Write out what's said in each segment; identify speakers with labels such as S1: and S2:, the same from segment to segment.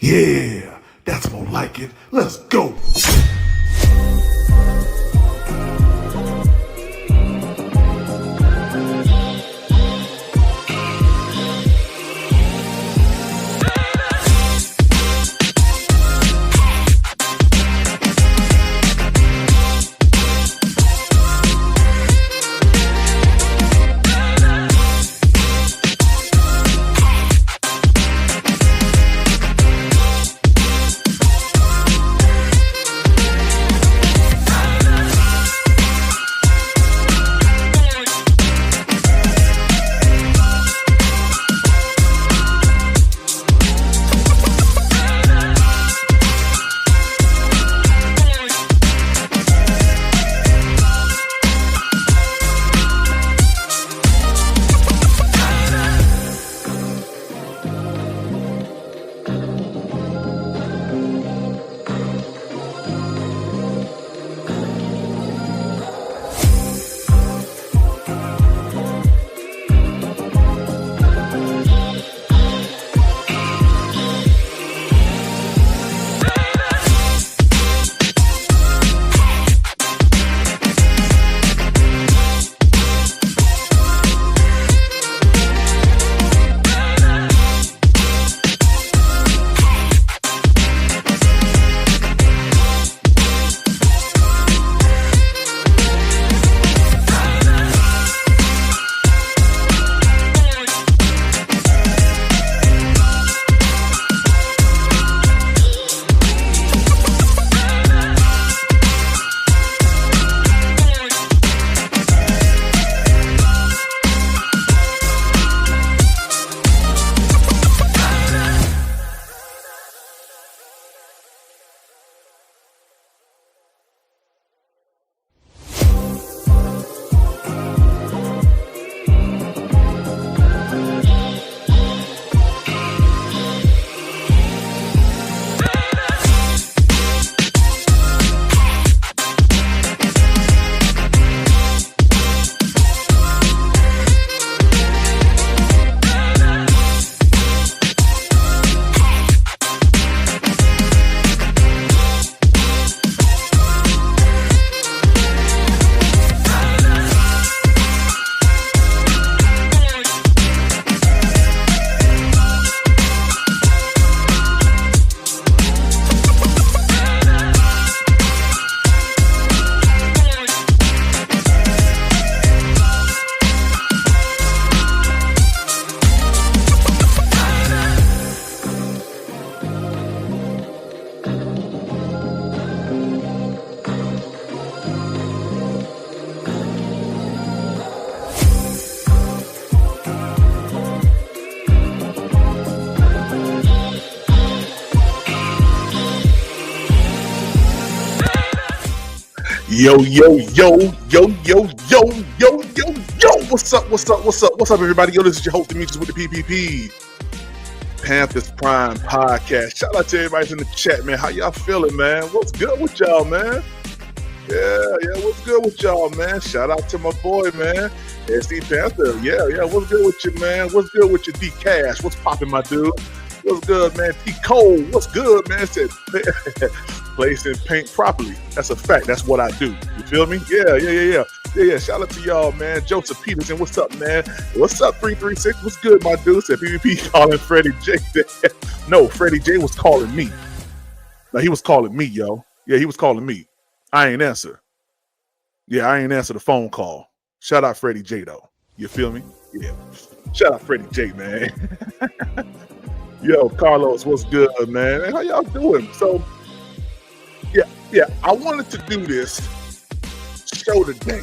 S1: Yeah, that's more like it. Let's go. Yo, yo, yo, yo, yo, yo, yo, yo, yo. What's up, everybody? Yo, this is your host, Demetrius with the PPP. Panthers Prime Podcast. Shout out to everybody in the chat, man. How y'all feeling, man? What's good with y'all, man? Yeah, what's good with y'all, man? Shout out to my boy, man. SD Panther. Yeah, what's good with you, man? What's good with you, D Cash? What's popping, my dude? What's good, man? T Cole. What's good, man? Said place and paint properly. That's a fact. That's what I do. You feel me? Yeah. Shout out to y'all, man. Joseph Peterson. What's up, man? What's up, 336? What's good, my dude? Said PvP calling Freddie J. No, Freddie J was calling me. No, he was calling me, yo. Yeah, he was calling me. I ain't answer. Yeah, I ain't answer the phone call. Shout out Freddie J, though. You feel me? Yeah. Shout out Freddie J, man. Yo, Carlos, what's good, man? How y'all doing? So, yeah, I wanted to do this show today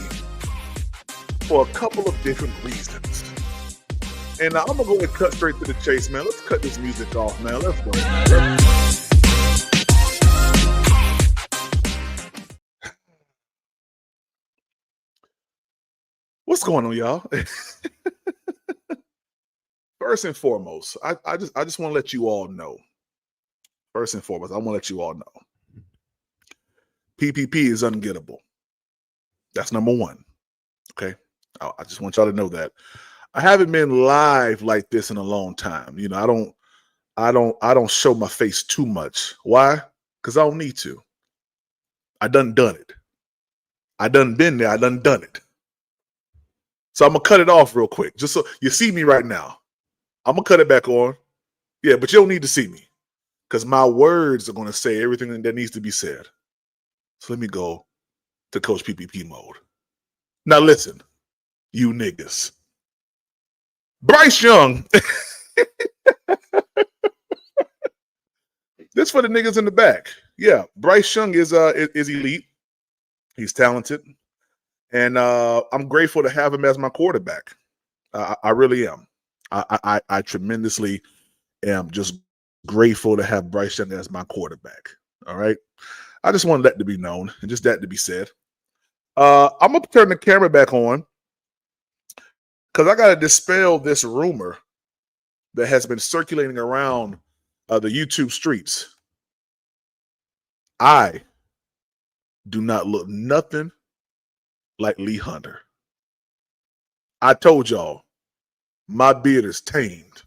S1: for a couple of different reasons. And I'm going to go and cut straight to the chase, man. Let's cut this music off, man. Let's go, man. What's going on, y'all? First and foremost, I just want to let you all know. First and foremost, I want to let you all know. PPP is ungettable. That's number one. Okay? I just want y'all to know that. I haven't been live like this in a long time. You know, I don't show my face too much. Why? Because I don't need to. I done it. I done been there. I done it. So I'm gonna cut it off real quick. Just so you see me right now. I'm gonna cut it back on. Yeah, but you don't need to see me. Because my words are gonna say everything that needs to be said. So let me go to Coach PPP mode. Now listen, you niggas. Bryce Young. This for the niggas in the back. Yeah, Bryce Young is elite. He's talented, and I'm grateful to have him as my quarterback. I really am. I tremendously am just grateful to have Bryce Young as my quarterback. All right, I just wanted that to be known and just that to be said. I'm gonna turn the camera back on because I gotta dispel this rumor that has been circulating around the YouTube streets. I do not look nothing like Lee Hunter. I told y'all, my beard is tamed.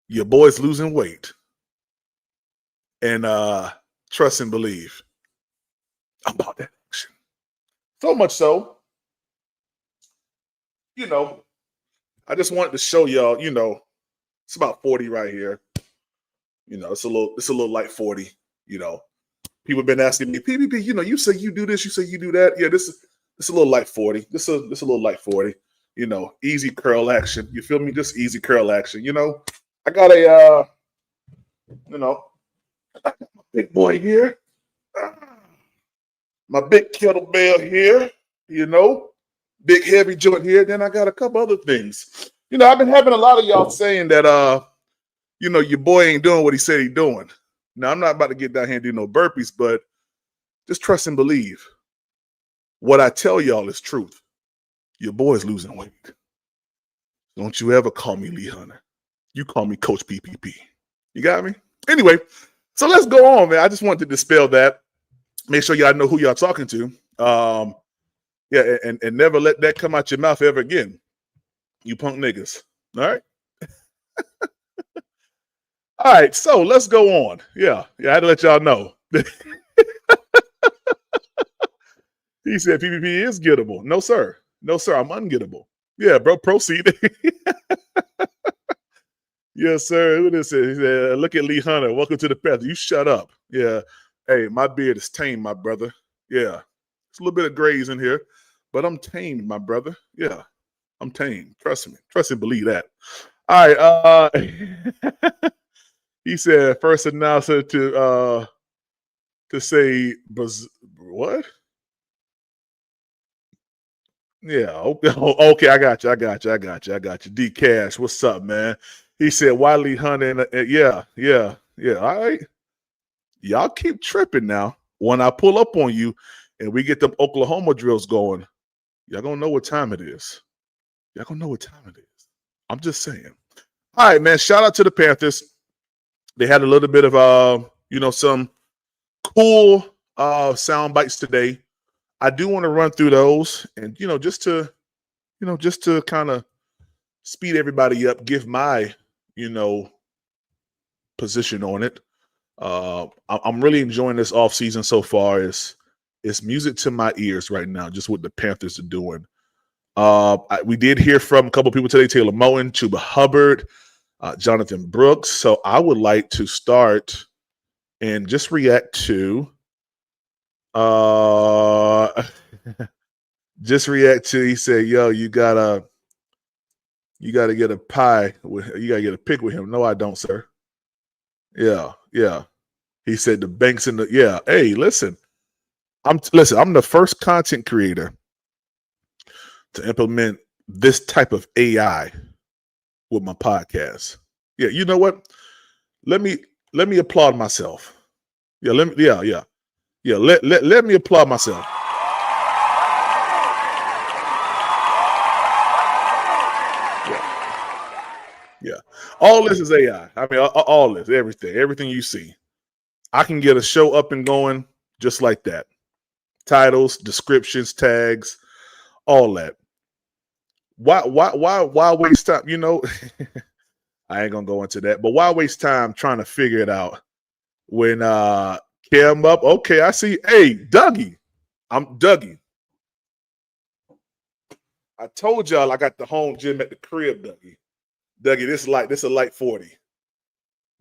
S1: Your boy's losing weight. And trust and believe, I'm about that action. So much so, I just wanted to show y'all, it's about 40 right here. It's a little light 40, People have been asking me, PPP, you say you do this, you say you do that. Yeah, this is a little light 40. This a little light 40. Easy curl action. You feel me? Just easy curl action. I got a big boy here. My big kettlebell here, big heavy joint here. Then I got a couple other things. I've been having a lot of y'all saying that your boy ain't doing what he said he's doing. Now, I'm not about to get down here and do no burpees, but just trust and believe. What I tell y'all is truth. Your boy's losing weight. Don't you ever call me Lee Hunter. You call me Coach PPP. You got me? Anyway, so let's go on, man. I just wanted to dispel that. Make sure y'all know who y'all talking to. Yeah, and never let that come out your mouth ever again. You punk niggas. All right? All right, so let's go on. Yeah, I had to let y'all know. He said PPP is gettable. No, sir. No, sir. I'm ungettable. Yeah, bro, proceed. Yes, sir. Who this is? He said, look at Lee Hunter. Welcome to the Panthers. You shut up. Yeah. Hey, my beard is tame, my brother. Yeah. It's a little bit of grays in here, but I'm tamed, my brother. Yeah. I'm tamed. Trust me. Trust and believe that. All right. He said first announcer to say what? Yeah, okay, I got you. D Cash, what's up, man? He said Wiley Hunter, yeah. All right, y'all keep tripping now. When I pull up on you and we get them Oklahoma drills going, y'all gonna know what time it is. Y'all gonna know what time it is. I'm just saying. All right, man. Shout out to the Panthers. They had a little bit of some cool sound bites today. I do want to run through those and just to kind of speed everybody up, give my position on it. I'm really enjoying this offseason so far. It's music to my ears right now, just what the Panthers are doing. We did hear from a couple people today, Taylor Moen, Chuba Hubbard, Jonathan Brooks. So I would like to start and just react to he said, yo, you gotta get a pie you gotta get a pick with him. No, I don't, sir. Yeah. He said the banks in the hey, listen, I'm the first content creator to implement this type of AI with my podcast. Yeah, you know what? Let me applaud myself. Yeah, let me applaud myself. Yeah. All this is AI. I mean, all this, everything you see. I can get a show up and going just like that. Titles, descriptions, tags, all that. Why waste time? I ain't gonna go into that. But why waste time trying to figure it out when Cam up? Okay, I see. Hey, Dougie. I'm Dougie. I told y'all I got the home gym at the crib, Dougie. Dougie, this a light 40.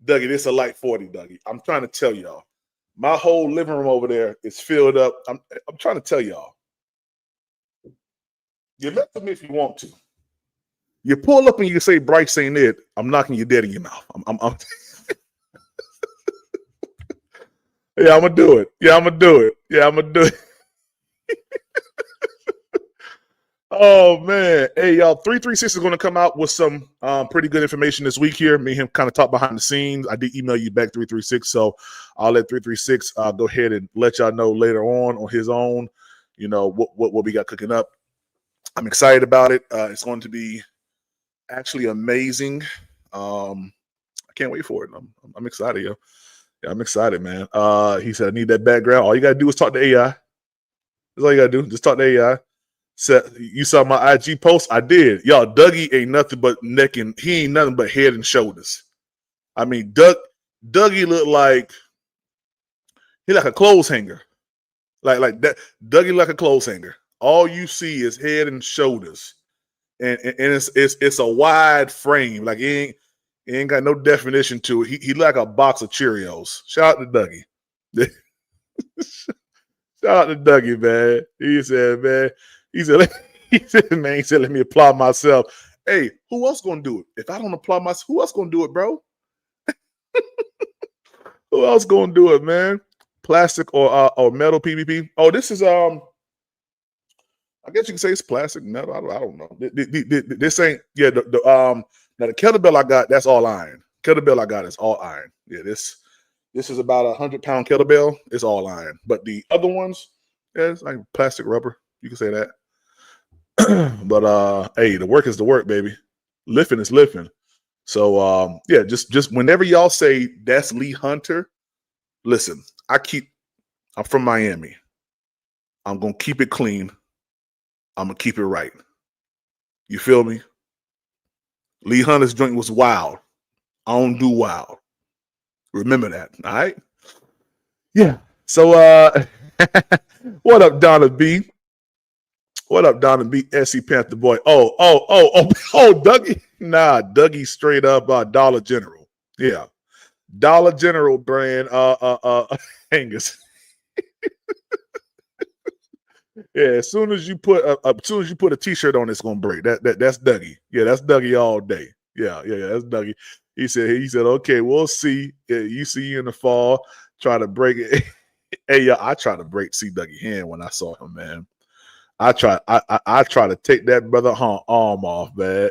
S1: Dougie, this a light 40, Dougie. I'm trying to tell y'all. My whole living room over there is filled up. I'm trying to tell y'all. You let them if you want to. You pull up and you say Bryce ain't it. I'm knocking you dead in your mouth. I'm yeah, I'm gonna do it. Yeah, I'm gonna do it. Yeah, I'm gonna do it. Oh man, hey y'all, 336 is going to come out with some pretty good information this week here. Me and him kind of talk behind the scenes. I did email you back 336, so I'll let 336 go ahead and let y'all know later on his own, you know, what we got cooking up. I'm excited about it. It's going to be actually amazing. I can't wait for it. I'm excited, yo. Yeah, I'm excited, man. He said I need that background. All you gotta do is talk to AI. That's all you gotta do. Just talk to AI. Said you saw my IG post. I did. Y'all, Dougie ain't nothing but neck and he ain't nothing but head and shoulders. I mean, Dougie looked like he like a clothes hanger. Like that. Dougie like a clothes hanger. All you see is head and shoulders. And it's a wide frame. Like he ain't got no definition to it. He like a box of Cheerios. Shout out to Dougie. Shout out to Dougie, man. He said, man, let me apply myself. Hey, who else gonna do it? If I don't apply myself, who else gonna do it, bro? Who else gonna do it, man? Plastic or metal PVP? Oh, this is I guess you can say it's plastic metal. I don't know. This ain't now the kettlebell I got, that's all iron. Kettlebell I got is all iron. Yeah, this is about 100-pound kettlebell. It's all iron. But the other ones, yeah, it's like plastic rubber. You can say that. But hey, the work is the work, baby. Lifting is lifting. So yeah, just whenever y'all say that's Lee Hunter, listen, I'm from Miami. I'm gonna keep it clean. I'm gonna keep it right. You feel me? Lee Hunter's joint was wild. I don't do wild. Remember that, all right? Yeah. So what up, Donna B? What up, Donna B? SC Panther boy. Oh, Dougie. Nah, Dougie straight up Dollar General. Yeah. Dollar General brand Angus. Yeah, as soon as you put a t-shirt on, it's gonna break. That's Dougie. Yeah, that's Dougie all day. Yeah, that's Dougie. He said, okay, we'll see. Yeah, you see you in the fall. Try to break it. Hey, yeah, I tried to break C Dougie hand when I saw him, man. I try to take that brother arm off, man.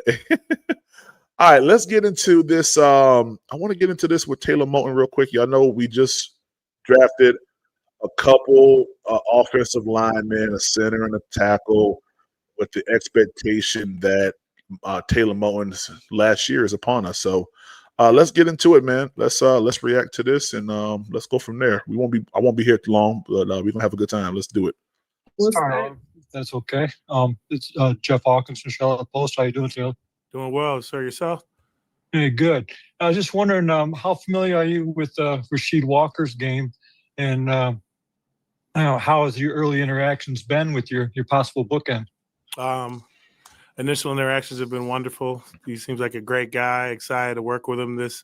S1: All right, let's get into this. I want to get into this with Taylor Moton real quick. Y'all know we just drafted a couple offensive linemen, a center and a tackle, with the expectation that Taylor Moton's last year is upon us. So let's get into it, man. Let's react to this and let's go from there. I won't be here too long, but we're gonna have a good time. Let's do it.
S2: That's okay. It's Jeff Hawkins from Charlotte Post. How you doing, Taylor?
S3: Doing well, sir. Yourself?
S2: Hey, good. I was just wondering, how familiar are you with Rasheed Walker's game, and how has your early interactions been with your possible bookend?
S3: Initial interactions have been wonderful. He seems like a great guy. Excited to work with him this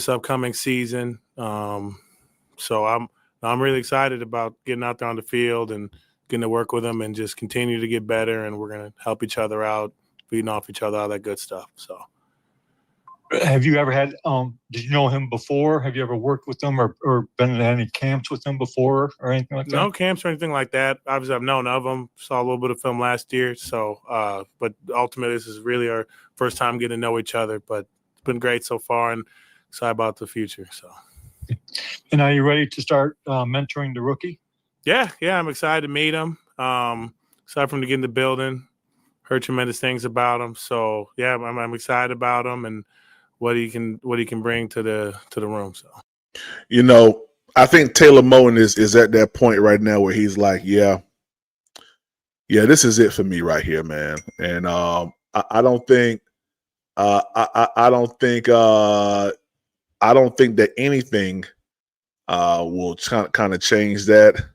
S3: upcoming season. So I'm really excited about getting out there on the field and getting to work with him and just continue to get better. And we're gonna help each other out, feeding off each other, all that good stuff. So.
S2: Have you ever had did you know him before? Have you ever worked with him or been in any camps with him before or anything like that?
S3: No camps or anything like that. Obviously, I've known of him. Saw a little bit of film last year. So, but ultimately, this is really our first time getting to know each other. But it's been great so far and excited about the future. So.
S2: And are you ready to start mentoring the rookie?
S3: Yeah, I'm excited to meet him. Excited for him to get in the building. Heard tremendous things about him. So, yeah, I'm excited about him and what he can bring to the room. So,
S1: you know, I think Taylor Moton is at that point right now where he's like, yeah, this is it for me right here, man. And I don't think I don't think that anything will kind of change that.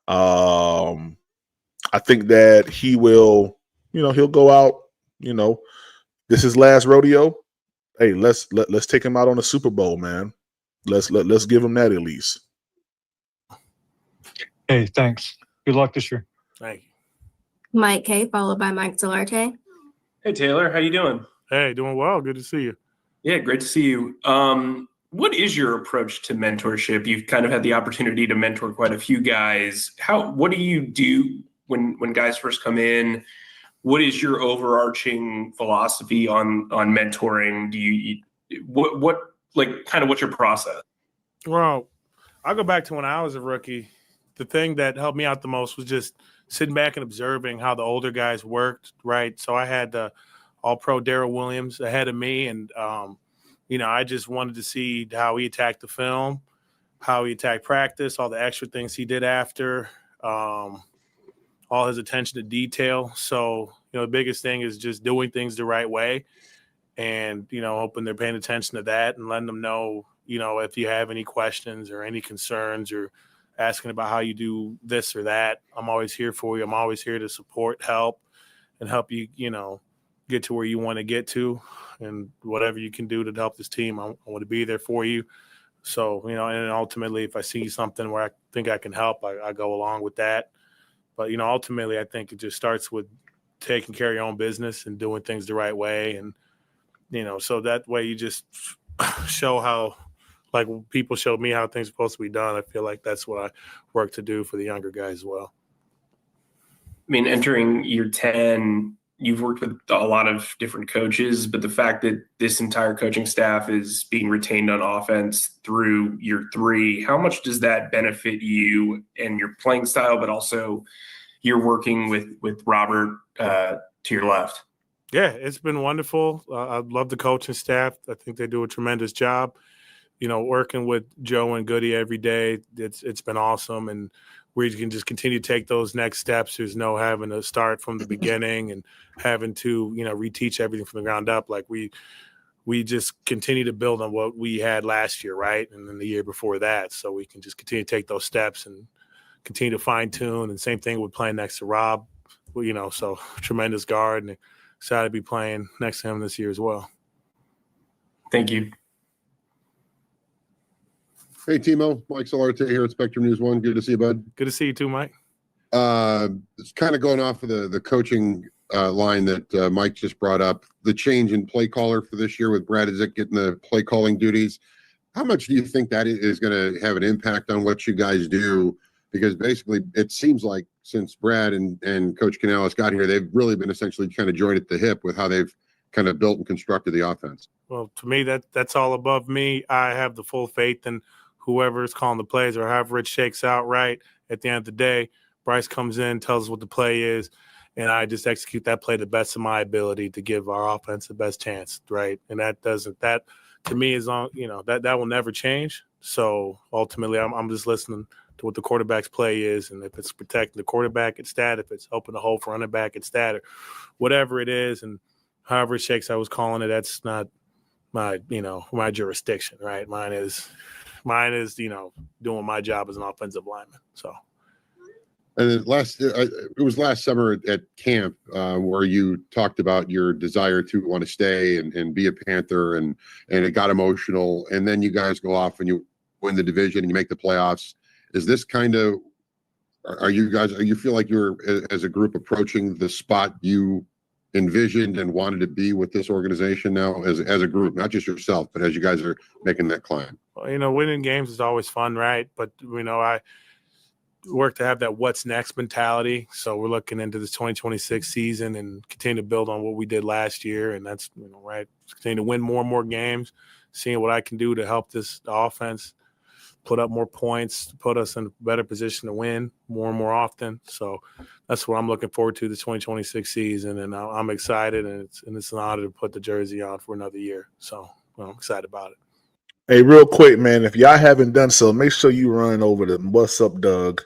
S1: I think that he will, he'll go out. This is his last rodeo. Hey, let's take him out on a Super Bowl, man. Let's give him that at least.
S2: Hey, thanks. Good luck this year.
S3: Thank you.
S4: Mike K, followed by Mike Solarte.
S5: Hey, Taylor, how you doing?
S3: Hey, doing well. Good to see you.
S5: Yeah, great to see you. What is your approach to mentorship? You've kind of had the opportunity to mentor quite a few guys. What do you do when guys first come in? What is your overarching philosophy on mentoring? What's your process?
S3: Well, I'll go back to when I was a rookie. The thing that helped me out the most was just sitting back and observing how the older guys worked, right? So I had the all-pro Darrell Williams ahead of me, and, I just wanted to see how he attacked the film, how he attacked practice, all the extra things he did after, all his attention to detail. So, the biggest thing is just doing things the right way and, hoping they're paying attention to that and letting them know, if you have any questions or any concerns or asking about how you do this or that, I'm always here for you. I'm always here to support, help you, get to where you want to get to, and whatever you can do to help this team, I want to be there for you. So, and ultimately, if I see something where I think I can help, I go along with that. But, ultimately, I think it just starts with taking care of your own business and doing things the right way. And, so that way you just show how, like people showed me how things are supposed to be done. I feel like that's what I work to do for the younger guys as well.
S5: I mean, entering year 10, you've worked with a lot of different coaches, but the fact that this entire coaching staff is being retained on offense through year 3, how much does that benefit you and your playing style, but also you're working with Robert to your left?
S3: Yeah, it's been wonderful. I love the coaching staff. I think they do a tremendous job. Working with Joe and Goody every day, it's been awesome. And we can just continue to take those next steps. There's no having to start from the beginning and having to, reteach everything from the ground up. Like we just continue to build on what we had last year, right? And then the year before that. So we can just continue to take those steps and continue to fine tune. And same thing with playing next to Rob, so tremendous guard, and excited to be playing next to him this year as well.
S5: Thank you.
S6: Hey, Timo. Mike Solarte here at Spectrum News 1. Good to see you, bud.
S3: Good to see you too, Mike.
S6: It's kind of going off of the coaching line that Mike just brought up. The change in play caller for this year with Brad Izik getting the play calling duties. How much do you think that is going to have an impact on what you guys do? Because basically it seems like since Brad and Coach Canales got here, they've really been essentially kind of joined at the hip with how they've kind of built and constructed the offense.
S3: Well, to me, that's all above me. I have the full faith in whoever is calling the plays, or however it shakes out right. At the end of the day, Bryce comes in, tells us what the play is, and I just execute that play the best of my ability to give our offense the best chance, right? And that to me is on, that will never change. So ultimately, I'm just listening to what the quarterback's play is, and if it's protecting the quarterback, it's that. If it's open the hole for running back, it's that, or whatever it is. And however it shakes, I was calling it. That's not my jurisdiction, right? Mine is, doing my job as an offensive lineman. So.
S6: And then it was last summer at camp where you talked about your desire to want to stay and be a Panther, and it got emotional. And then you guys go off and you win the division and you make the playoffs. Is this kind of, are you feel like you're as a group approaching the spot you envisioned and wanted to be with this organization now as a group, not just yourself, but as you guys are making that climb?
S3: Well, winning games is always fun, right? But, I work to have that what's next mentality. So we're looking into this 2026 season and continue to build on what we did last year. And that's, right, continue to win more and more games, seeing what I can do to help this offense put up more points, put us in a better position to win more and more often. So that's what I'm looking forward to, the 2026 season. And I'm excited, and it's an honor to put the jersey on for another year. So I'm excited about it.
S1: Hey, real quick, man, if y'all haven't done so, make sure you run over to What's Up, Doug,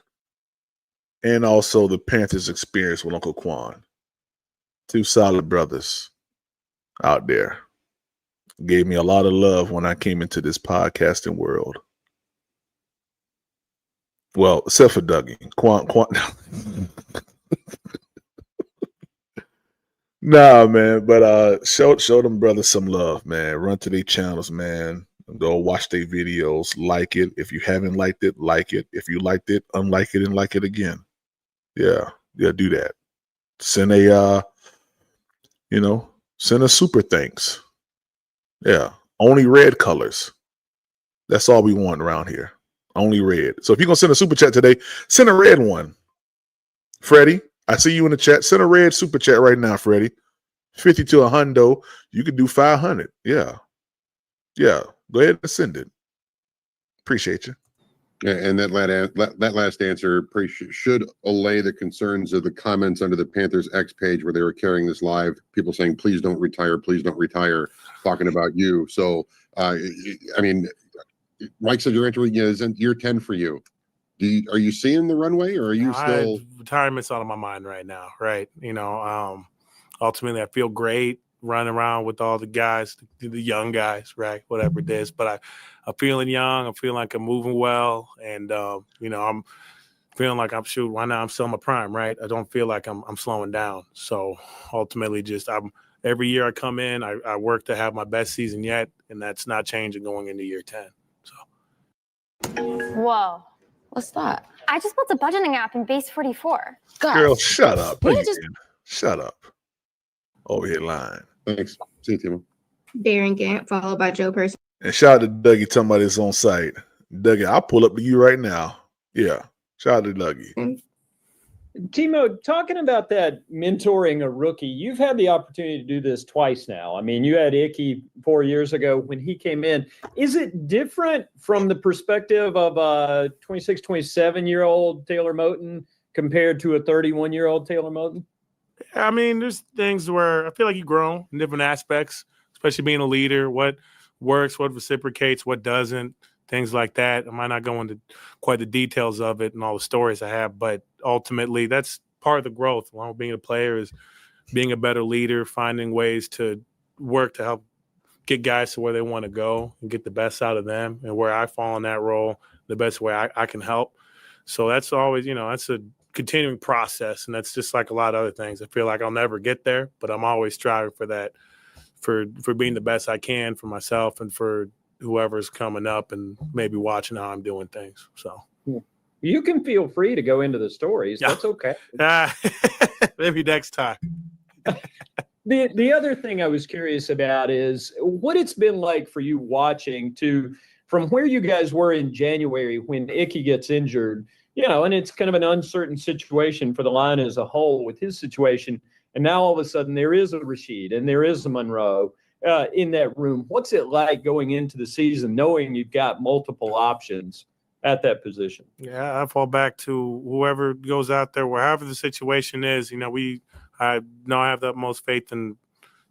S1: and also the Panthers Experience with Uncle Quan. Two solid brothers out there. Gave me a lot of love when I came into this podcasting world. Well, except for Dougie. Nah, man. But show them brothers some love, man. Run to their channels, man. Go watch their videos. Like it. If you haven't liked it, like it. If you liked it, unlike it and like it again. Yeah, do that. Send a send a super thanks. Yeah. Only red colors. That's all we want around here. Only red. So if you're gonna send a super chat today, send a red one. Freddie, I see you in the chat. Send a red super chat right now, Freddie. 50 to a hundo. You could do 500. Yeah. Go ahead and send it. Appreciate you.
S6: And that last answer should allay the concerns of the comments under the Panthers X page where they were carrying this live. People saying, "Please don't retire, talking about you. So, I mean, Mike said you're entering year 10 for you. Are you seeing the runway, or are you still?
S3: Retirement's out of my mind right now, right? Ultimately, I feel great running around with all the guys, the young guys, right? Whatever it is, but I'm feeling young. I'm feeling like I'm moving well, and I'm feeling like I'm shooting. Right now, I'm still in my prime, right? I don't feel like I'm slowing down. So ultimately, every year I come in, I work to have my best season yet, and that's not changing going into year 10. So.
S7: Whoa. What's that? I just built a budgeting app in Base 44.
S1: Girl, shut up. Shut up. Over here lying.
S6: Thanks. See you, Timo.
S4: Darren Gant, followed by Joe Person.
S1: And shout out to Dougie talking about this on site. Dougie, I'll pull up to you right now. Yeah. Shout out to Dougie.
S8: Timo, talking about that mentoring a rookie, you've had the opportunity to do this twice now. I mean, you had Icky 4 years ago when he came in. Is it different from the perspective of a 26, 27-year-old Taylor Moton compared to a 31-year-old Taylor Moton?
S3: I mean, there's things where I feel like you grow in different aspects, especially being a leader, what works, what reciprocates, what doesn't, things like that. I might not go into quite the details of it and all the stories I have, but ultimately that's part of the growth along with being a player is being a better leader, finding ways to work to help get guys to where they want to go and get the best out of them, and where I fall in that role, the best way I can help. So that's always, that's a continuing process, and that's just like a lot of other things. I feel like I'll never get there, but I'm always striving for that, for being the best I can for myself and for whoever's coming up and maybe watching how I'm doing things. So
S8: you can feel free to go into the stories. That's okay.
S3: Maybe next time.
S8: The other thing I was curious about is what it's been like for you watching from where you guys were in January when Icky gets injured, and it's kind of an uncertain situation for the line as a whole with his situation. And now all of a sudden there is a Rashid and there is a Monroe in that room. What's it like going into the season knowing you've got multiple options at that position?
S3: Yeah, I fall back to whoever goes out there, wherever the situation is. I know I have the utmost faith in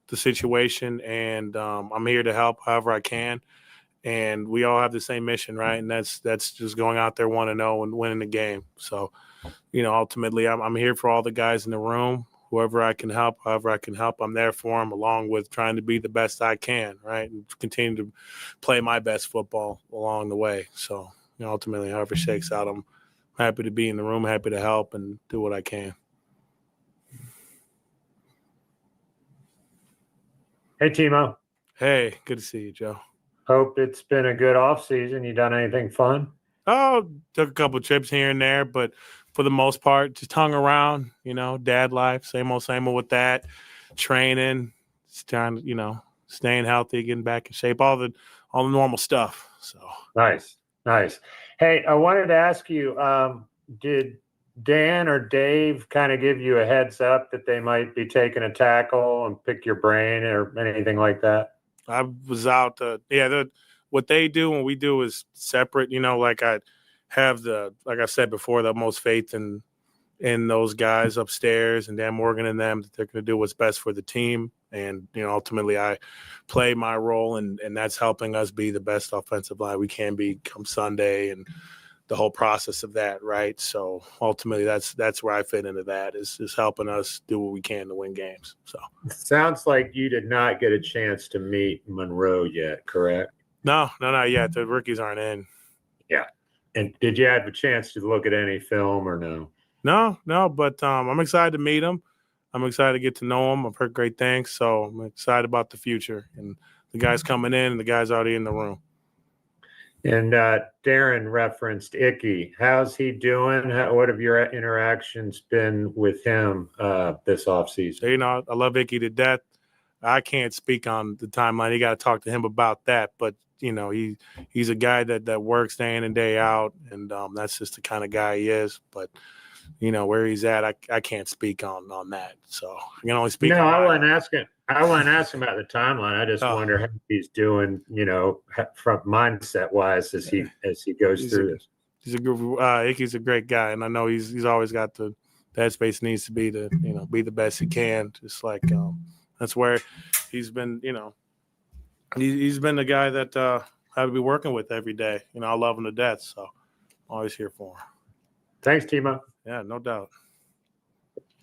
S3: the situation, and I'm here to help however I can. And we all have the same mission, right? And that's just going out there 1-0 and winning the game. So, ultimately, I'm here for all the guys in the room. Whoever I can help, however I can help, I'm there for them, along with trying to be the best I can, right? And continue to play my best football along the way. So, ultimately, however it shakes out, I'm happy to be in the room, happy to help and do what I can.
S9: Hey, Timo.
S3: Hey, good to see you, Joe.
S9: Hope it's been a good off season. You done anything fun?
S3: Oh, took a couple trips here and there, but for the most part, just hung around, dad life, same old with that, training, trying to, staying healthy, getting back in shape, all the normal stuff. So
S9: nice. Hey, I wanted to ask you, did Dan or Dave kind of give you a heads up that they might be taking a tackle and pick your brain or anything like that?
S3: I was out. What they do and we do is separate. Like I have like I said before, the most faith in those guys upstairs and Dan Morgan and them that they're going to do what's best for the team. And ultimately, I play my role, and that's helping us be the best offensive line we can be come Sunday. And the whole process of that, right? So ultimately, that's where I fit into that is helping us do what we can to win games. So
S9: Sounds like you did not get a chance to meet Monroe yet, correct?
S3: no, not yet. The rookies aren't in.
S9: Yeah. And did you have a chance to look at any film or no?
S3: No, but I'm excited to meet him. I'm excited to get to know him. I've heard great things, so I'm excited about the future and the guys coming in and the guys already in the room.
S9: And Darren referenced Icky. How's he doing? What have your interactions been with him this offseason?
S3: So, I love Icky to death. I can't speak on the timeline. You got to talk to him about that. But, he's a guy that works day in and day out, and that's just the kind of guy he is. But, where he's at, I can't speak on that. So I can only speak.
S9: No, I wasn't asking. I wasn't asking about the timeline. I just wonder how he's doing, from mindset wise as he goes through this.
S3: He's a good. Icky's a great guy, and I know he's always got the headspace needs to be to be the best he can. Just like that's where he's been. He's been the guy that I have to be working with every day. I love him to death, so I'm always here for him.
S9: Thanks, Timo.
S3: Yeah, no doubt.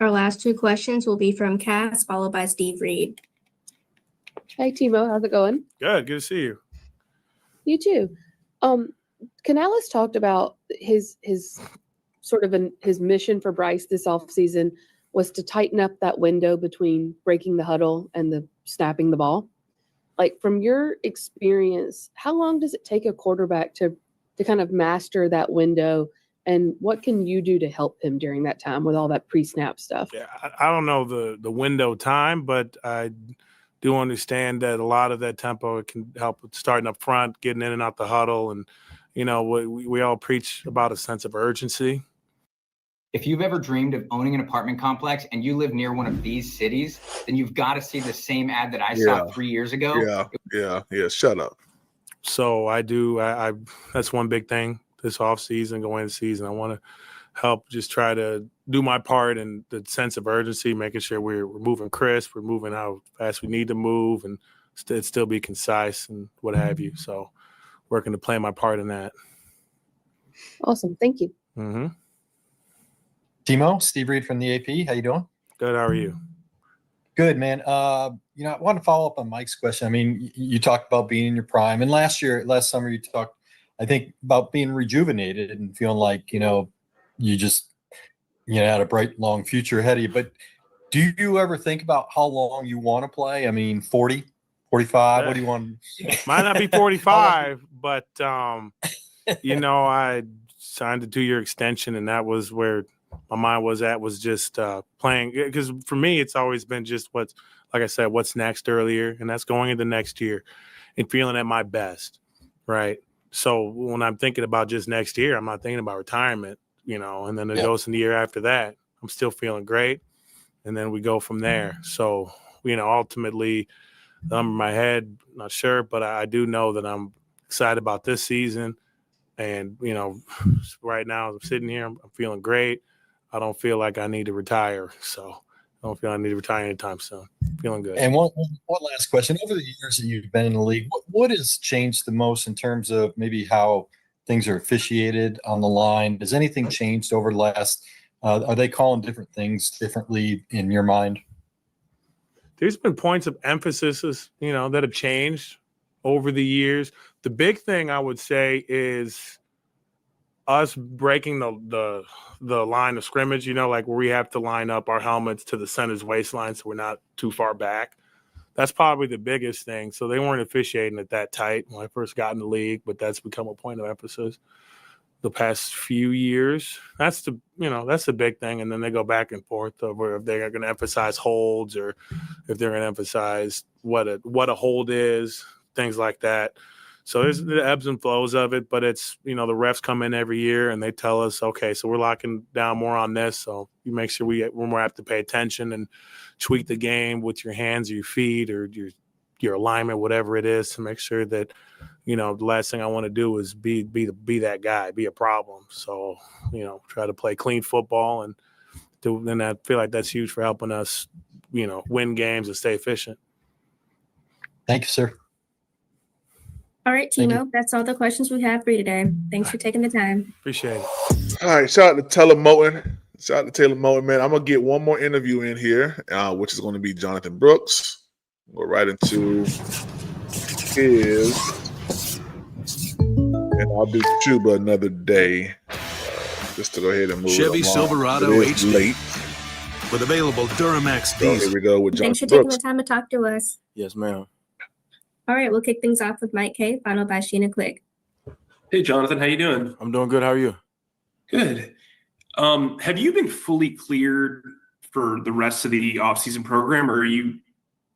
S4: Our last two questions will be from Cass, followed by Steve Reed.
S10: Hey, Timo, how's it going?
S3: Good to see you.
S10: You too. Canales talked about his his mission for Bryce this offseason was to tighten up that window between breaking the huddle and the snapping the ball. Like, from your experience, how long does it take a quarterback to kind of master that window? And what can you do to help him during that time with all that pre-snap stuff?
S3: Yeah, I don't know the window time, but I do understand that a lot of that tempo can help with starting up front, getting in and out the huddle. And, we all preach about a sense of urgency.
S11: If you've ever dreamed of owning an apartment complex and you live near one of these cities, then you've got to see the same ad that I saw 3 years ago.
S1: Yeah. Shut up.
S3: So I do. I that's one big thing this offseason, going into season. I want to help just try to do my part in the sense of urgency, making sure we're moving crisp, we're moving how fast we need to move, and still be concise and what have you. So working to play my part in that.
S10: Awesome. Thank you.
S3: Mm-hmm.
S12: Timo, Steve Reed from the AP. How you doing?
S3: Good. How are you?
S12: Good, man. I want to follow up on Mike's question. I mean, you talked about being in your prime, and last summer, you talked, I think, about being rejuvenated and feeling like, you just, had a bright, long future ahead of you. But do you ever think about how long you want to play? I mean, 40, 45? What do you want?
S3: Might not be 45, but, I signed a 2-year extension, and that was where my mind was just playing. Because for me, it's always been just like I said, what's next earlier, and that's going into next year and feeling at my best, right? So when I'm thinking about just next year, I'm not thinking about retirement, and then it goes in the year after that. I'm still feeling great, and then we go from there. So, ultimately, the number in my head, not sure, but I do know that I'm excited about this season. And, right now I'm sitting here, I'm feeling great. I don't feel like I need to retire. So I don't feel I need to retire anytime soon. Feeling good.
S12: And one last question. Over the years that you've been in the league, what has changed the most in terms of maybe how things are officiated on the line? Has anything changed over the last are they calling different things differently in your mind?
S3: There's been points of emphasis, that have changed over the years. The big thing I would say is us breaking the line of scrimmage, like where we have to line up our helmets to the center's waistline so we're not too far back. That's probably the biggest thing. So they weren't officiating it that tight when I first got in the league, but that's become a point of emphasis the past few years. That's the big thing. And then they go back and forth over if they're going to emphasize holds or if they're going to emphasize what a hold is, things like that. So there's the ebbs and flows of it, but it's, the refs come in every year and they tell us, okay, so we're locking down more on this. So you make sure we're more apt to pay attention and tweak the game with your hands or your feet or your alignment, whatever it is, to make sure that, the last thing I want to do is be that guy, be a problem. So, try to play clean football and I feel like that's huge for helping us, win games and stay efficient.
S12: Thank you, sir.
S4: All right, Timo, that's all the questions we have for you today. Thanks for taking the time.
S3: Appreciate it.
S1: All right, shout out to Taylor Moten. Shout out to Taylor Moten, man. I'm gonna get one more interview in here, which is going to be Jonathan Brooks. We'll go right into his, and I'll do Chuba another day, just to go ahead and move
S13: Chevy
S1: it along.
S13: Silverado
S1: It is
S13: HD
S1: late.
S13: with available Duramax
S1: So
S13: diesel.
S1: here we go with
S4: Thanks for
S1: Jonathan
S4: taking
S1: Brooks.
S4: the time to talk to us.
S14: Yes, ma'am.
S4: All right, we'll kick things off with Mike K, followed by Sheena Quick.
S5: Hey, Jonathan, how you doing?
S14: I'm doing good. How are you?
S5: Good. Have you been fully cleared for the rest of the offseason program, or are you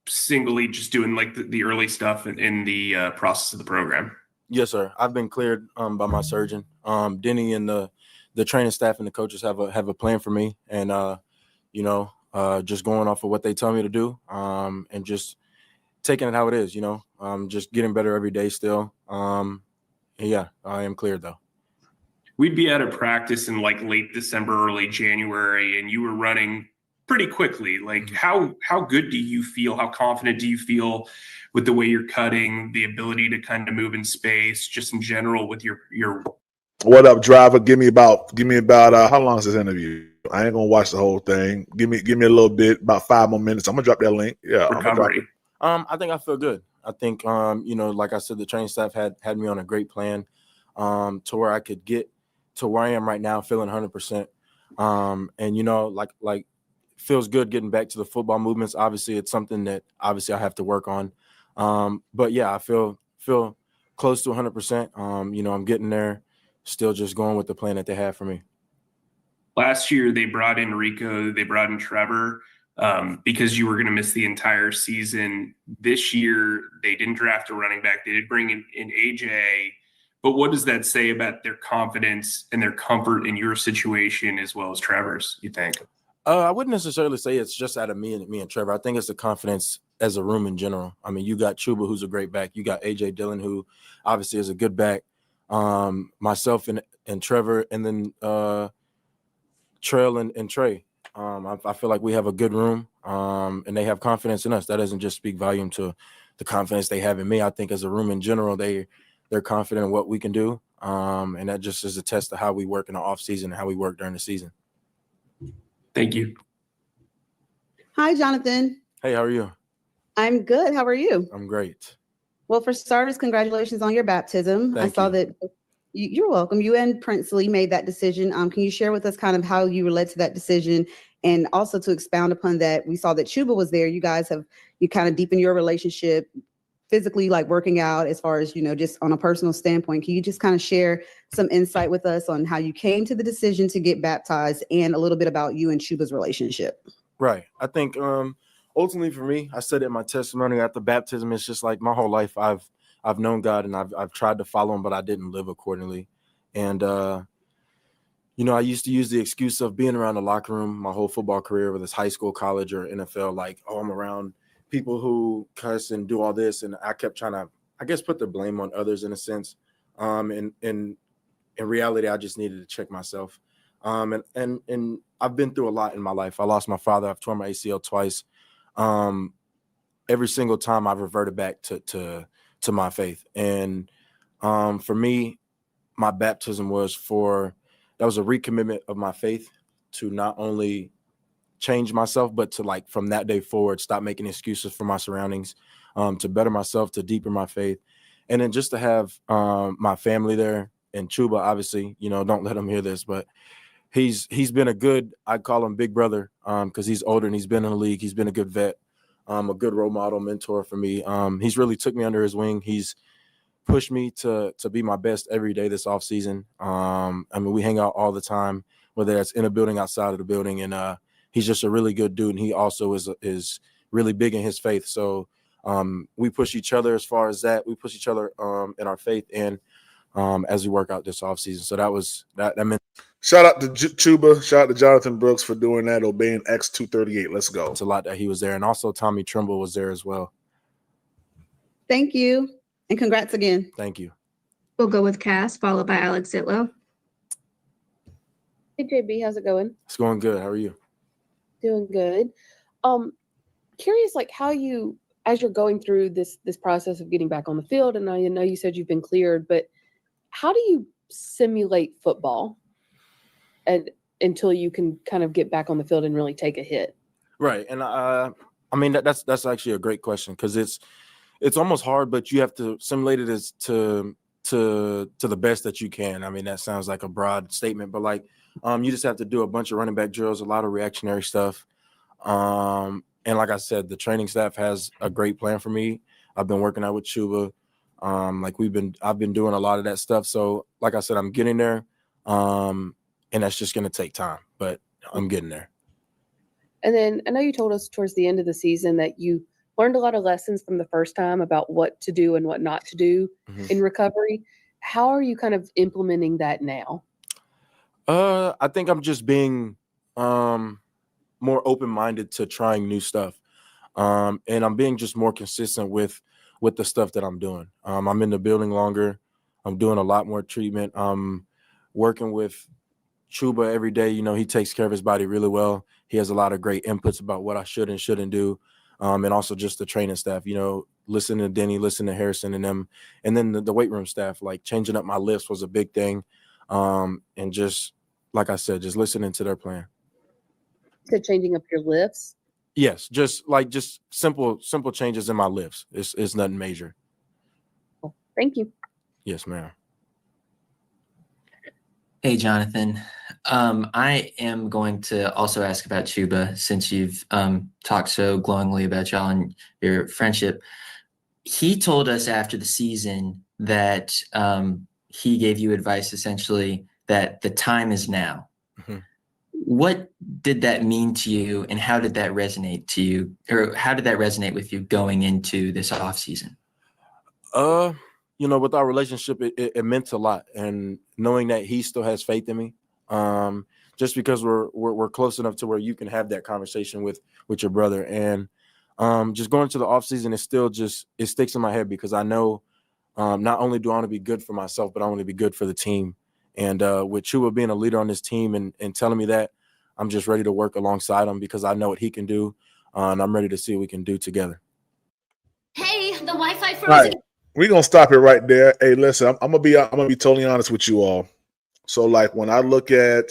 S5: singly just doing like the early stuff in the process of the program?
S14: Yes, sir. I've been cleared by my surgeon. Denny and the training staff and the coaches have a plan for me, and just going off of what they tell me to do, and just taking it how it is. Just getting better every day still. Yeah, I am cleared though.
S5: We'd be at a practice in like late December, early January, and you were running pretty quickly. Like how good do you feel? How confident do you feel with the way you're cutting, the ability to kind of move in space, just in general with your
S1: What up, driver? Give me about how long is this interview? I ain't gonna watch the whole thing. Give me a little bit, about 5 more minutes. I'm gonna drop that link. Yeah,
S5: recovery?
S1: I'm gonna drop it.
S14: I think I feel good. I think like I said, the training staff had me on a great plan, to where I could get to where I am right now, feeling 100%. And like feels good getting back to the football movements. Obviously, it's something that obviously I have to work on. But yeah, I feel close to 100%. I'm getting there, still just going with the plan that they have for me.
S5: Last year, they brought in Rico, they brought in Trevor because you were going to miss the entire season. This year, they didn't draft a running back. They did bring in AJ. But what does that say about their confidence and their comfort in your situation as well as Trevor's, you think?
S14: I wouldn't necessarily say it's just out of me and Trevor. I think it's the confidence as a room in general. I mean, you got Chuba, who's a great back. You got AJ Dillon, who obviously is a good back. Myself and Trevor, and then Trail and Trey. I feel like we have a good room, and they have confidence in us. That doesn't just speak volume to the confidence they have in me. I think as a room in general, they're confident in what we can do, and that just is a test of how we work in the off season and how we work during the season.
S5: Thank you.
S15: Hi, Jonathan.
S14: Hey, how are you?
S15: I'm good. How are you?
S14: I'm great.
S15: Well, for starters, congratulations on your baptism. I saw that you're welcome. You and Princely made that decision. Can you share with us kind of how you led to that decision? And also to expound upon that, we saw that Chuba was there. You guys you kind of deepened your relationship physically, like working out, as far as, just on a personal standpoint. Can you just kind of share some insight with us on how you came to the decision to get baptized and a little bit about you and Chuba's relationship?
S14: Right. I think ultimately for me, I said it in my testimony after baptism, it's just like my whole life I've known God and I've tried to follow him, but I didn't live accordingly. And I used to use the excuse of being around the locker room my whole football career, whether it's high school, college, or NFL, like, oh, I'm around people who cuss and do all this. And I kept trying to, I guess, put the blame on others in a sense. And in reality, I just needed to check myself. And I've been through a lot in my life. I lost my father. I've torn my ACL twice. Every single time I've reverted back to my faith. And for me, my baptism was that was a recommitment of my faith to not only change myself, but to, like, from that day forward, stop making excuses for my surroundings, to better myself, to deepen my faith. And then just to have my family there, and Chuba, obviously, don't let him hear this, but he's been a good, I call him big brother, because he's older and he's been in the league. He's been a good vet, a good role model, mentor for me. He's really took me under his wing. He's pushed me to be my best every day this offseason. We hang out all the time, whether that's in a building, outside of the building, and he's just a really good dude, and he also is really big in his faith. So we push each other as far as that. We push each other in our faith and as we work out this offseason. So that meant.
S1: Shout out to Chuba. Shout out to Jonathan Brooks for doing that, obeying X238. Let's go.
S14: It's a lot that he was there. And also Tommy Trimble was there as well.
S15: Thank you. And congrats again.
S14: Thank you.
S4: We'll go with Cass, followed by Alex Zitlow.
S10: Hey, JB, how's it going?
S14: It's going good. How are you?
S10: Doing good. Curious, like how you as you're going through this process of getting back on the field, and I know you said you've been cleared, but how do you simulate football until you can kind of get back on the field and really take a hit?
S14: Right. And I mean, that's actually a great question, because it's almost hard, but you have to simulate it as to the best that you can. I mean, that sounds like a broad statement, but like you just have to do a bunch of running back drills, a lot of reactionary stuff. And like I said, the training staff has a great plan for me. I've been working out with Chuba. I've been doing a lot of that stuff. So like I said, I'm getting there. And that's just going to take time, but I'm getting there.
S10: And then I know you told us towards the end of the season that you learned a lot of lessons from the first time about what to do and what not to do in recovery. How are you kind of implementing that now?
S14: I think I'm just being more open-minded to trying new stuff. And I'm being just more consistent with the stuff that I'm doing. I'm in the building longer. I'm doing a lot more treatment. I'm working with Chuba every day. You know, he takes care of his body really well. He has a lot of great inputs about what I should and shouldn't do. And also just the training staff, you know, listen to Denny, listen to Harrison and them. And then the weight room staff, like changing up my lifts was a big thing. And just, like I said, just listening to their plan.
S10: To changing up your lifts?
S14: Yes, just simple changes in my lifts. It's nothing major.
S10: Cool. Thank you.
S14: Yes, ma'am.
S16: Hey, Jonathan. I am going to also ask about Chuba, since you've talked so glowingly about y'all and your friendship. He told us after the season that he gave you advice, essentially, that the time is now.
S14: Mm-hmm.
S16: What did that mean to you, and how did that resonate to you, or how did that resonate with you going into this off season?
S14: You know, with our relationship, it meant a lot, and knowing that he still has faith in me, just because we're close enough to where you can have that conversation with your brother, and just going to the off season, it sticks in my head, because I know not only do I want to be good for myself, but I want to be good for the team. And with Chuba being a leader on this team and telling me that, I'm just ready to work alongside him, because I know what he can do, and I'm ready to see what we can do together.
S17: Hey, the Wi-Fi froze.
S1: All right, we're gonna stop it right there. Hey, listen, I'm gonna be totally honest with you all. So, like, when I look at,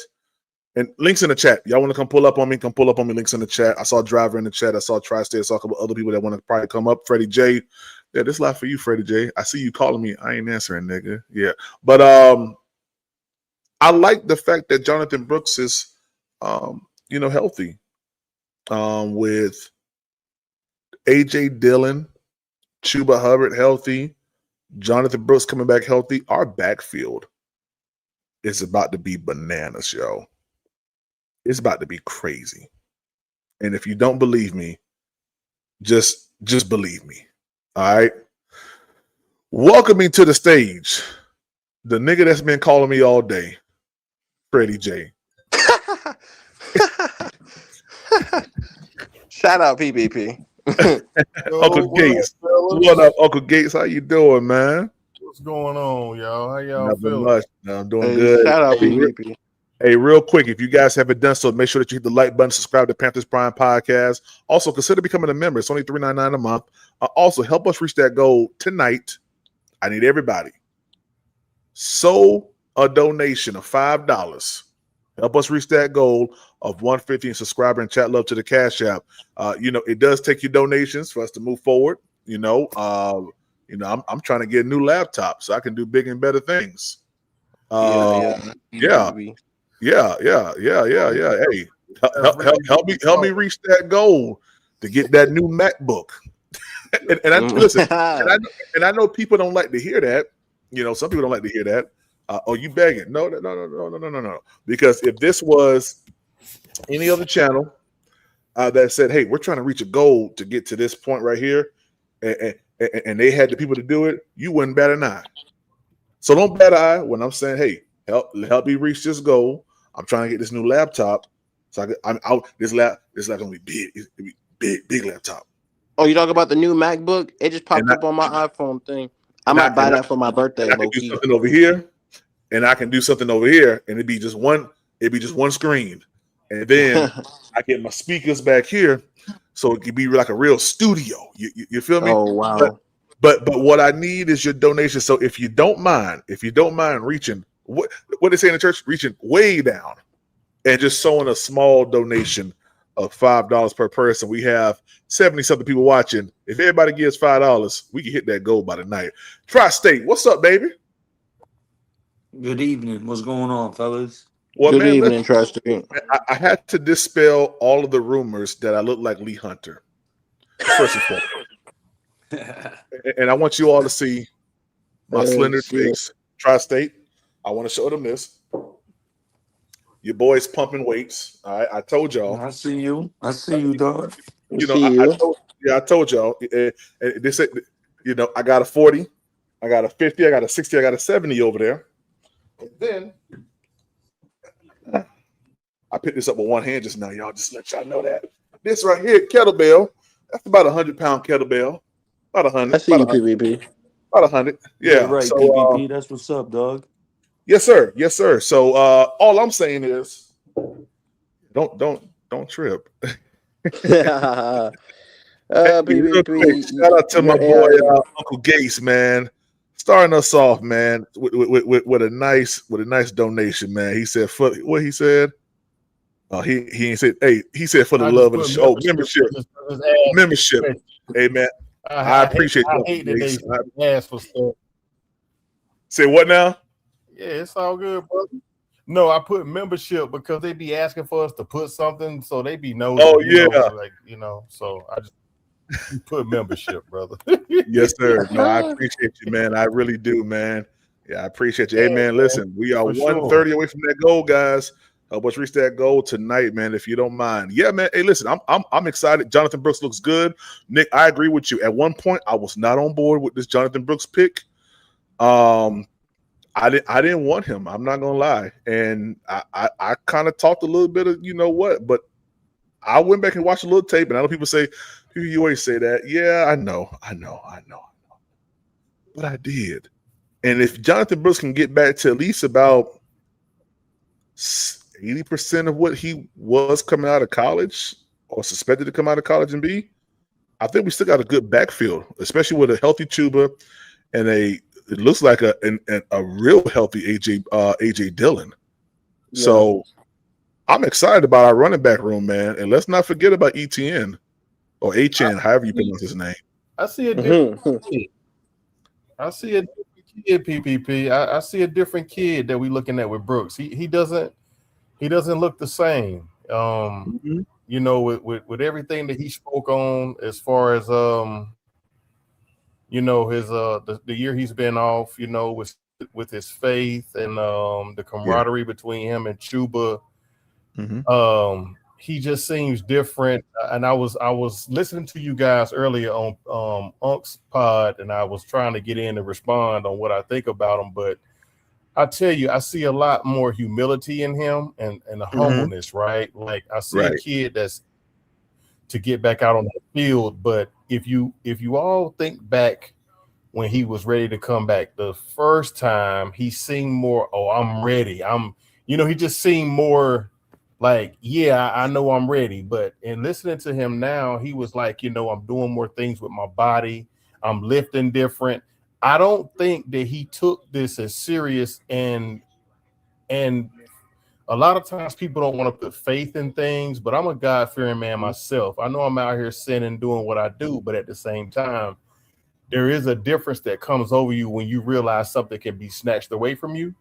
S1: and links in the chat, y'all want to come pull up on me? Come pull up on me. Links in the chat. I saw Driver in the chat. I saw Tri-State. I saw a couple other people that want to probably come up. Freddie J. Yeah, this live for you, Freddie J. I see you calling me. I ain't answering, nigga. Yeah, but I like the fact that Jonathan Brooks is, healthy. With AJ Dillon, Chuba Hubbard healthy, Jonathan Brooks coming back healthy. Our backfield is about to be bananas, yo. It's about to be crazy. And if you don't believe me, just believe me. All right. Welcoming to the stage, the nigga that's been calling me all day, Freddie J.
S18: Shout out PPP.
S1: Uncle Gates. What up, Uncle Gates? How you doing, man?
S19: What's going on, y'all? How y'all
S1: Nothing
S19: feeling?
S1: much. No, I'm doing good.
S18: Shout out PPP.
S1: Hey, real quick, if you guys haven't done so, make sure that you hit the like button, subscribe to Panthers Prime Podcast. Also, consider becoming a member. It's only $3.99 a month. Also, help us reach that goal tonight. I need everybody. So a donation of $5. Help us reach that goal of 150 and subscriber and chat love to the Cash App. It does take your donations for us to move forward. I'm trying to get a new laptop so I can do big and better things. Yeah. Hey, help me reach that goal to get that new MacBook. and I listen, and I know people don't like to hear that. Some people don't like to hear that. You begging? No. Because if this was any other channel that said, "Hey, we're trying to reach a goal to get to this point right here," and they had the people to do it, you wouldn't bat an eye. So don't bat an eye when I'm saying, "Hey, help me reach this goal. I'm trying to get this new laptop." So I'm out. This laptop's gonna be big. It's gonna be big laptop.
S18: Oh, you talking about the new MacBook? It just popped up on my iPhone thing. I might buy that for my birthday.
S1: I can do something over here, and I can do something over here, and it'd be just one screen, and then I get my speakers back here, so it could be like a real studio. You feel me?
S18: Oh wow.
S1: But what I need is your donation. So if you don't mind reaching what they say in the church, reaching way down and just sewing a small donation of $5 per person. We have 70-something people watching. If everybody gives $5, we can hit that goal by tonight. Tri-State, what's up, baby?
S20: Good evening. What's going on, fellas?
S1: Well,
S18: Good
S1: man,
S18: evening, Tri-State.
S1: I had to dispel all of the rumors that I look like Lee Hunter. First and foremost. And I want you all to see my slender face. Tri-State, I want to show them this. Your boy's pumping weights. All right, I told y'all.
S20: I see you. I see you, dog.
S1: You know, I told y'all. They said, you know, I got a 40, I got a 50, I got a 60, I got a 70 over there. And then I picked this up with one hand just now, y'all. Just let y'all know that. This right here, kettlebell. That's about 100-pound kettlebell. About 100.
S18: I see you, PvP.
S1: About 100. Yeah,
S20: right.
S1: So,
S20: PvP. That's what's up, dog.
S1: Yes, sir. Yes, sir. So all I'm saying is, don't trip.
S18: PvP.
S1: Shout out to my boy Uncle Gates, man, starting us off, man, with a nice donation, man. He said for what he said. He ain't said. Hey, he said for the love of the show. Membership. Hey, man, I appreciate
S19: I hate that they ask for stuff.
S1: Say what now?
S19: Yeah, it's all good, brother. No, I put membership because they be asking for us to put something, so they be nosy.
S1: Oh yeah,
S19: so I just put membership, brother.
S1: Yes, sir. No, I appreciate you, man. I really do, man. Yeah, I appreciate you. Hey, man, listen, we are 130 away from that goal, guys. Help us reach that goal tonight, man, if you don't mind. Yeah, man. Hey, listen, I'm excited. Jonathan Brooks looks good. Nick, I agree with you. At one point, I was not on board with this Jonathan Brooks pick. I didn't want him. I'm not gonna lie, and I kind of talked a little bit of what, but I went back and watched a little tape, and I know people say you always say that. Yeah, I know, but I did. And if Jonathan Brooks can get back to at least about 80% of what he was coming out of college or suspected to come out of college and be, I think we still got a good backfield, especially with a healthy Chuba and it looks like a real healthy AJ Dillon. Yeah. So I'm excited about our running back room, man. And let's not forget about ETN or HN, however you pronounce his name.
S19: I see a different kid. I see a different kid, PPP. I see a different kid that we're looking at with Brooks. He doesn't look the same. You know, with everything that he spoke on as far as you know, his the year he's been off, you know, with his faith and the camaraderie between him and Chuba. He just seems different. And I was listening to you guys earlier on Unk's pod, and I was trying to get in and respond on what I think about him. But I tell you, I see a lot more humility in him and a humbleness, right? Like I see a kid that's to get back out on the field. But if you all think back when he was ready to come back the first time, he seemed more, oh, I'm ready. He just seemed more like, yeah, I know I'm ready. But in listening to him now, he was like, I'm doing more things with my body. I'm lifting different. I don't think that he took this as serious, and a lot of times people don't want to put faith in things, but I'm a God-fearing man myself. I know I'm out here sinning, doing what I do, but at the same time, there is a difference that comes over you when you realize something can be snatched away from you.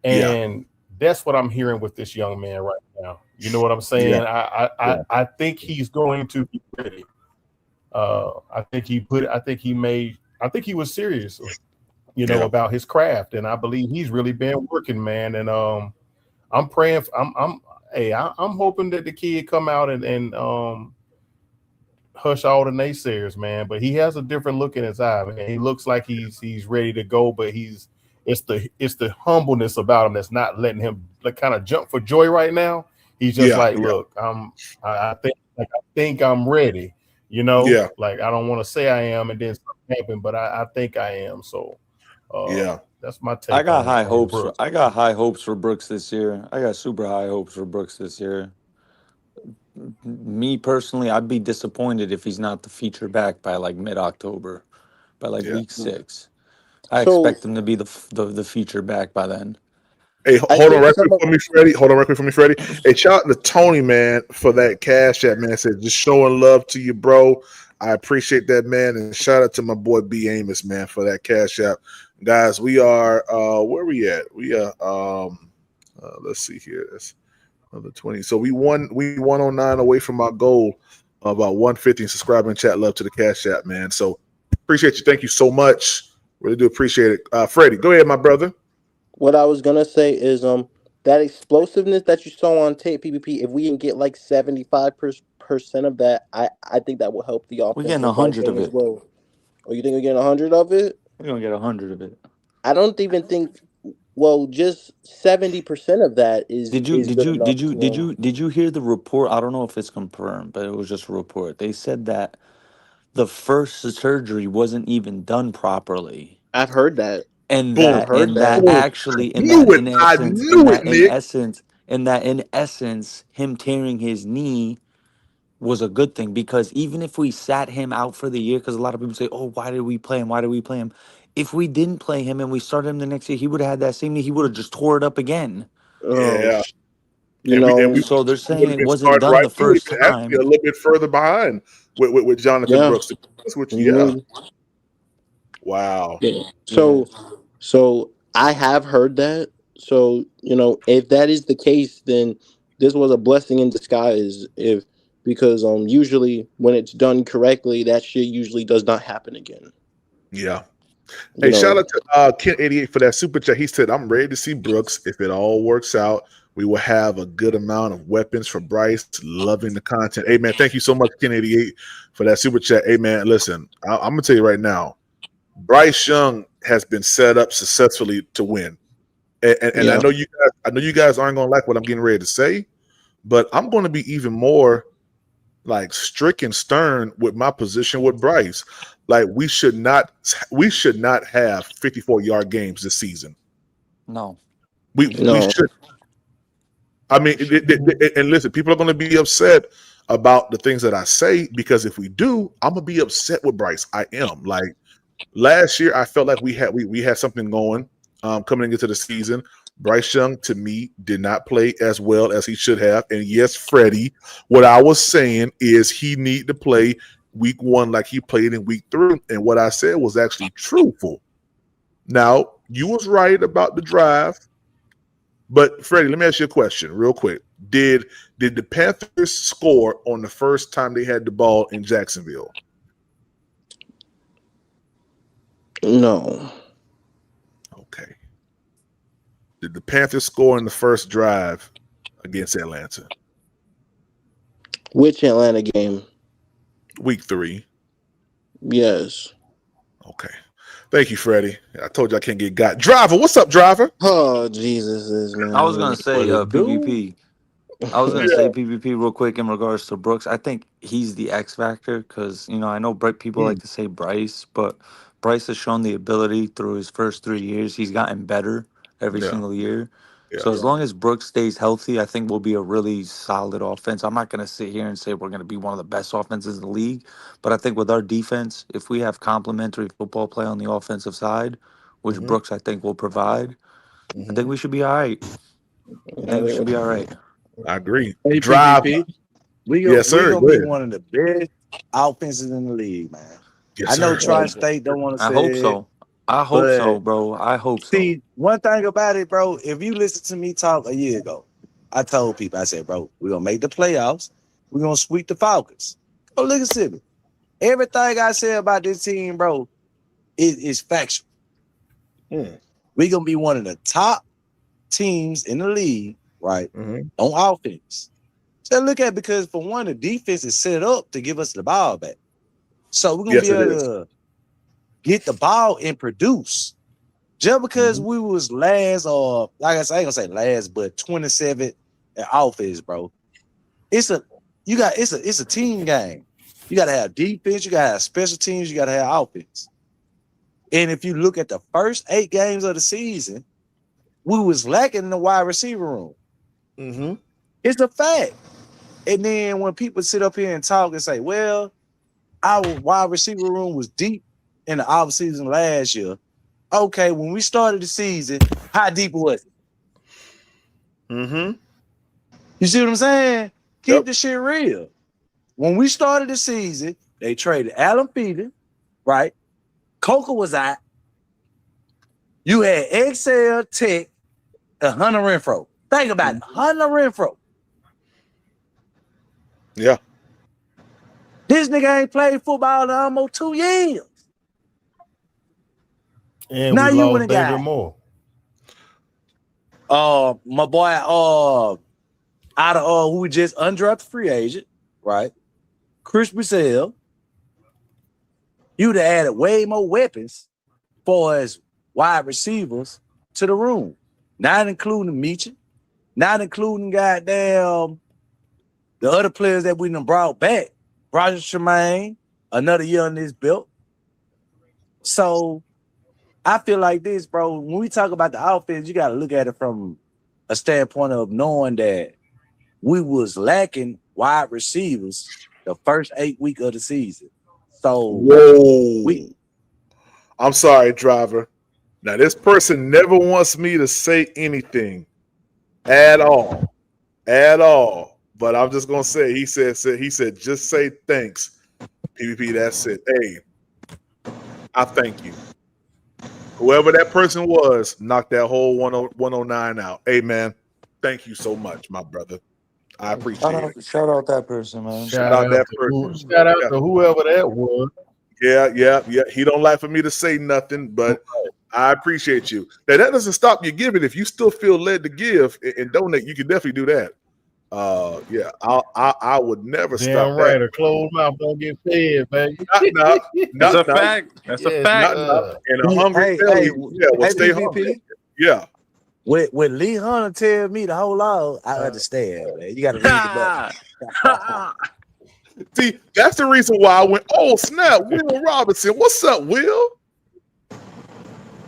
S19: And that's what I'm hearing with this young man right now. You know what I'm saying? I think he's going to be ready. I think he was serious, about his craft, and I believe he's really been working, man. And I'm praying. I'm hoping that the kid come out and hush all the naysayers, man. But he has a different look in his eye, man. He looks like he's ready to go, but it's the humbleness about him that's not letting him kind of jump for joy right now. He's just look, I think I'm ready. Like I don't want to say I am, and then something happen, but I think I am. So that's my take.
S20: I got high hopes. I got high hopes for Brooks this year. I got super high hopes for Brooks this year.
S21: me personally, I'd be disappointed if he's not the feature back by like mid-October, by like
S1: Yeah.
S21: week 6. I
S18: So
S21: expect him to be the feature back by then.
S1: Hey,
S18: I
S1: hold on
S18: think
S1: right
S18: some
S1: quick
S18: of
S1: for me, Freddie. Hold on right quick for me, Freddie. Hey, shout out to Tony, man, for that cash app, man. Said just showing love to you, bro. I appreciate that, man. And shout out to my boy B Amos, man, for that cash app. Guys, we are where we at? We are let's see here. It's another 20. So we 109 away from our goal of about 150 and subscribe and chat love to the cash app, man. So appreciate you. Thank you so much. Really do appreciate it. Freddie, go ahead, my brother.
S18: what I was gonna say is that explosiveness that you saw on tape PPP. If we can get like 75% of that, I think that will help the
S21: We're
S18: offense
S21: getting
S18: with Bryce
S21: 100
S18: Young
S21: of
S18: as
S21: it.
S18: well. Oh, you think we're getting 100 of it?
S21: We're gonna get 100 of it.
S18: I don't even think. Well, just 70% of that
S21: Did you
S18: is
S21: did
S18: good
S21: you
S18: enough
S21: did you
S18: to
S21: did you did you hear the report? I don't know if it's confirmed, but it was just a report. They said that the first surgery wasn't even done properly.
S18: I've heard that.
S21: And
S1: Boom.
S18: I've
S21: that
S18: heard
S21: and that
S18: that.
S1: Boom.
S21: actually in
S1: Knew
S21: that
S1: it.
S21: in
S1: I
S21: essence in
S1: knew it,
S21: that in
S1: Nick.
S21: essence in that in essence him tearing his knee was a good thing, because even if we sat him out for the year, because a lot of people say, oh, why did we play him, why did we play him, if we didn't play him and we started him the next year, he would have had that same knee, he would have just tore it up again.
S18: Oh,
S1: Yeah.
S18: you
S1: And we
S18: know,
S21: So they're
S1: would
S21: saying
S1: have
S21: it
S1: been
S21: wasn't
S1: starting
S21: done
S1: right
S21: the
S1: through it,
S21: first
S1: actually a
S21: time.
S1: little bit further behind with Jonathan
S18: yeah,
S1: Brooks. To be honest with you,
S18: you
S1: yeah.
S18: need.
S1: Wow.
S18: Yeah.
S21: Yeah.
S18: So I have heard that. So, if that is the case, then this was a blessing in disguise. Because usually when it's done correctly, that shit usually does not happen again.
S1: Yeah.
S18: You
S1: Hey, shout
S18: know.
S1: out to Ken88 for that super chat. He said, I'm ready to see Brooks. If it all works out, we will have a good amount of weapons for Bryce. Loving the content. Hey, man, thank you so much, Ken88, for that super chat. Hey, man, listen, I'm going to tell you right now, Bryce Young has been set up successfully to win. And I
S18: Yeah.
S1: know you guys aren't going to like what I'm getting ready to say, but I'm going to be even more like strict and stern with my position with Bryce. Like we should not have 54-yard games this season.
S21: No.
S1: We
S18: No.
S1: should. I mean, and listen, people are going to be upset about the things that I say, because if we do, I'm gonna be upset with Bryce. I am. Like last year, I felt like we had something going coming into the season. Bryce Young, to me, did not play as well as he should have. And yes, Freddie, what I was saying is he need to play week 1 like he played in week 3. And what I said was actually truthful. Now, you was right about the drive. But Freddie, let me ask you a question real quick. Did the Panthers score on the first time they had the ball in Jacksonville?
S18: No.
S1: Okay. Did the Panthers score in the first drive against Atlanta?
S18: Which Atlanta game?
S1: Week 3.
S18: Yes.
S1: Okay. Thank you, Freddie. I told you I can't get got. Driver, what's up, Driver?
S18: Oh, Jesus, man.
S21: I was gonna say
S18: What it do?
S21: PvP. I was gonna say PvP real quick in regards to Brooks. I think he's the X factor, because I know people like to say Bryce, but Bryce has shown the ability through his first 3 years. He's gotten better every
S1: Yeah.
S21: single year.
S1: Yeah.
S21: So as long as Brooks stays healthy, I think we'll be a really solid offense. I'm not gonna sit here and say we're gonna be one of the best offenses in the league, but I think with our defense, if we have complementary football play on the offensive side, which
S1: Mhm.
S21: Brooks I think will provide, I think we should be all right. I think we should be all right.
S1: I agree.
S22: Hey,
S1: Drive.
S22: PPP, we
S1: Yes, sir.
S22: gonna
S1: Go
S22: be
S1: ahead.
S22: one of the best offenses in the league, man.
S1: Yes,
S22: I know
S1: sir.
S22: Tri-State don't want to
S21: I hope
S22: say it,
S21: so. I hope so,
S22: but
S21: bro. I hope so.
S22: see, one thing about it, bro, if you listen to me talk a year ago, I told people, I said, bro, we're gonna make the playoffs, we're gonna sweep the Falcons. Go look at me. Everything I said about this team, bro, is factual. We're gonna be one of the top teams in the league, right? On offense. So look at it, because for one, the defense is set up to give us the ball back. So we're gonna
S1: Yes,
S22: be
S1: it
S22: able
S1: is.
S22: to get the ball and produce. Just because we was last, or like I said, I ain't gonna say last, but 27 in offense, bro. It's a team game. You gotta have defense, you gotta have special teams, you gotta have offense. And if you look at the first 8 games of the season, we was lacking in the wide receiver room. It's a fact. And then when people sit up here and talk and say, well, our wide receiver room was deep in the offseason last year. Okay, when we started the season, how deep was it?
S1: Mm-hmm.
S22: You see what I'm saying? Keep the shit real. When we started the season, they traded Alan Peter, right? Coca was out. You had Excel Tech and Hunter Renfro. Think about it. Hunter Renfro.
S1: Yeah.
S22: This nigga ain't played football in almost 2 years.
S19: And
S22: now
S19: we
S22: you
S19: lost
S22: went and
S19: David
S22: got
S19: Moore.
S22: my boy out of who we just undrafted free agent, right? Chris Brazil. You'd have added way more weapons for as wide receivers to the room. Not including Meacham, not including goddamn the other players that we done brought back. Roger Tremaine, another year on this belt. So I feel like this, bro. When we talk about the offense, you got to look at it from a standpoint of knowing that we was lacking wide receivers the first 8 weeks of the season. So
S1: I'm sorry, driver. Now this person never wants me to say anything at all. But I'm just gonna say he said just say thanks. PvP, that's it. Hey, I thank you. Whoever that person was, knocked that whole 109 out. Hey man, thank you so much, my brother. I appreciate it.
S21: Shout out that person, man.
S1: Shout out that person.
S19: Shout out to whoever that was.
S1: Yeah. He don't like for me to say nothing, but I appreciate you. Now that doesn't stop you giving. If you still feel led to give and donate, you can definitely do that. Yeah, I would never stop
S19: Damn right.
S1: that.
S19: A closed mouth don't get fed, baby.
S1: That's
S19: a fact. That's a fact.
S1: And a hungry belly, will stay hungry. Yeah.
S22: When Lee Hunter tell me to hold on, I understand, man. You got to read the book.
S1: See, that's the reason why I went, oh, snap, Will Robinson. What's up, Will?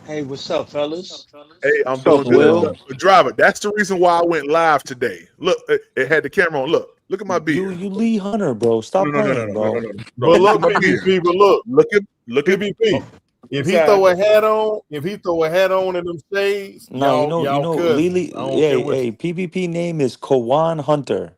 S2: Hey, what's up, fellas?
S1: Hey, I'm doing good. Driver, that's the reason why I went live today. Look, it had the camera on. Look at my beard.
S21: You Lee Hunter, bro. Stop playing, bro.
S19: But look, PvP, look
S1: at
S19: PvP. If he throw a hat on, in them shades,
S21: No, you know,
S19: cousins.
S21: hey, PvP name is Kawan Hunter.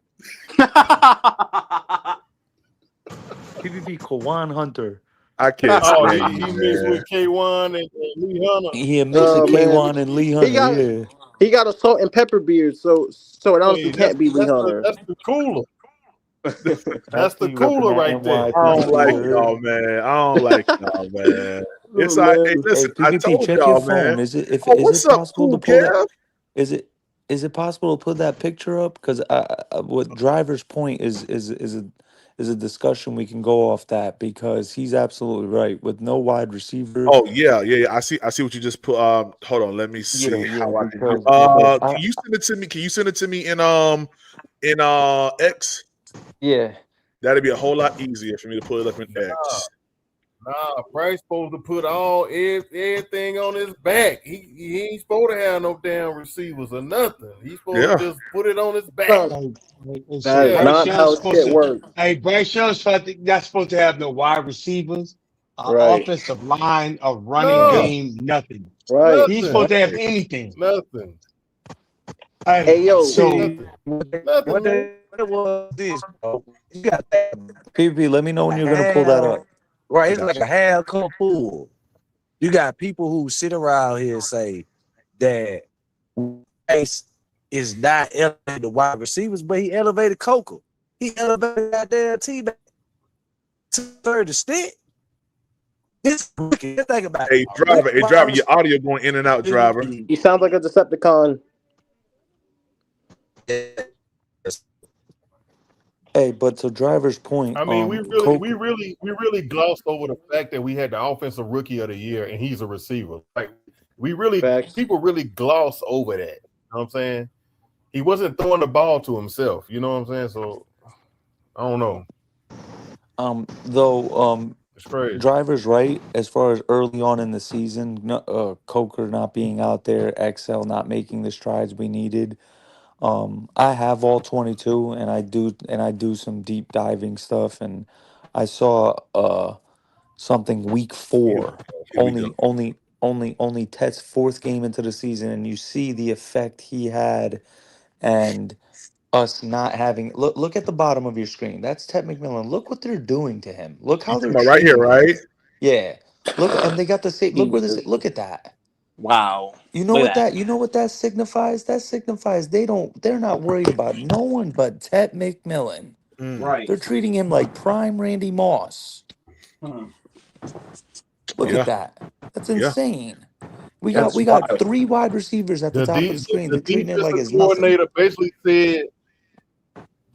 S21: PvP Kawan Hunter.
S1: I can't.
S19: Oh, he mixed with K1 and Lee Hunter.
S21: He a mix of K1 and Lee Hunter.
S18: He got a salt and pepper beard, so it honestly can't be Lee Hunter.
S19: That's the cooler. That's the cooler right there.
S1: I don't like y'all, man. It's like, hey, listen,
S21: PvP,
S1: I told
S21: check
S1: y'all,
S21: your phone.
S1: man.
S21: Is it
S1: what's up,
S21: possible to pull that? Is it possible to put that picture up? Because what Driver's point is a discussion we can go off that, because he's absolutely right with no wide receiver.
S1: Oh yeah. I see what you just put. Hold on, let me see how I can do. Can you send it to me? Can you send it to me in X?
S21: Yeah,
S1: that'd be a whole lot easier for me to pull it up in X.
S19: Nah, Bryce supposed to put everything on his back. He ain't supposed to have no damn receivers or nothing. He's supposed to just put it on his back.
S18: That is not how shit works.
S2: Hey, Bryce Young's not supposed to have no wide receivers, offensive line, a running game, nothing.
S18: Right.
S2: He's supposed to have anything.
S19: Nothing.
S18: Hey, yo.
S22: What was this, bro? You got
S21: PvP, let me know when you're gonna pull that up.
S22: Right, it's like a half cup full. You got people who sit around here and say that Bryce is not elevated the wide receivers, but he elevated Coca. He elevated goddamn T-back to third extent. It's wicked. Think about it.
S1: Hey, driver, your audio going in and out, driver.
S18: He sounds like a Decepticon.
S21: Hey, but to Driver's point,
S19: I mean, we really glossed over the fact that we had the offensive rookie of the year and he's a receiver. Like people really gloss over that. You know what I'm saying? He wasn't throwing the ball to himself. You know what I'm saying? So I don't know.
S21: It's crazy. Driver's right as far as early on in the season, Coker not being out there, XL not making the strides we needed. I have all 22, and I do some deep diving stuff, and I saw something week 4,
S1: Here we go.
S21: only Tet's 4th game into the season, and you see the effect he had, and us not having look at the bottom of your screen. That's Ted McMillan. Look what they're doing to him. Look
S1: You
S21: how
S1: talking
S21: they're
S1: about right here,
S21: treating him.
S1: right?
S21: Yeah. Look, and they got the same. Look where this.
S18: Jesus.
S21: Look at that.
S18: Wow.
S21: You know
S18: Look
S21: what
S18: at that.
S21: that? You know what that signifies? That signifies they're not worried about no one but Ted McMillan.
S18: Right.
S21: They're treating him like prime Randy Moss. Look
S1: Yeah.
S21: at that. That's
S1: Yeah.
S21: insane. We
S18: That's
S21: got
S18: wild.
S21: 3 wide receivers at the top of the screen.
S19: The
S21: They're treating it like
S19: defensive
S21: it's nothing.
S19: coordinator basically said,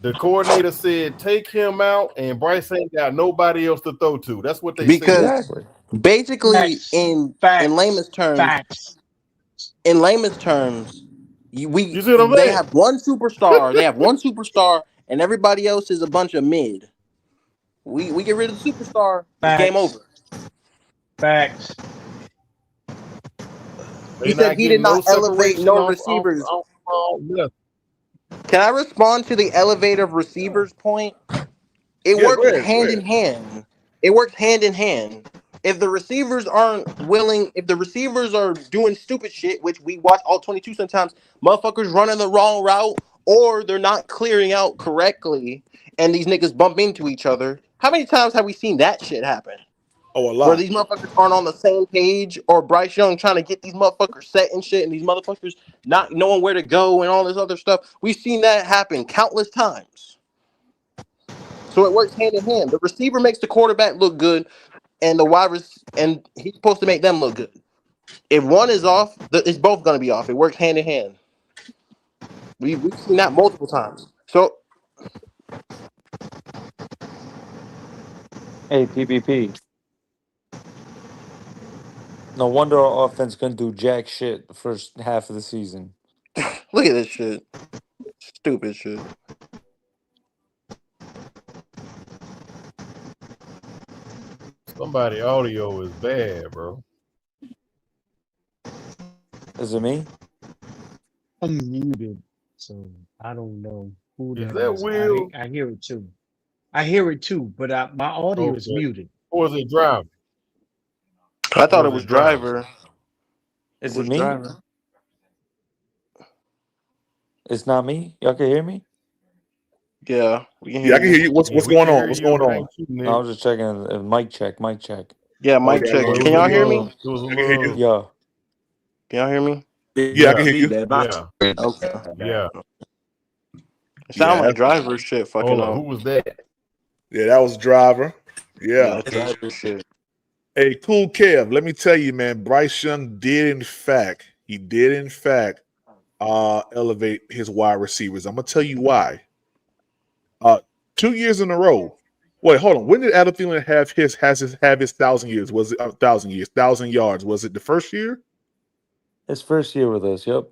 S19: the coordinator said, take him out, and Bryce ain't got nobody else to throw to. That's what they
S18: Because
S19: said.
S21: Exactly.
S18: basically,
S2: Facts.
S18: in layman's terms,
S2: Facts.
S18: you
S19: see what I'm
S18: they
S19: saying?
S18: have one superstar. They have one superstar, and everybody else is a bunch of mid. We get rid of the superstar, it's game over.
S2: Facts.
S18: He said he did not elevate
S19: separation
S18: no
S19: off
S18: receivers.
S19: yeah.
S18: Can I respond to the elevate of receivers point? It
S1: Yeah,
S18: works
S1: go ahead.
S18: hand in hand. It works hand in hand. If the receivers aren't willing, if the receivers are doing stupid shit, which we watch all 22 sometimes, motherfuckers running the wrong route, or they're not clearing out correctly, and these niggas bump into each other. How many times have we seen that shit happen?
S1: Oh, a
S18: Where
S1: lot.
S18: these motherfuckers aren't on the same page, or Bryce Young trying to get these motherfuckers set and shit, and these motherfuckers not knowing where to go and all this other stuff. We've seen that happen countless times. So it works hand in hand. The receiver makes the quarterback look good, and and he's supposed to make them look good. If one is off, it's both going to be off. It works hand in hand. We've seen that multiple times. So,
S21: Hey, PPP. No wonder our offense couldn't do jack shit the first half of the season.
S18: look at this shit. Stupid shit.
S19: Somebody audio is bad, bro.
S21: Is it me?
S2: I'm muted, so I don't know who
S19: Is
S2: that
S19: that
S2: is.
S19: Will?
S2: I hear it too. I hear it too, but my audio is
S19: Okay.
S2: muted.
S19: Or is it driver?
S18: I thought
S19: Or
S18: it was driver.
S21: Is
S18: It
S21: it
S18: was
S21: me?
S18: driver.
S21: It's not me? Y'all can hear me?
S18: Yeah, we can
S1: Yeah,
S18: hear
S1: I can hear
S18: you.
S1: you. What's
S19: we
S1: going
S19: can
S1: on?
S19: hear
S1: What's
S19: you,
S1: going
S19: but
S1: on?
S19: ain't you, Nick.
S21: No, I was just checking. Mic check.
S18: Yeah,
S1: Oh,
S18: mic
S1: yeah,
S18: check.
S1: yeah,
S18: Can y'all hear me?
S19: It was a
S1: I can hear you.
S19: little.
S21: Yeah.
S18: Can y'all hear me?
S1: Yeah, I can hear you.
S19: Yeah.
S18: Okay.
S19: Yeah.
S18: It sound
S1: Yeah,
S18: like driver shit fucking
S19: Hold on.
S18: up.
S19: Who was that?
S1: yeah, that was driver.
S18: Yeah,
S1: Yeah.
S18: that's driver shit.
S1: Hey, cool Kev. Let me tell you, man. Bryce Young did in fact elevate his wide receivers. I'm gonna tell you why. 2 years in a row. Wait, hold on. When did Adam Thielen have his 1,000 years? Was it 1,000 yards? Was it the first year?
S21: His first year with us. Yep.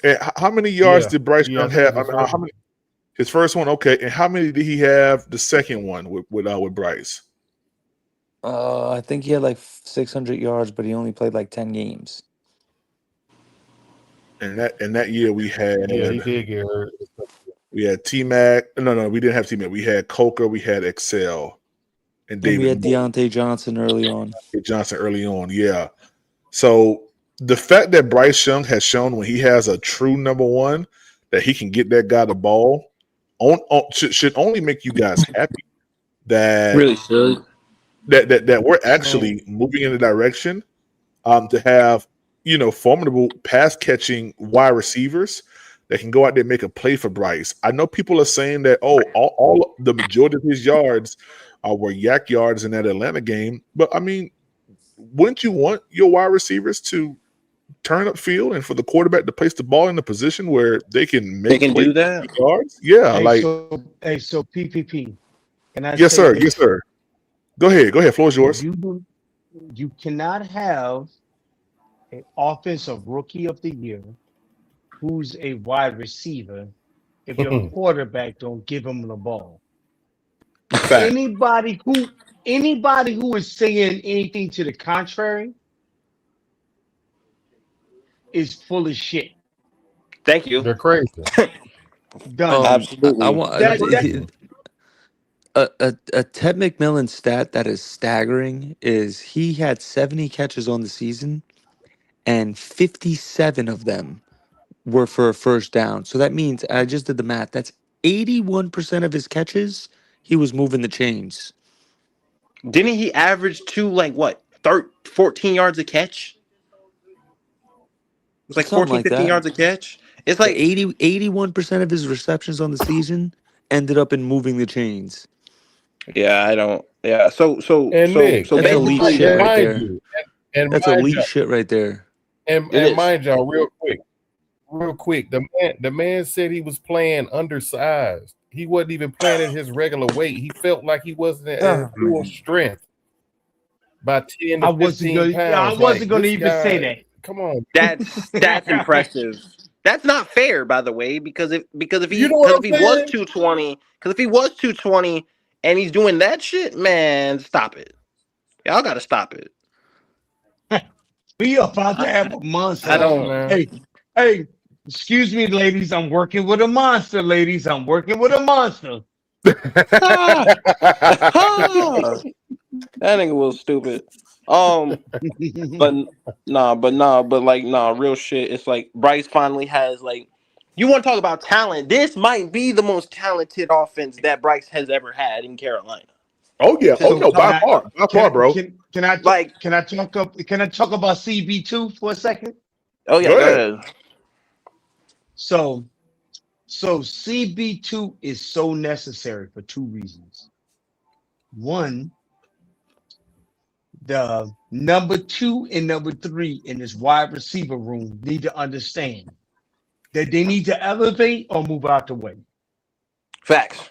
S1: And how many yards did Bryce
S19: I
S1: Young
S19: think
S1: have?
S19: it's his first.
S1: How many? His first one, okay. And how many did he have the second one with Bryce?
S21: I think he had like 600 yards, but he only played like 10 games.
S1: And that year we had
S19: Yeah, he did get hurt.
S1: we had T-Mac. No, we didn't have T-Mac. We had Coker, we had Excel, and
S21: And
S1: David
S21: we had
S1: Moore.
S21: Deontay Johnson early on.
S1: Johnson early on, yeah. So the fact that Bryce Young has shown when he has a true number one that he can get that guy the ball should only make you guys happy. That
S18: Really should.
S1: That we're actually moving in the direction to have formidable pass catching wide receivers that can go out there and make a play for Bryce. I know people are saying that all the majority of his yards were yak yards in that Atlanta game, but I mean, wouldn't you want your wide receivers to turn up field and for the quarterback to place the ball in the position where they can make
S18: do that?
S1: yards? Yeah,
S2: So PPP. Can I
S1: yes,
S2: say
S1: sir.
S2: this?
S1: Yes, sir. Go ahead. Floor is yours.
S2: You cannot have an offensive rookie of the year who's a wide receiver if your quarterback don't give him the ball. Anybody who is saying anything to the contrary is full of shit.
S18: Thank you.
S19: They're crazy.
S2: Done.
S18: Absolutely.
S21: I want a Ted McMillan stat that is staggering is he had 70 catches on the season, and 57 of them were for a first down. So that means I just did the math. That's 81% of his catches. He was moving the chains.
S18: Didn't he average 14 yards a catch? It was like
S21: Something
S18: 14,
S21: like
S18: 15
S21: that.
S18: yards a catch. It's
S21: The
S18: like
S21: 81% of his receptions on the season ended up in moving the chains.
S18: Yeah, I don't. Yeah, so
S19: And Nick,
S21: That's elite
S18: basically,
S21: shit right
S19: mind
S21: there.
S19: you, and
S21: That's
S19: mind
S21: elite
S19: you,
S21: shit right there.
S19: and
S18: It is.
S19: mind y'all, real quick, the man said he was playing undersized. He wasn't even playing at his regular weight. He felt like he wasn't at his full strength by 10 to 15
S2: I
S19: pounds.
S2: wasn't gonna
S19: This
S2: even say
S19: guy,
S2: that.
S19: come on.
S18: that's impressive. That's not fair, by the way, because if
S19: You know what I'm
S18: he was
S19: saying?
S18: 220 and he's doing that shit, man, stop it. Y'all got to stop it.
S2: We about to have a monster.
S18: I don't.
S2: Hey, excuse me, ladies. I'm working with a monster, ladies. I'm working with a monster.
S18: That nigga was stupid. But real shit. It's like Bryce finally has you want to talk about talent. This might be the most talented offense that Bryce has ever had in Carolina.
S1: Oh yeah. By far, bro.
S2: Can I talk about CB2 for a second?
S18: Oh yeah, go ahead.
S2: So CB2 is so necessary for two reasons. One, the number 2 and number 3 in this wide receiver room need to understand that they need to elevate or move out the way.
S18: Facts.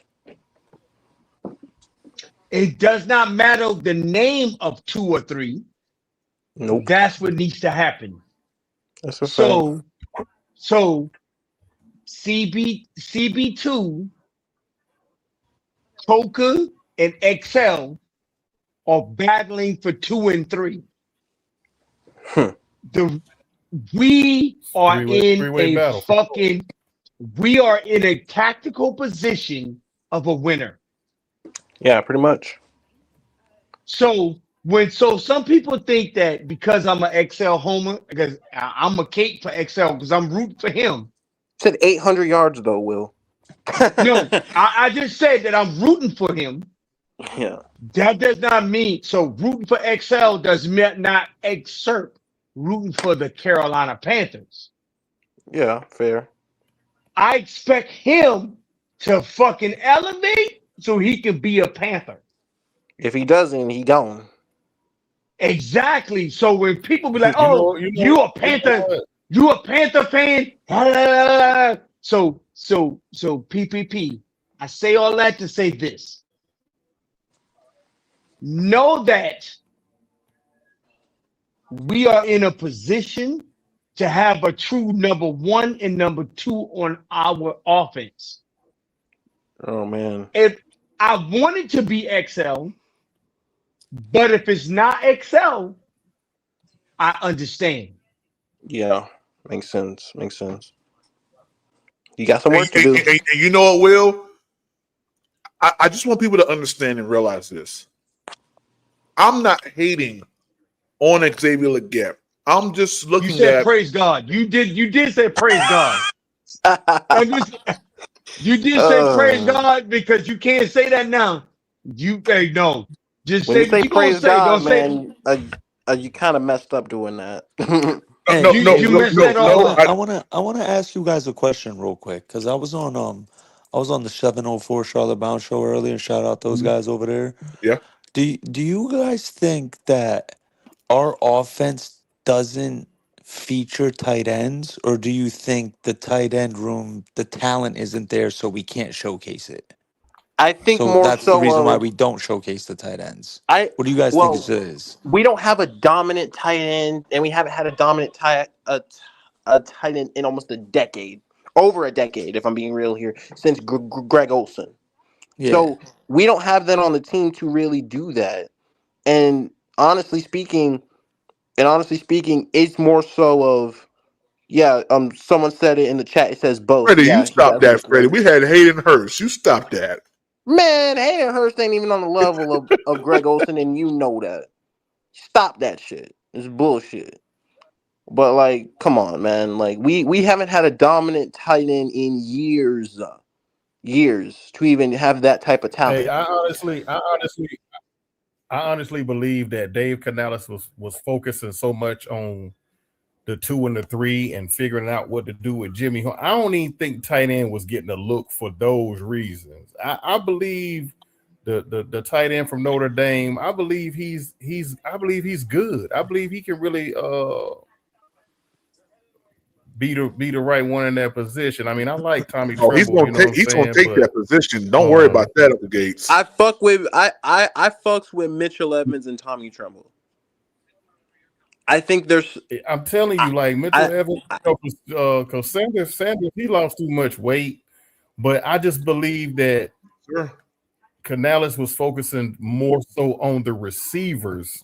S2: It does not matter the name of 2 or 3.
S18: Nope.
S2: That's what needs to happen.
S18: That's a
S2: So CB2, Coca, and XL are battling for 2 and 3. We are we are in a tactical position of a winner.
S18: Yeah, pretty much.
S2: So some people think that because I'm an XL homer, because I'm a cape for XL because I'm rooting for him.
S18: Said 800 yards though, Will.
S2: No, I just said that I'm rooting for him.
S18: Yeah.
S2: That does not mean rooting for XL does not excerpt rooting for the Carolina Panthers.
S18: Yeah, fair.
S2: I expect him to fucking elevate so he can be a Panther.
S18: If he doesn't, he gone.
S2: Exactly. So when people be like, you a Panther, you a Panther fan. So PPP. I say all that to say this. Know that we are in a position to have a true number 1 and number 2 on our offense.
S18: Oh man.
S2: If I want it to be XL, but if it's not XL, I understand.
S18: Yeah, makes sense. You got some work to do.
S1: And you know what, Will? I just want people to understand and realize this. I'm not hating on Xavier Legette. I'm just looking
S2: You said
S1: at
S2: praise God. You did say praise God. You did say praise God because you can't say that now. You no. Just
S18: when
S2: say
S18: you say
S2: what
S18: praise
S2: say.
S18: God,
S2: Don't
S18: man, you kind of messed up doing that.
S21: Hey,
S2: you messed that all up.
S21: I wanna ask you guys a question real quick because I was on the 704 Charlotte Bound show earlier. Shout out those guys over there.
S1: Yeah.
S21: Do you guys think that our offense doesn't feature tight ends, or do you think the tight end room, the talent isn't there, so we can't showcase it?
S18: I think
S21: So
S18: more
S21: that's
S18: so
S21: the reason why we don't showcase the tight ends. What do you guys think it is?
S18: We don't have a dominant tight end, and we haven't had a dominant tight end in almost over a decade, if I'm being real here, since Greg Olsen.
S21: Yeah.
S18: So we don't have that on the team to really do that. And honestly speaking, it's more so of Yeah, someone said it in the chat. It says both.
S1: Freddie,
S18: Yeah,
S1: you
S18: he's
S1: stop that,
S18: absolutely
S1: Freddie. We had Hayden Hurst. You stop that.
S18: Man, Hayden Hurst ain't even on the level of Greg Olsen, and you know that. Stop that shit. It's bullshit. But like, come on, man. Like we haven't had a dominant tight end in years to even have that type of talent.
S19: Hey, I honestly believe that Dave Canales was focusing so much on the 2 and the 3 and figuring out what to do with Jimmy. I don't even think tight end was getting a look for those reasons. I believe the tight end from Notre Dame. I believe he's good. I believe he can really be the right one in that position. I mean, I like Tommy Tremble.
S1: He's gonna take that position. Don't worry about that, Uncle Gates.
S18: I fucks with Mitchell Evans and Tommy Tremble. I think there's.
S19: I'm telling you, like Mitchell Evans, because Sanders, he lost too much weight, but I just believe that Canales was focusing more so on the receivers.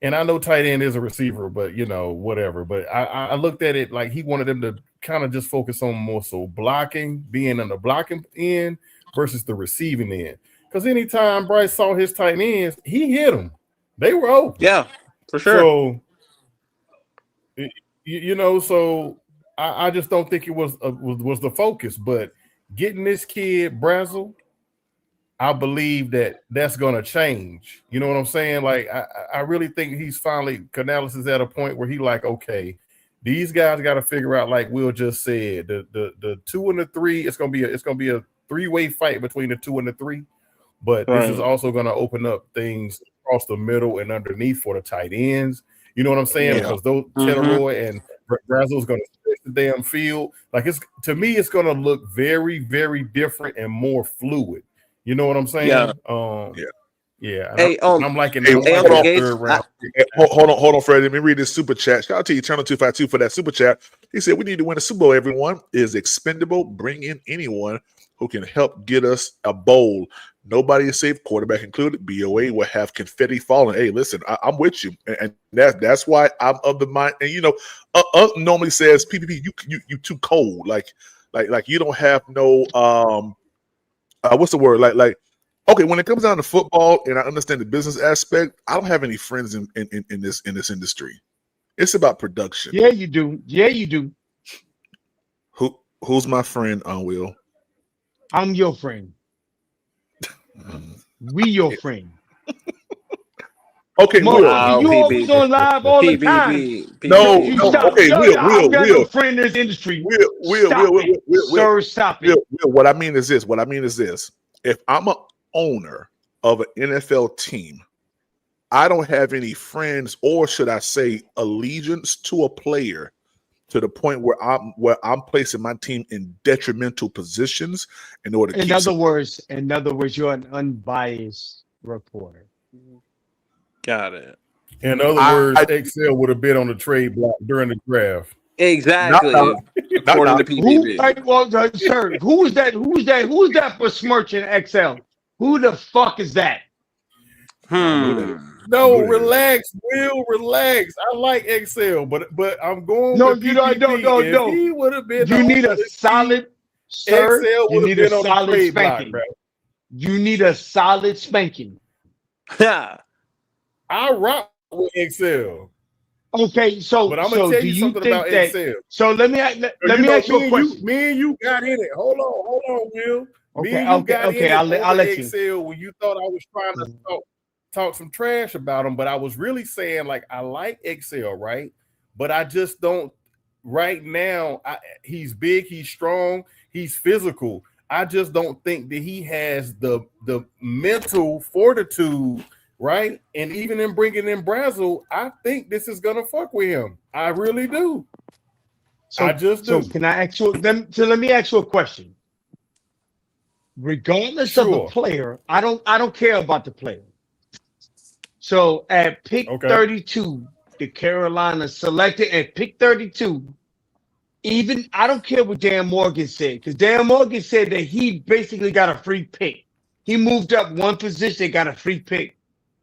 S19: And I know tight end is a receiver, but whatever. But I looked at it like he wanted them to kind of just focus on more so blocking, being on the blocking end versus the receiving end. Because anytime Bryce saw his tight ends, he hit them. They were open.
S18: Yeah, for sure.
S19: So so I just don't think it was the focus. But getting this kid Brazel, I believe that's going to change. You know what I'm saying? Like, I really think Canales is at a point where he like, okay, these guys got to figure out, like Will just said, the 2 and the 3, it's going to be a 3-way fight between the 2 and the 3. But this is also going to open up things across the middle and underneath for the tight ends. You know what I'm saying?
S1: Yeah.
S19: Because those Chatteroy and Brazel is going to stretch the damn field. Like, to me, it's going to look very, very different and more fluid. You know what I'm saying? Yeah.
S18: Hey,
S19: I'm liking
S1: third round. Hold on, Freddie. Let me read this super chat. Shout out to Eternal 252 for that super chat. He said, "We need to win a Super Bowl. Everyone is expendable. Bring in anyone who can help get us a bowl. Nobody is safe, quarterback included. BOA will have confetti falling." Hey, listen, I'm with you, and that's why I'm of the mind. And normally says, "PPP, you too cold. Like you don't have no what's the word? Like, okay, when it comes down to football, and I understand the business aspect, I don't have any friends in this industry. It's about production.
S2: Yeah, you do. Yeah, you do.
S1: Who's my friend, Will?
S2: I'm your friend. We your friend.
S1: Okay, Will.
S2: You always on live all the time.
S1: No. Okay, Will.
S2: I've got no friend in this industry.
S1: Will,
S2: Sir, stop it.
S1: Will, what I mean is this. If I'm an owner of an NFL team, I don't have any friends, or should I say allegiance to a player, to the point where I'm placing my team in detrimental positions in order to
S2: In other words, you're an unbiased reporter.
S18: Got it.
S19: In other words, Excel would have been on the trade block during the draft.
S18: Exactly. According to PPP.
S2: Sir, who's that besmirching Excel? Who the fuck is that?
S19: No, relax, Will. Relax. I like Excel, but I'm going.
S2: No,
S19: with PPP.
S2: no.
S19: He would have been.
S2: You need a solid. Sir,
S19: Excel
S2: you
S19: would
S2: need
S19: have
S2: a
S19: been on the
S2: solid
S19: trade
S2: spanking.
S19: block, bro.
S2: You need a solid spanking.
S19: I rock with Excel.
S2: Okay,
S19: but I'm gonna tell you something about Excel.
S2: So let me ask you a question.
S19: Me and you got in it. Hold on, Will.
S2: Okay,
S19: I'll
S2: let you.
S19: Excel when you thought I was trying to talk some trash about him, but I was really saying, like, I like Excel, right? But I just don't right now. He's big, he's strong, he's physical. I just don't think that he has the mental fortitude, right? And even in bringing in Brazel, I think this is gonna fuck with him. I really do. I just do.
S2: So can I ask you? Let me ask you a question. Regardless of the player, I don't care about the player. So at pick 32, the Carolina selected at pick 32. Even I don't care what Dan Morgan said, because Dan Morgan said that he basically got a free pick. He moved up one position, got a free pick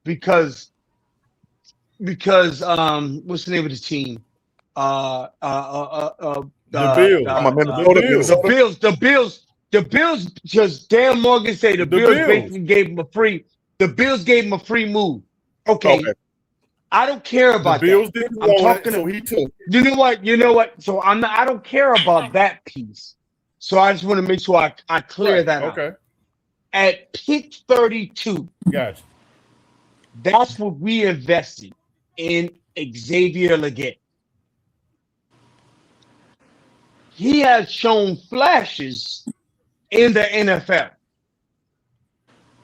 S2: because what's the name of the team? The
S19: Bills.
S2: The Bills, because Dan Morgan said the Bills basically gave him a free. The Bills gave him a free move. Okay. I don't care about
S19: the Bills
S2: that.
S19: Didn't
S2: I'm talking.
S19: so he took.
S2: You know what? So I don't care about that piece. So I just want to make sure I clear that out.
S19: Okay.
S2: At pick 32,
S19: gotcha.
S2: That's what we invested in Xavier Legette. He has shown flashes in the NFL.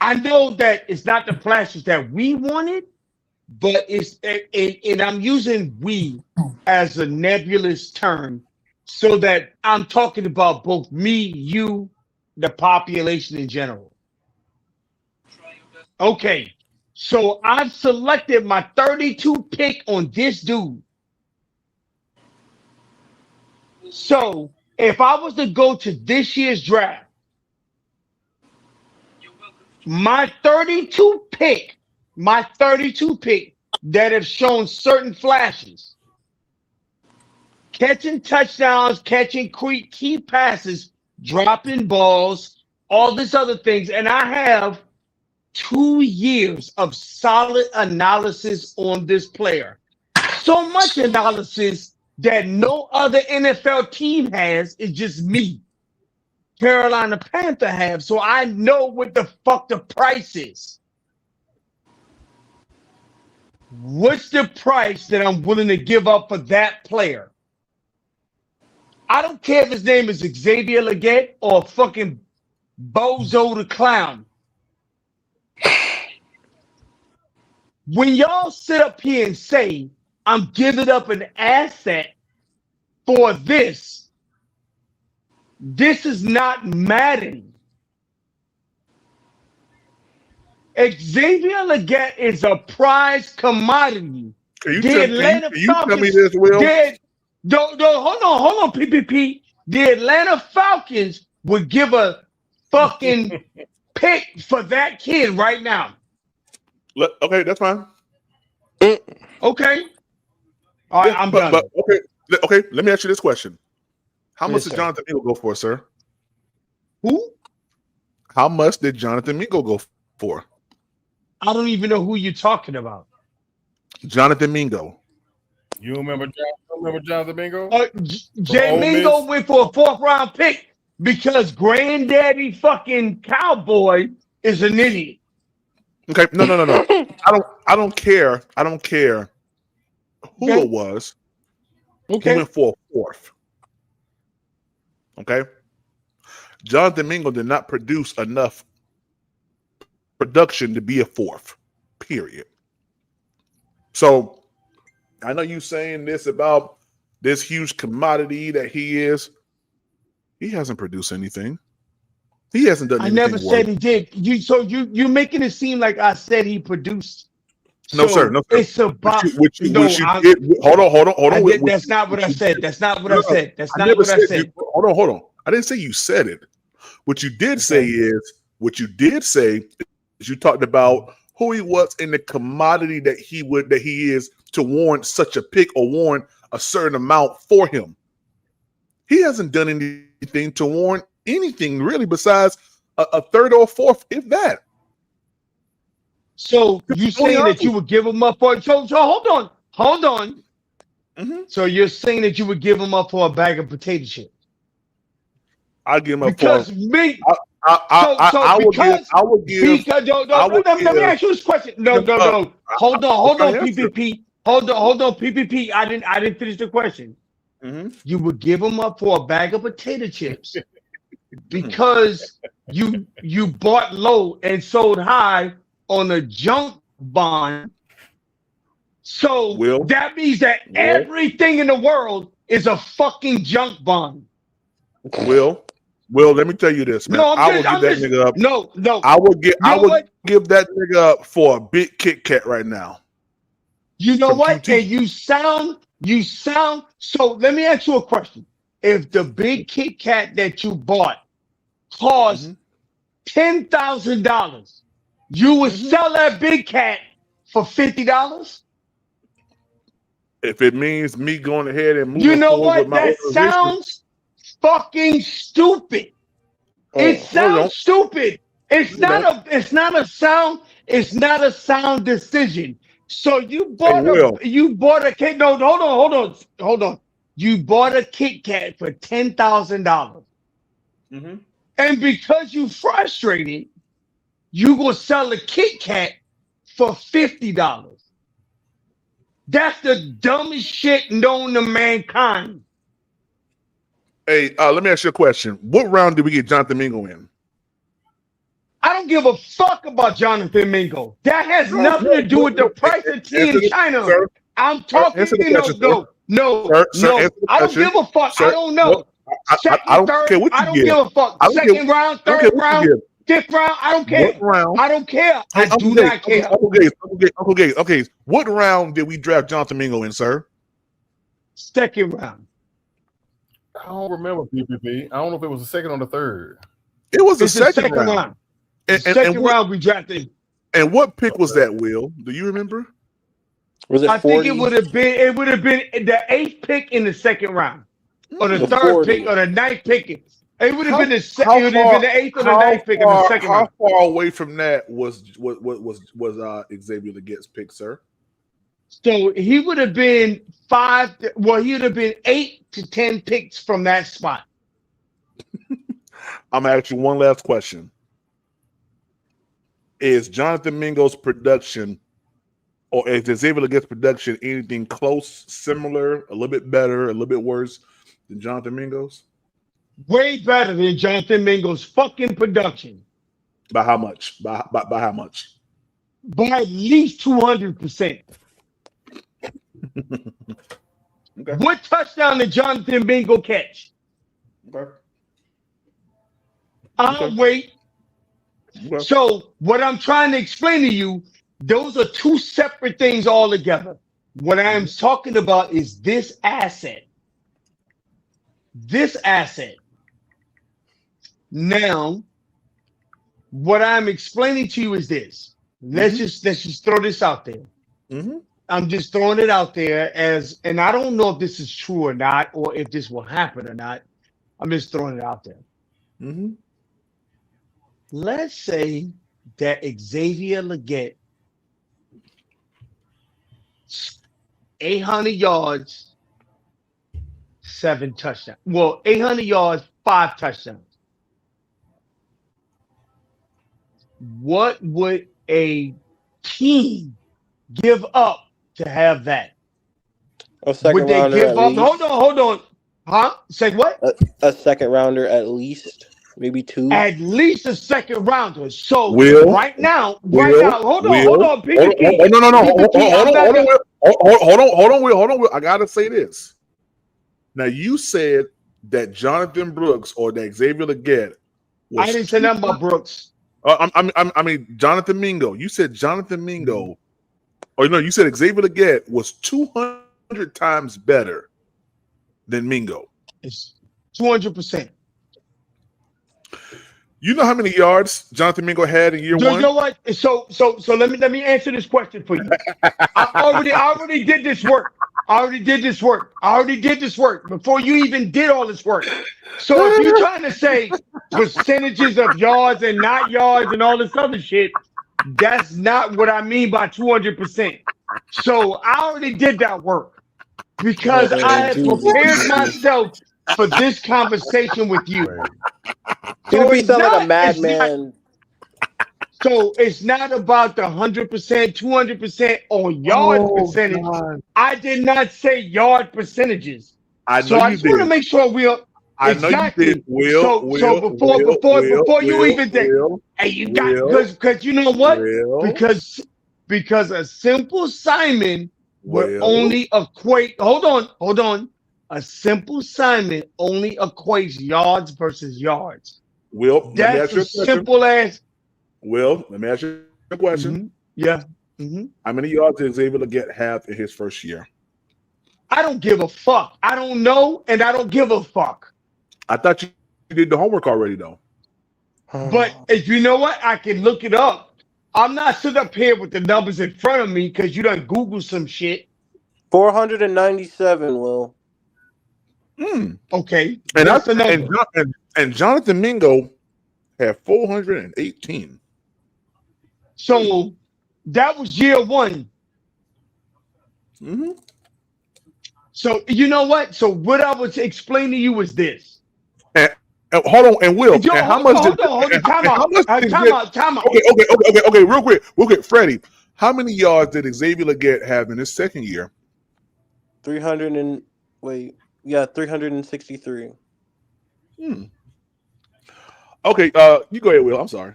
S2: I know that it's not the flashes that we wanted, but and I'm using we as a nebulous term so that I'm talking about both me, you, the population in general. Okay, so I've selected my 32 pick on this dude. So if I was to go to this year's draft, my 32 pick that have shown certain flashes, catching touchdowns, catching key passes, dropping balls, all these other things, and I have 2 years of solid analysis on this player. So much analysis that no other NFL team has, is just me. Carolina Panther have, so I know what the fuck the price is. What's the price that I'm willing to give up for that player? I don't care if his name is Xavier Legette or fucking Bozo the Clown. When y'all sit up here and say, I'm giving up an asset for this is not Madden. Xavier Legette is a prize commodity.
S1: Can you tell me this, Will?
S2: Hold on, PPP. The Atlanta Falcons would give a fucking pick for that kid right now.
S1: Okay, that's fine.
S2: Okay. All right, I'm done.
S1: But okay, let me ask you this question. How much did Jonathan Mingo go for, sir?
S2: Who?
S1: How much did Jonathan Mingo go for?
S2: I don't even know who you're talking about.
S1: Jonathan Mingo.
S19: You remember Jonathan Mingo?
S2: Jay Mingo went for a 4th round pick because granddaddy fucking cowboy is an idiot.
S1: Okay, no. I don't care who it was.
S2: Okay.
S1: He went for a 4th. Okay. Jonathan Mingo did not produce enough production to be a 4th. Period. So I know you saying this about this huge commodity that he is. He hasn't produced anything. He hasn't done anything.
S2: I never said he did. You're making it seem like I said he produced.
S1: No, sir.
S2: It's about
S1: Hold on.
S2: That's not what I said. That's not what I said. That's not what I said.
S1: Hold on. I didn't say you said it. What you did say is you talked about who he was in the commodity that he is to warrant such a pick or warrant a certain amount for him. He hasn't done anything to warrant anything really besides a 3rd or 4th, if that.
S2: So you saying that you would give him up for? So hold on.
S1: Mm-hmm.
S2: So you're saying that you would give him up for a bag of potato chips?
S1: I'll give him up
S2: because
S1: for
S2: me.
S1: I will give.
S2: Let me ask you this question. No. Hold on, PPP. Hold on, PPP. I didn't finish the question.
S1: Mm-hmm.
S2: You would give him up for a bag of potato chips because you bought low and sold high on a junk bond. So that means that everything in the world is a fucking junk bond.
S1: Will, let me tell you this, man. I will give that nigga up.
S2: No.
S1: I would give that nigga up for a big Kit Kat right now.
S2: You know what? And you sound. So let me ask you a question. If the big Kit Kat that you bought cost $10,000, you would sell that big cat for $50?
S1: If it means me going ahead and moving
S2: You know
S1: forward with
S2: what?
S1: my
S2: That
S1: organization,
S2: sounds fucking stupid. It sounds stupid. It's not a sound decision. So you bought a kid. No, hold on. You bought a Kit Kat for $10,000.
S1: Mm-hmm.
S2: And because you frustrated, you gonna sell a Kit Kat for $50. That's the dumbest shit known to mankind.
S1: Hey, let me ask you a question. What round did we get Jonathan Mingo in?
S2: I don't give a fuck about Jonathan Mingo. That has nothing to do with the price of tea in China.
S1: Sir,
S2: I'm talking, no. I don't give a fuck. I don't know.
S1: I don't care what you
S2: I don't
S1: give.
S2: give a fuck. Second round, third round, fifth round, I don't care.
S1: What round?
S2: I don't care. I do not care.
S1: Okay. What round did we draft Jonathan Mingo in, sir?
S2: Second round.
S19: I don't remember PPP. I don't know if it was the second or the third.
S1: It was the second round.
S2: Second round we drafted.
S1: And what pick was that, Will? Do you remember?
S18: Was it 40?
S2: I think it would have been the 8th pick in the second round. Or the third
S18: 40.
S2: pick or the 9th pick. It would have been the 8th or the 9th pick in the second round.
S1: How far away from that was Xavier Leggett's pick, sir?
S2: So he would have been 5. Well, he would have been 8 to 10 picks from that spot.
S1: I'm gonna ask you one last question. Is Jonathan Mingo's production, or is Xavier Leggett's production anything close, similar, a little bit better, a little bit worse than Jonathan Mingo's?
S2: Way better than Jonathan Mingo's fucking production.
S1: By how much? By how much?
S2: By at least 200%.
S1: Okay.
S2: What touchdown did Jonathan Mingo catch?
S1: Okay.
S2: I'll wait.
S1: Okay.
S2: So what I'm trying to explain to you, those are two separate things altogether. What I am talking about is this asset. This asset. Now, what I'm explaining to you is this. Let's just throw this out there.
S1: Mm-hmm.
S2: I'm just throwing it out there and I don't know if this is true or not, or if this will happen or not. I'm just throwing it out there.
S1: Mm-hmm.
S2: Let's say that Xavier Leggett, 800 yards, 7 touchdowns. Well, 800 yards, 5 touchdowns. What would a team give up to have that?
S18: A second rounder at least.
S2: Hold on. Huh? Say what?
S18: A second rounder at least. Maybe 2.
S2: At least a second rounder. So right now, hold on.
S1: Hold on, Will. I gotta say this. Now you said that Jonathan Brooks or that Xavier Leggett.
S2: I didn't say nothing about Brooks.
S1: I mean Jonathan Mingo. You said Jonathan Mingo, or no, you said Xavier Leggett was 200 times better than Mingo.
S2: It's 200%.
S1: You know how many yards Jonathan Mingo had in year 1?
S2: You know what? So let me answer this question for you. I already did this work. I already did this work before you even did all this work. So if you're trying to say percentages of yards and not yards and all this other shit, that's not what I mean by 200%. So I already did that work because I had prepared myself for this conversation with you.
S18: So you sound like a madman.
S2: So it's not about the 100%, 200% on yard percentage. God. I did not say yard percentages. I just want to make sure we'll.
S1: I know you did. Will,
S2: before you even think, hey, you got because you know what? Because a simple Simon will only equate. Hold on. A simple Simon only equates yards versus yards.
S1: Will,
S2: that's as simple as.
S1: Will, let me ask you a question.
S2: Mm-hmm. Yeah. Mm-hmm.
S1: How many yards did Xavier Leggett have in his first year?
S2: I don't give a fuck. I don't know, and I don't give a fuck.
S1: I thought you did the homework already, though.
S2: But if you know what, I can look it up. I'm not sitting up here with the numbers in front of me because you done Google some shit.
S18: 497. Will.
S2: Okay,
S1: And
S2: that's the number.
S1: And Jonathan Mingo had 418.
S2: So that was year one.
S1: Mm-hmm.
S2: So you know what? So what I was explaining to you was this.
S1: And hold on, and Will,
S2: Yo,
S1: and how
S2: hold
S1: much?
S2: on, time out.
S1: Okay, real quick, Freddie. How many yards did Xavier Legette have in his second year?
S18: 363.
S1: Okay, you go ahead, Will. I'm sorry.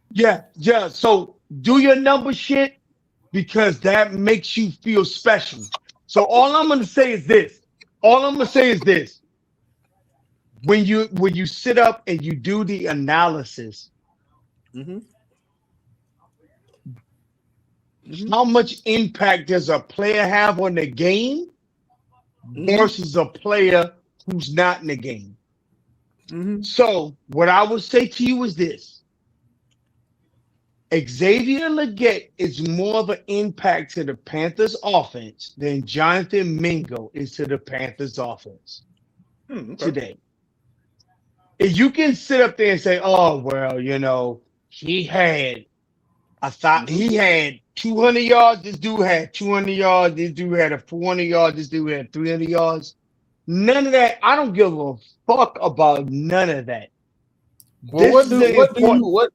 S2: Yeah. So do your number shit because that makes you feel special. So all I'm gonna say is this. When you sit up and you do the analysis, how much impact does a player have on the game versus a player who's not in the game? So what I would say to you is this. Xavier Legette is more of an impact to the Panthers offense than Jonathan Mingo is to the Panthers offense today. If you can sit up there and say, oh, well, he had 200 yards. This dude had 200 yards. This dude had 400 yards. This dude had 300 yards. None of that. I don't give a fuck about none of that.
S19: Well,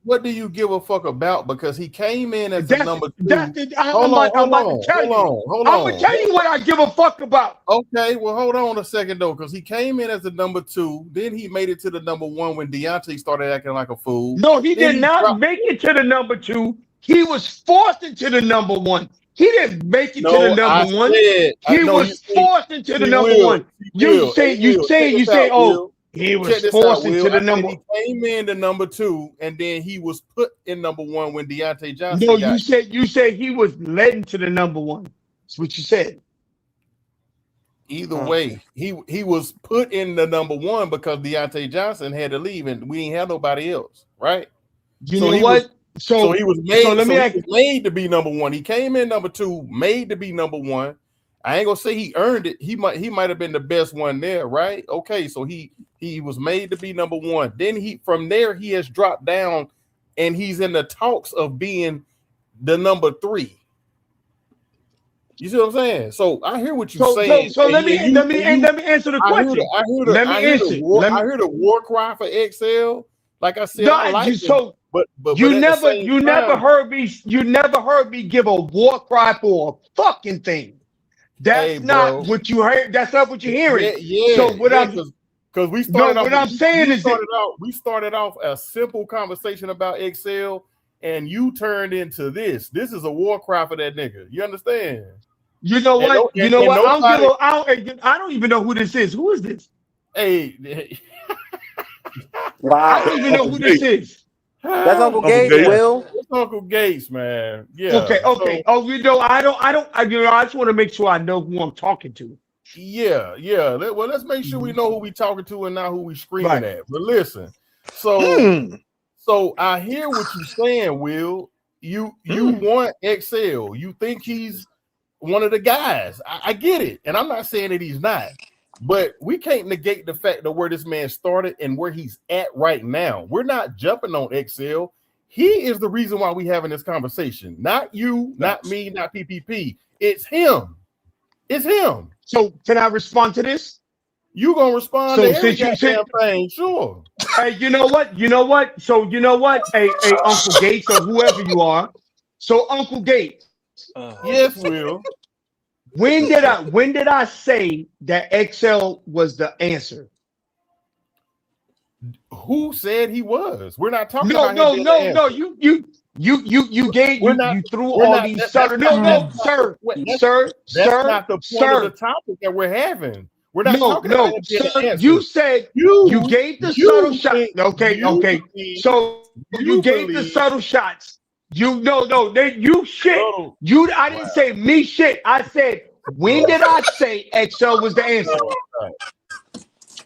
S19: what do you give a fuck about? Because he came in as the number two.
S2: I'm about to tell you. I'm gonna tell you what I give a fuck about.
S19: Okay, well, hold on a second though, because he came in as the number two. Then he made it to the number one when Deontay started acting like a fool.
S2: No, he did not make it to the number two. He was forced into the number one. He didn't make it to the number one. He was forced into the number one. You say, oh. He was forced into the number.
S19: He came in the number two, and then he was put in number one when Deontay Johnson.
S2: No, you said he was led into the number one. That's what you said.
S19: Either way, he was put in the number one because Deontay Johnson had to leave, and we didn't have nobody else, right?
S2: You know what?
S19: So he was made to be number one. He came in number two, made to be number one. I ain't gonna say he earned it. He might have been the best one there, right? Okay, so he was made to be number one. Then from there he has dropped down, and he's in the talks of being the number three. You see what I'm saying? So I hear what you're saying.
S2: So let me answer the question.
S19: I hear the war cry for XL. Like I said, I like it. But
S2: you never heard me give a war cry for a fucking thing. That's not what you heard. That's not what you're hearing. So
S19: because we started off a simple conversation about XL, and you turned into this. This is a war cry for that nigga. You understand?
S2: You know what? I don't even know who this is. Who is this?
S19: Hey.
S18: Wow.
S2: I don't even know who this is.
S18: That's Uncle Gates, Will.
S19: It's Uncle Gates, man. Yeah.
S2: Okay.
S19: So,
S2: I just want to make sure I know who I'm talking to.
S19: Yeah. Well, let's make sure we know who we talking to and not who we screaming at. But listen, so I hear what you're saying, Will. You want XL. You think he's one of the guys. I get it, and I'm not saying that he's not. But we can't negate the fact of where this man started and where he's at right now. We're not jumping on XL. He is the reason why we're having this conversation. Not you, not me, not PPP. It's him. It's him.
S2: So can I respond to this?
S19: You gonna respond to every goddamn thing? Sure.
S2: Hey, you know what? So you know what? Hey, Uncle Gates or whoever you are. So Uncle Gates.
S19: Yes, Will.
S2: When did I say that XL was the answer?
S19: Who said he was? We're not talking
S2: about
S19: No.
S2: You threw all these sir.
S19: That's not the point of the topic that we're having. We're not talking about him being the answer.
S2: You said you gave the subtle shot. Okay. So you gave the subtle shots. You shit. I didn't say me shit. I said, when did I say XL was the answer?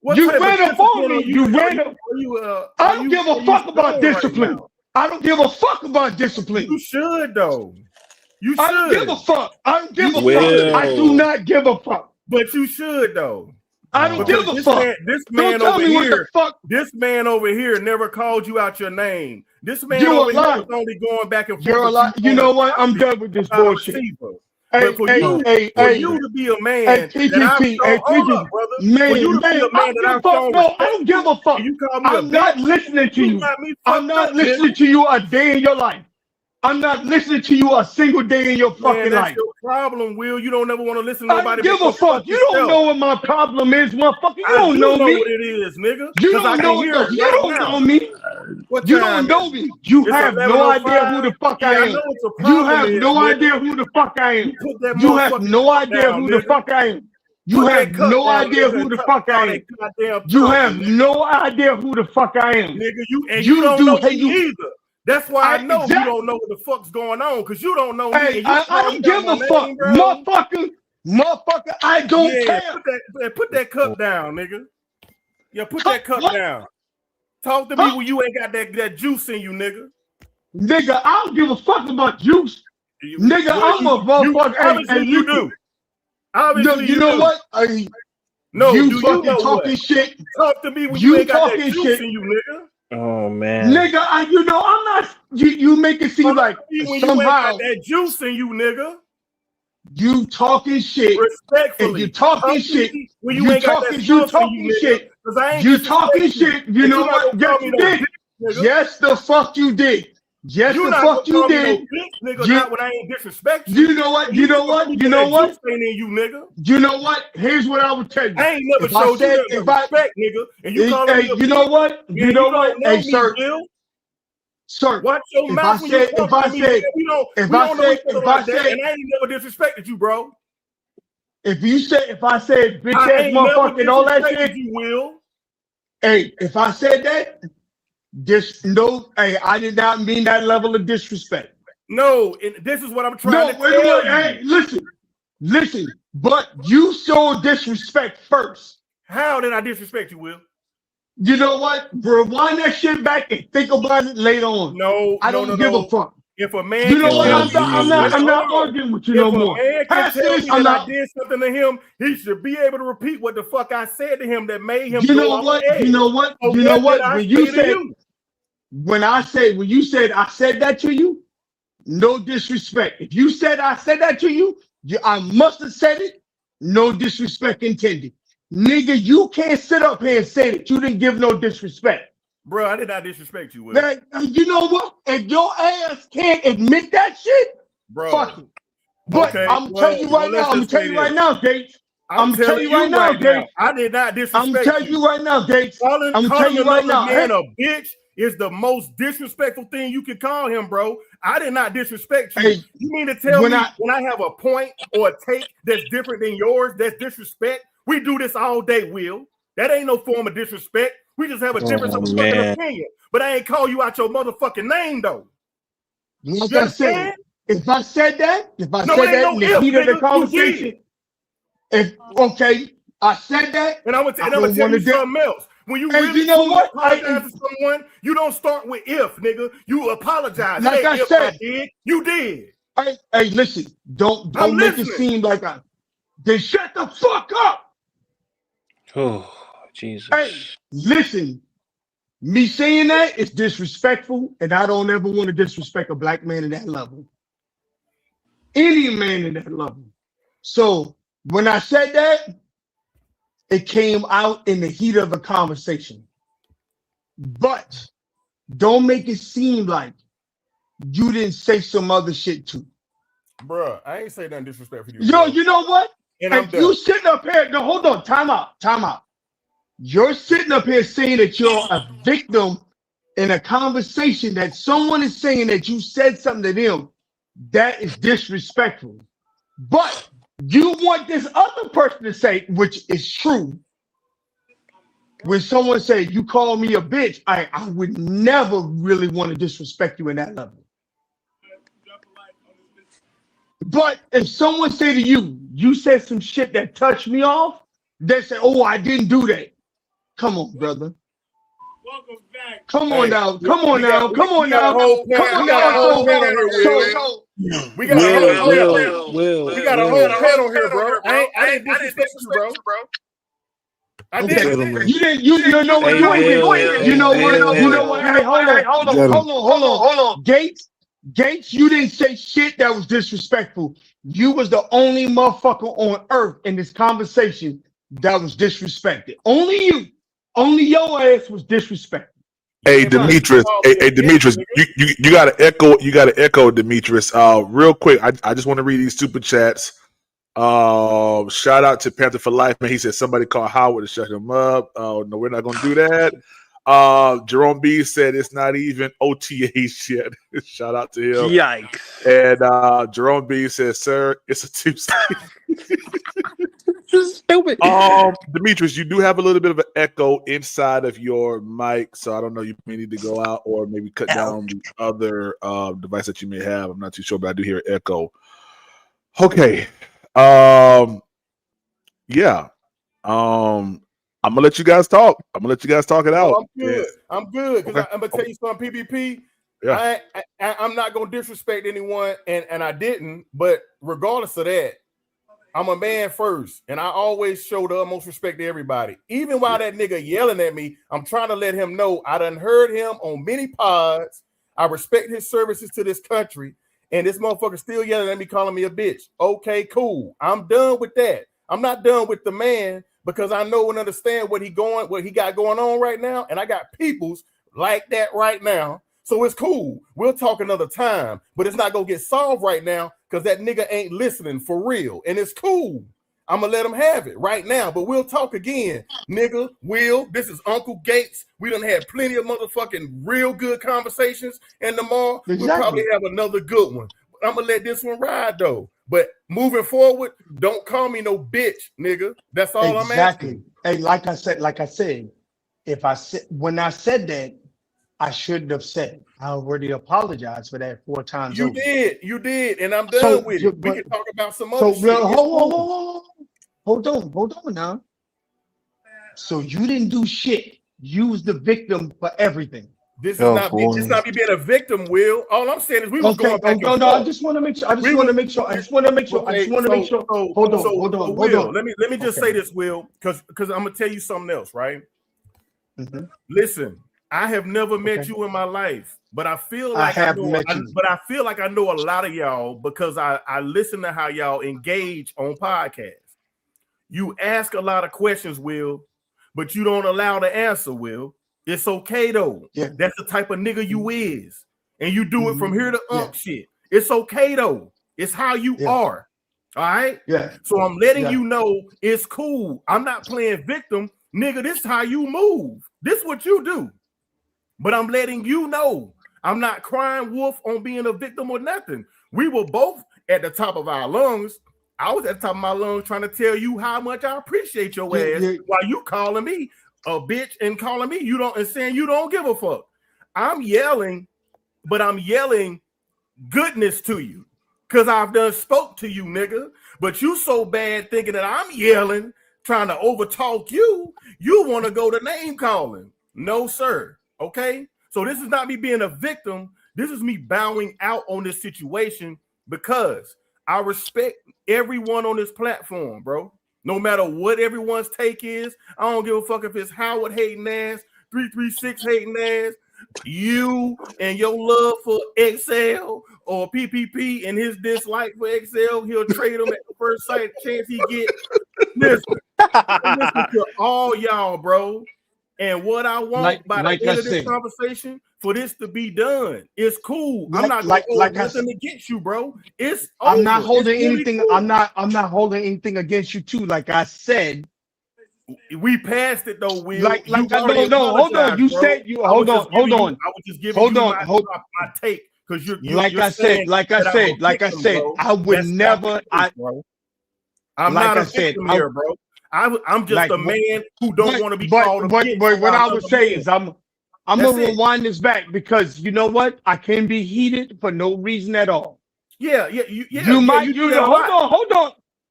S19: What
S6: You
S19: type of
S6: ran up on
S19: discipline
S6: me. You ran up. I don't give a fuck about discipline. I don't give a fuck about discipline.
S19: You should though. You should.
S6: I don't give a fuck. I don't give a
S19: should.
S6: fuck. I do not give a fuck.
S19: But you should though.
S6: I don't give a
S19: this
S6: fuck.
S19: This
S6: Don't
S19: man
S6: tell
S19: over
S6: me what
S19: here.
S6: the fuck.
S19: This man over here never called you out your name. This man
S6: You're
S19: over
S6: a liar.
S19: here was only going back and forth.
S6: You're a liar. You know what? I'm done with this bullshit.
S19: But for you to be a man that I've shown, hold up, brother. For you to be a man that I've shown
S2: No, I don't give a fuck.
S19: You call me
S2: I'm not listening to you. I'm not listening to you a day in your life. I'm not listening to you a single day in your fucking
S19: that's
S2: life.
S19: your problem, Will. You don't ever want to listen to nobody.
S2: I don't give a fuck. You don't know what my problem is, motherfucker. You don't know me.
S19: What it is, nigga.
S2: You don't know. You don't know me. You don't know me. You have no idea who the fuck I am. You have no idea who the fuck I am. You have no idea who the fuck I am. You have no idea who the fuck I am. You have no idea who the fuck I am.
S19: Nigga, you don't know me either. That's why I know you don't know what the fuck's going on, because you don't know me.
S2: Hey, I don't give a fuck, motherfucker. I don't care.
S19: Put that cup down, nigga. Yeah, put that cup down. Talk to me when you ain't got that juice in you, nigga.
S2: Nigga, I don't give a fuck about juice. Nigga, I'm a motherfucker.
S19: Obviously, you do. Obviously,
S2: you know what?
S19: No,
S2: you fucking talking shit.
S19: Talk to me when you ain't got that juice
S2: shit
S19: in you, nigga.
S18: Oh man,
S2: nigga, I'm not. You make it seem like
S19: when
S2: somehow
S19: you ain't got that juice in you, nigga.
S2: You talking shit.
S19: Respectfully,
S2: you talking shit.
S19: When you ain't got that juice in you,
S2: shit.
S19: Nigga,
S2: you talking shit. You know what? Yes, you did. Yes, the fuck you did. Yes, the fuck you did.
S19: Nigga, not when I ain't disrespect you.
S2: You know what? You know what? You know what?
S19: You nigga.
S2: You know what? Here's what I would tell you.
S19: I ain't never showed you that respect, nigga. And you call me
S2: you know what? You know what? Hey, sir. Sir,
S19: watch your mouth when you talk to me. We don't know each other like that, and I ain't never disrespected you, bro.
S2: If I said bitch ass motherfucker and all that shit,
S19: you will.
S2: Hey, if I said that, I did not mean that level of disrespect.
S19: No, this is what I'm trying to tell you.
S2: Hey, listen, but you showed disrespect first.
S19: How did I disrespect you, Will?
S2: You know what? Rewind that shit back and think about it later on.
S19: No,
S2: I don't give a fuck.
S19: If a man,
S2: you know what? I'm not arguing with you no more.
S19: If a man can tell me that I did something to him, he should be able to repeat what the fuck I said to him that made him.
S2: You know what? You know what? You know what? When you said I said that to you, no disrespect. If you said I said that to you, I must have said it. No disrespect intended. Nigga, you can't sit up here and say that you didn't give no disrespect.
S19: Bro, I did not disrespect you, Will.
S2: You know what? If your ass can't admit that shit,
S19: bro,
S2: fuck it. But I'm telling you right now, I'm telling you right now, Gates. I'm telling you right now, Gates.
S19: I did not disrespect you.
S2: I'm telling you right now, Gates.
S19: I'm telling you right now. Man, a bitch is the most disrespectful thing you can call him, bro. I did not disrespect you. Hey, you mean to tell me when I have a point or a take that's different than yours, that's disrespect? We do this all day, Will. That ain't no form of disrespect. We just have a difference of fucking opinion. But I ain't call you out your motherfucking name, though.
S2: Like I said, if I said that in the heat of the conversation, I said that,
S19: and I'm gonna tell you something else. When you really apologize to someone, you don't start with if, nigga. You apologize.
S2: Like I said,
S19: you did.
S2: Hey, listen. Don't make it seem like then shut the fuck up.
S18: Oh, Jesus.
S2: Hey, listen. Me saying that is disrespectful, and I don't ever want to disrespect a black man at that level. Any man at that level. So when I said that, it came out in the heat of a conversation. But don't make it seem like you didn't say some other shit too.
S19: Bruh, I ain't say nothing disrespectful.
S2: Yo, you know what?
S19: And
S2: if you sitting up here, no, hold on, time out. You're sitting up here saying that you're a victim in a conversation that someone is saying that you said something to them. That is disrespectful. But you want this other person to say, which is true. When someone say you call me a bitch, I would never really want to disrespect you in that level. But if someone say to you, you said some shit that touched me off, they say, oh, I didn't do that. Come on, brother. Come on now. We got a whole panel here, bro. I didn't disrespect you, bro. I did. You know what? You know what? Hey, hold on. Gates, you didn't say shit that was disrespectful. You was the only motherfucker on earth in this conversation that was disrespected. Only you. Only your ass was disrespected.
S1: Hey Demetrius, Demetrius, you gotta echo Demetrius. Real quick, I just want to read these super chats. Shout out to Panther for Life, man. He said somebody called Howard to shut him up. Oh no, we're not gonna do that. Jerome B said it's not even OTAs yet. Shout out to him.
S6: Yikes.
S1: And Jerome B says, sir, it's a Tuesday.
S6: Stupid.
S1: Demetrius, you do have a little bit of an echo inside of your mic, so I don't know. You may need to go out or maybe cut down the other device that you may have. I'm not too sure, but I do hear an echo. Okay. Yeah. I'm gonna let you guys talk. I'm gonna let you guys talk it out.
S19: I'm good.
S1: Yeah.
S19: I'm good because
S1: Okay.
S19: I'm gonna tell you something. PPP.
S1: Yeah.
S19: I'm not gonna disrespect anyone, and I didn't. But regardless of that, I'm a man first, and I always show the utmost respect to everybody. Even while that nigga yelling at me, I'm trying to let him know I done heard him on many pods. I respect his services to this country, and this motherfucker still yelling at me, calling me a bitch. Okay, cool. I'm done with that. I'm not done with the man because I know and understand what he got going on right now, and I got peoples like that right now. So it's cool. We'll talk another time, but it's not gonna get solved right now because that nigga ain't listening for real. And it's cool. I'm gonna let him have it right now, but we'll talk again. Nigga, Will, this is Uncle Gates. We done had plenty of motherfucking real good conversations, and tomorrow we'll probably have another good one. But I'm gonna let this one ride though. But moving forward, don't call me no bitch, nigga. That's all I'm asking.
S2: Hey, like I said, when I said that, I shouldn't have said it. I already apologized for that 4 times over.
S19: You did, and I'm done with it. We can talk about some other shit.
S2: Hold on now. So you didn't do shit. You was the victim for everything.
S19: This is not me being a victim, Will. All I'm saying is we was going back and forth.
S2: I just want to make sure. Hold on.
S19: Will, let me just say this, Will, because I'm gonna tell you something else, right?
S2: Mm-hmm.
S19: Listen, I have never met you in my life, but I feel like I know a lot of y'all because I listen to how y'all engage on podcasts. You ask a lot of questions, Will, but you don't allow the answer, Will. It's okay though.
S2: Yeah.
S19: That's the type of nigga you is. And you do it from here to shit. It's okay though. It's how you are. All right?
S2: Yeah.
S19: So I'm letting you know it's cool. I'm not playing victim. Nigga, this is how you move. This is what you do. But I'm letting you know I'm not crying wolf on being a victim or nothing. We were both at the top of our lungs. I was at the top of my lungs trying to tell you how much I appreciate your ass while you calling me a bitch and calling me and saying you don't give a fuck. I'm yelling, but I'm yelling goodness to you because I've done spoke to you, nigga. But you so bad thinking that I'm yelling, trying to overtalk you. You want to go to name calling. No, sir. Okay? So this is not me being a victim. This is me bowing out on this situation because I respect everyone on this platform, bro. No matter what everyone's take is, I don't give a fuck if it's Howard hating ass, 336 hating ass, you and your love for Excel or PPP and his dislike for Excel. He'll trade him at the first sight chance he get. Listen to all y'all, bro. And what I want by the end of this conversation for this to be done. It's cool. I'm not gonna hold nothing against you, bro. It's over.
S2: I'm not holding anything.
S19: Cool.
S2: I'm not holding anything against you too. Like I said,
S19: we passed it though. Will
S2: no, hold on. You said you hold on.
S19: I was just giving you my take because you're
S2: like I said. I would never.
S19: I'm not a victim here, bro. I'm just a man who don't want to be called a bitch.
S2: But what I would say is I'm gonna rewind this back because you know what? I can be heated for no reason at all.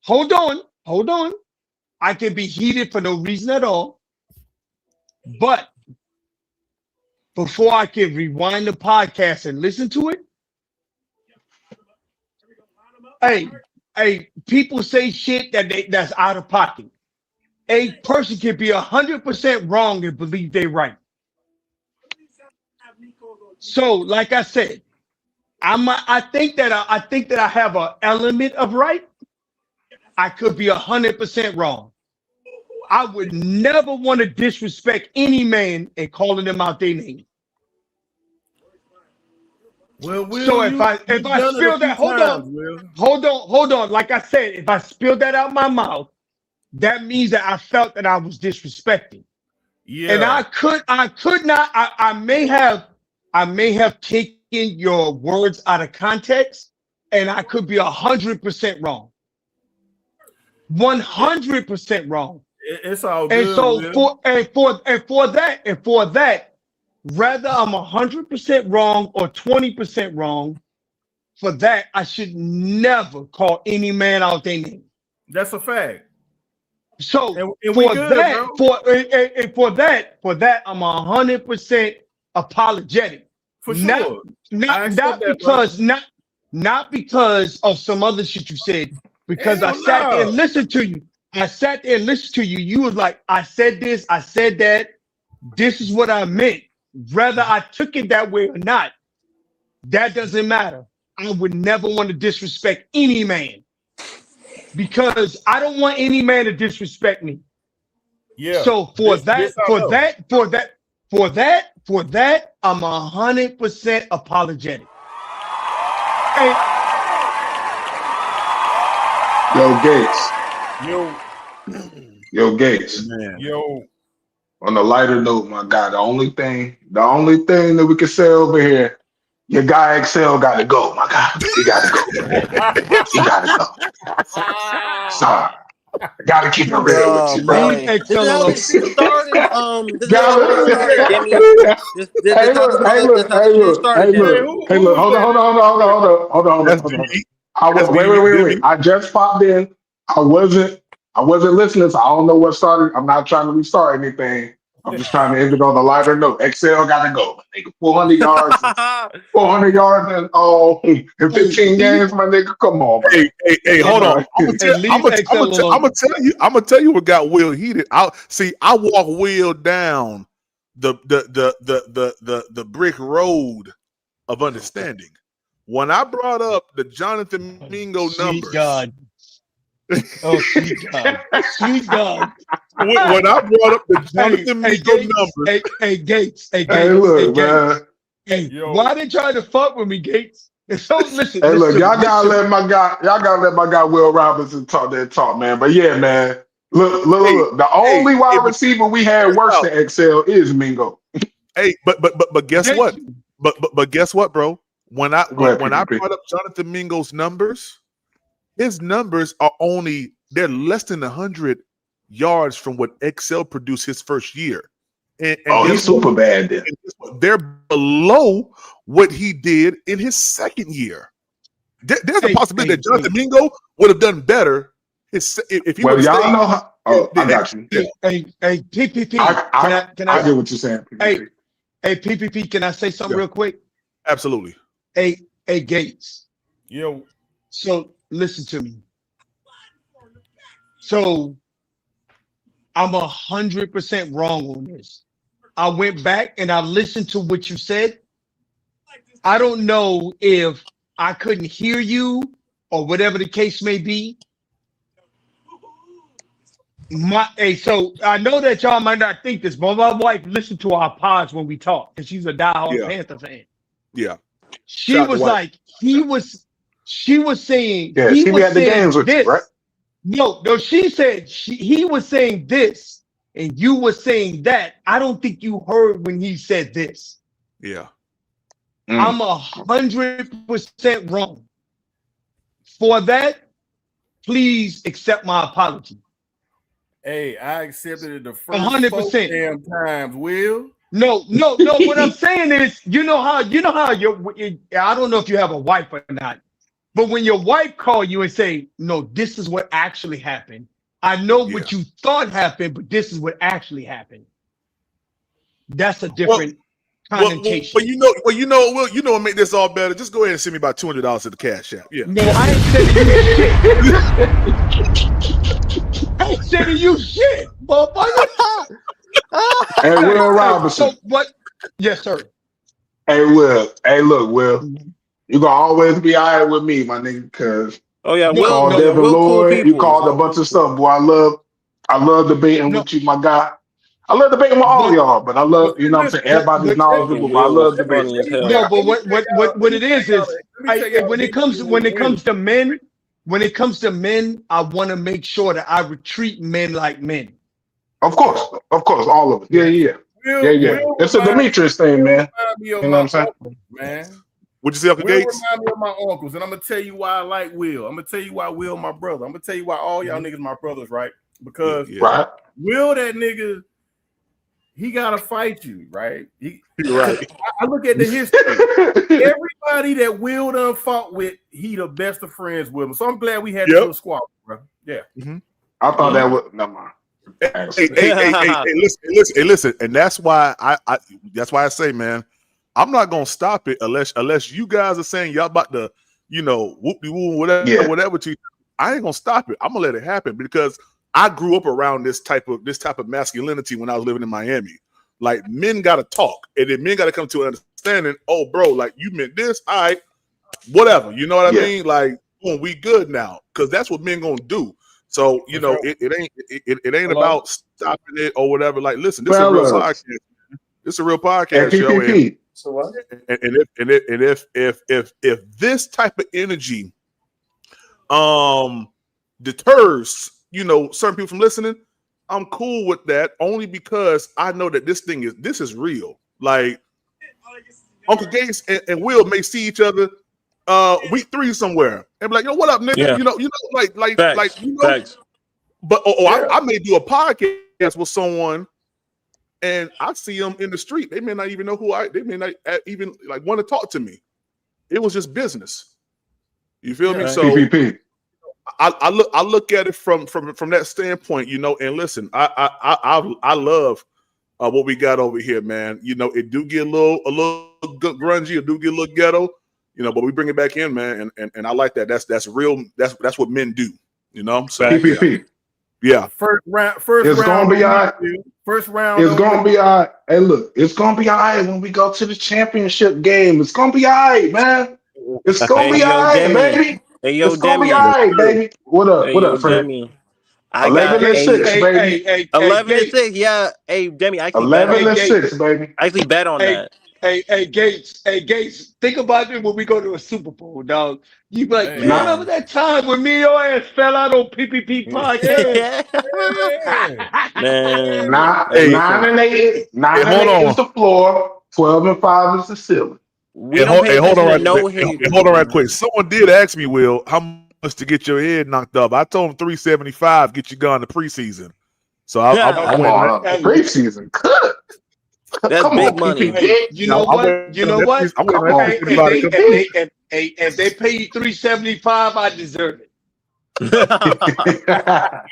S2: Hold on. I can be heated for no reason at all. But before I can rewind the podcast and listen to it, hey, people say shit that's out of pocket. A person can be 100% wrong and believe they're right. So, like I said, I think that I have an element of right. I could be 100% wrong. I would never want to disrespect any man and calling them out their name.
S19: Well, Will,
S2: so if I spill that, hold on. Like I said, if I spill that out my mouth, that means that I felt that I was disrespecting.
S19: Yeah.
S2: And I could not. I may have taken your words out of context, and I could be 100% wrong. 100% wrong.
S19: It's all good.
S2: And so for that, whether I'm 100% wrong or 20% wrong, for that I should never call any man out their name.
S19: That's a fact.
S2: So
S19: and
S2: for
S19: good,
S2: that, for that, I'm 100% apologetic.
S19: For sure.
S2: Not because of some other shit you said. Because I sat there and listened to you. You was like, I said this, I said that. This is what I meant. Whether I took it that way or not, that doesn't matter. I would never want to disrespect any man because I don't want any man to disrespect me.
S19: Yeah.
S2: So for that, I'm 100% apologetic. Hey.
S6: Yo, Gates.
S19: Man. Yo.
S6: On a lighter note, my guy, the only thing that we can say over here, your guy Excel got to go, my guy. He got to go. He got to go. Sorry. Got to keep it real with you, bro.
S18: Hey, look.
S6: Hold on. Wait. I just popped in. I wasn't listening, so I don't know what started. I'm not trying to restart anything. I'm just trying to end it on a lighter note. Excel got to go. Nigga, 400 yards. 400 yards in 15 games, my nigga. Come on, man.
S1: Hey, hold on. I'm gonna tell you what got Will heated. I walk Will down the brick road of understanding. When I brought up the Jonathan Mingo numbers.
S2: God. Oh, sweet God. Sweet God.
S1: When I brought up the Jonathan Mingo numbers.
S2: Hey, Gates. Why they trying to fuck with me, Gates? So listen.
S6: Hey, look, y'all gotta let my guy Will Robinson talk that talk, man. But yeah, man. Look. The only wide receiver we had worse than Excel is Mingo.
S1: Hey, but guess what? But guess what, bro? When I brought up Jonathan Mingo's numbers, his numbers are they're less than 100 yards from what Excel produced his first year. And
S6: he's super bad then.
S1: They're below what he did in his second year. There's a possibility that Jonathan Mingo would have done better if he would have stayed.
S6: Know how. Oh, I got you.
S2: Hey, PPP.
S6: I get what you're saying. PPP.
S2: Hey, PPP. Can I say something real quick?
S1: Absolutely.
S2: Hey, Gates.
S19: Yo.
S2: So listen to me. So I'm 100% wrong on this. I went back and I listened to what you said. I don't know if I couldn't hear you or whatever the case may be. So I know that y'all might not think this, but my wife listened to our pods when we talk because she's a diehard Panther fan.
S1: Yeah.
S2: She was saying,
S6: she was at the games with you, right?
S2: No, she said he was saying this and you were saying that. I don't think you heard when he said this.
S1: Yeah.
S2: I'm 100% wrong. For that, please accept my apology.
S19: Hey, I accepted it the first
S2: 100%
S19: damn times, Will.
S2: No. What I'm saying is, you know how I don't know if you have a wife or not, but when your wife call you and say, no, this is what actually happened. I know what you thought happened, but this is what actually happened. That's a different connotation.
S1: Well, you know what make this all better? Just go ahead and send me about $200 to the Cash App. Yeah.
S2: No, I ain't sending you shit. I ain't sending you shit, motherfucker.
S6: Hey, Will Robinson.
S2: So what? Yes, sir.
S6: Hey, Will. Hey, look, Will. You gonna always be all right with me, my nigga, because
S20: Oh yeah,
S6: you called Devin Lloyd, you called a bunch of stuff, boy. I love debating with you, my guy. I love debating with all y'all, but I love, you know what I'm saying? Everybody's knowledgeable, but I love debating.
S2: No, but what it is when it comes to men, I want to make sure that I treat men like men.
S6: Of course, all of it. Yeah. It's a Demetrius thing, man. You know what I'm saying?
S19: Man.
S1: What'd you say, Uncle
S19: Will
S1: Gates?
S19: remind me of my uncles, and I'm gonna tell you why I like Will. I'm gonna tell you why Will my brother. I'm gonna tell you why all y'all niggas my brothers, right? Because Will, that nigga, he gotta fight you, right? I look at the history. Everybody that Will done fought with, he the best of friends with him. So I'm glad we had this little squad, bro. Yeah.
S6: I thought that was never mind.
S1: Hey, listen, and that's why I say, man, I'm not gonna stop it unless you guys are saying y'all about to, whoop-de-woo, whatever. I ain't gonna stop it. I'm gonna let it happen because I grew up around this type of masculinity when I was living in Miami. Like, men gotta talk, and then men gotta come to an understanding. Oh, bro, like, you meant this, all right, whatever. You know what I mean? Like, boom, we good now, because that's what men gonna do. So it ain't about stopping it or whatever. Like, listen, this is a real podcast. This is a real podcast, yo.
S5: So what?
S1: And if this type of energy deters certain people from listening, I'm cool with that, only because I know that this is real. Like, Uncle Gates and Will may see each other week 3 somewhere and be like, what up, nigga?
S20: Yeah.
S1: Facts. But I may do a podcast with someone and I see them in the street. They may not even know they may not even like want to talk to me. It was just business. You feel me? So
S6: PPP.
S1: I look at it from that standpoint, and listen, I love what we got over here, man. It do get a little grungy, it do get a little ghetto, but we bring it back in, man, and I like that. That's real. That's what men do, So
S6: PPP.
S1: Yeah.
S19: First round.
S6: It's gonna be all right.
S19: First round.
S6: It's gonna be all right. Hey, look, it's gonna be all right when we go to the championship game. It's gonna be all right, man. It's gonna be all right, baby.
S20: Hey, yo,
S6: it's gonna be
S20: Demi.
S6: all right, baby. What up?
S20: Hey,
S6: what
S20: yo,
S6: up, Fred?
S20: Demi. I got
S6: 11-6, baby.
S20: 11-6. Yeah. Hey, Demi. I actually
S6: 11-6, baby.
S20: I actually bet on that.
S2: Hey, Gates, think about it when we go to a Super Bowl, dog. You be like, you remember that time when me and your ass fell out on PPP podcast?
S20: Man.
S6: 9-8. 9-8 is the floor. 12-5 is the ceiling.
S1: Hold on right quick. Someone did ask me, Will, how much to get your head knocked up? I told him $375. Get you gone to preseason. So I went
S6: preseason. Good.
S20: That's
S6: Come
S20: big
S6: on,
S20: money.
S6: PPP.
S2: You know what? If they pay you $375, I deserve it.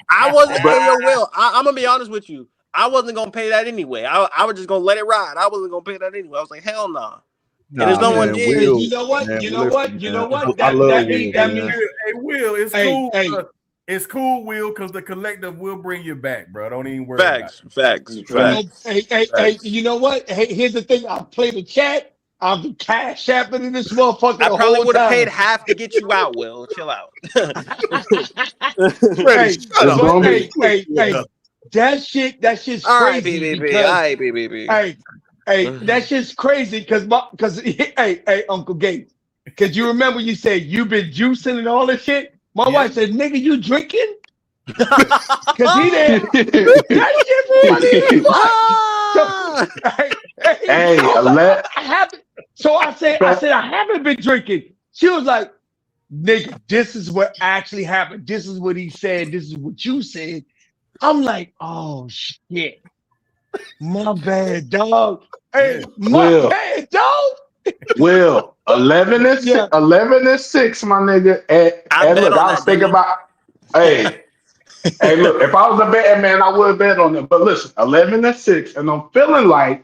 S20: I wasn't. Hey, yo, Will. I'm gonna be honest with you. I wasn't gonna pay that anyway. I was just gonna let it ride. I wasn't gonna pay that anyway. I was like, hell no. And there's no one did.
S2: You know what? That means.
S19: Hey, Will, it's cool. It's cool, Will, because the collective will bring you back, bro. Don't even worry.
S20: Facts.
S2: Hey, you know what? Hey, here's the thing. I'll play the chat. I'll be cash apping in this motherfucker.
S20: I probably would have paid half to get you out, Will. Chill out.
S2: Hey, that shit's
S20: All right,
S2: crazy.
S20: BBB. All right, BBB.
S2: Hey, that's just crazy because hey, Uncle Gates, because you remember you said you've been juicing and all this shit. My wife said, "Nigga, you drinking?" Because he did. That shit funny as fuck. So I said, I haven't been drinking. She was like, "Nigga, this is what actually happened. This is what he said. This is what you said." I'm like, "Oh shit, my bad, dog." Hey, bad, dog.
S6: Will 11-6, 11-6, my nigga. And look, I was thinking about. Hey, look, if I was a betting man, I would bet on it. But listen, 11-6, and I'm feeling like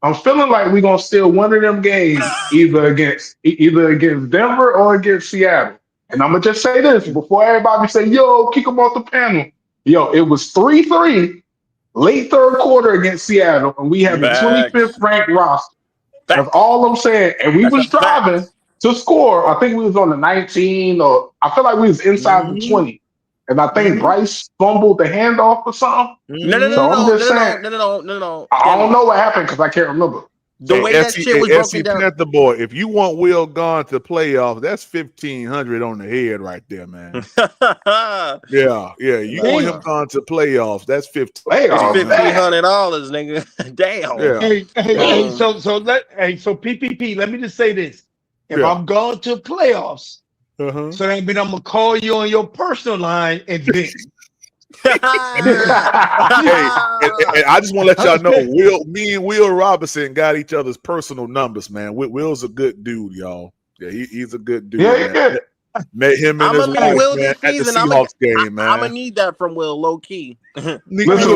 S6: we're gonna steal one of them games, either against Denver or against Seattle. And I'm gonna just say this before everybody say, "Yo, kick them off the panel." Yo, it was 3-3, late third quarter against Seattle, and we had the 25th ranked roster. That's all I'm saying. And we was driving to score. I think we was on the 19, or I feel like we was inside the 20. And I think Bryce fumbled the handoff or something. So I'm just saying,
S20: No.
S6: I don't know what happened because I can't remember.
S20: The way that shit was broken down.
S1: Panther boy, if you want Will gone to playoffs, that's 1,500 on the head right there, man. yeah. You want him gone to playoffs? That's
S20: $1,500, nigga. Damn.
S1: Yeah.
S2: So PPP. Let me just say this: if I'm going to playoffs, so that means I'm gonna call you on your personal line and then.
S1: Hey, and I just want to let y'all know, me and Will Robinson got each other's personal numbers, man. Will's a good dude, y'all. Yeah, he's a good dude.
S6: Yeah.
S1: Met him and his wife,
S20: Will
S1: man,
S20: this
S1: at the
S20: season.
S1: Seahawks game, man.
S20: I'm gonna need that from Will, low key.
S6: Listen,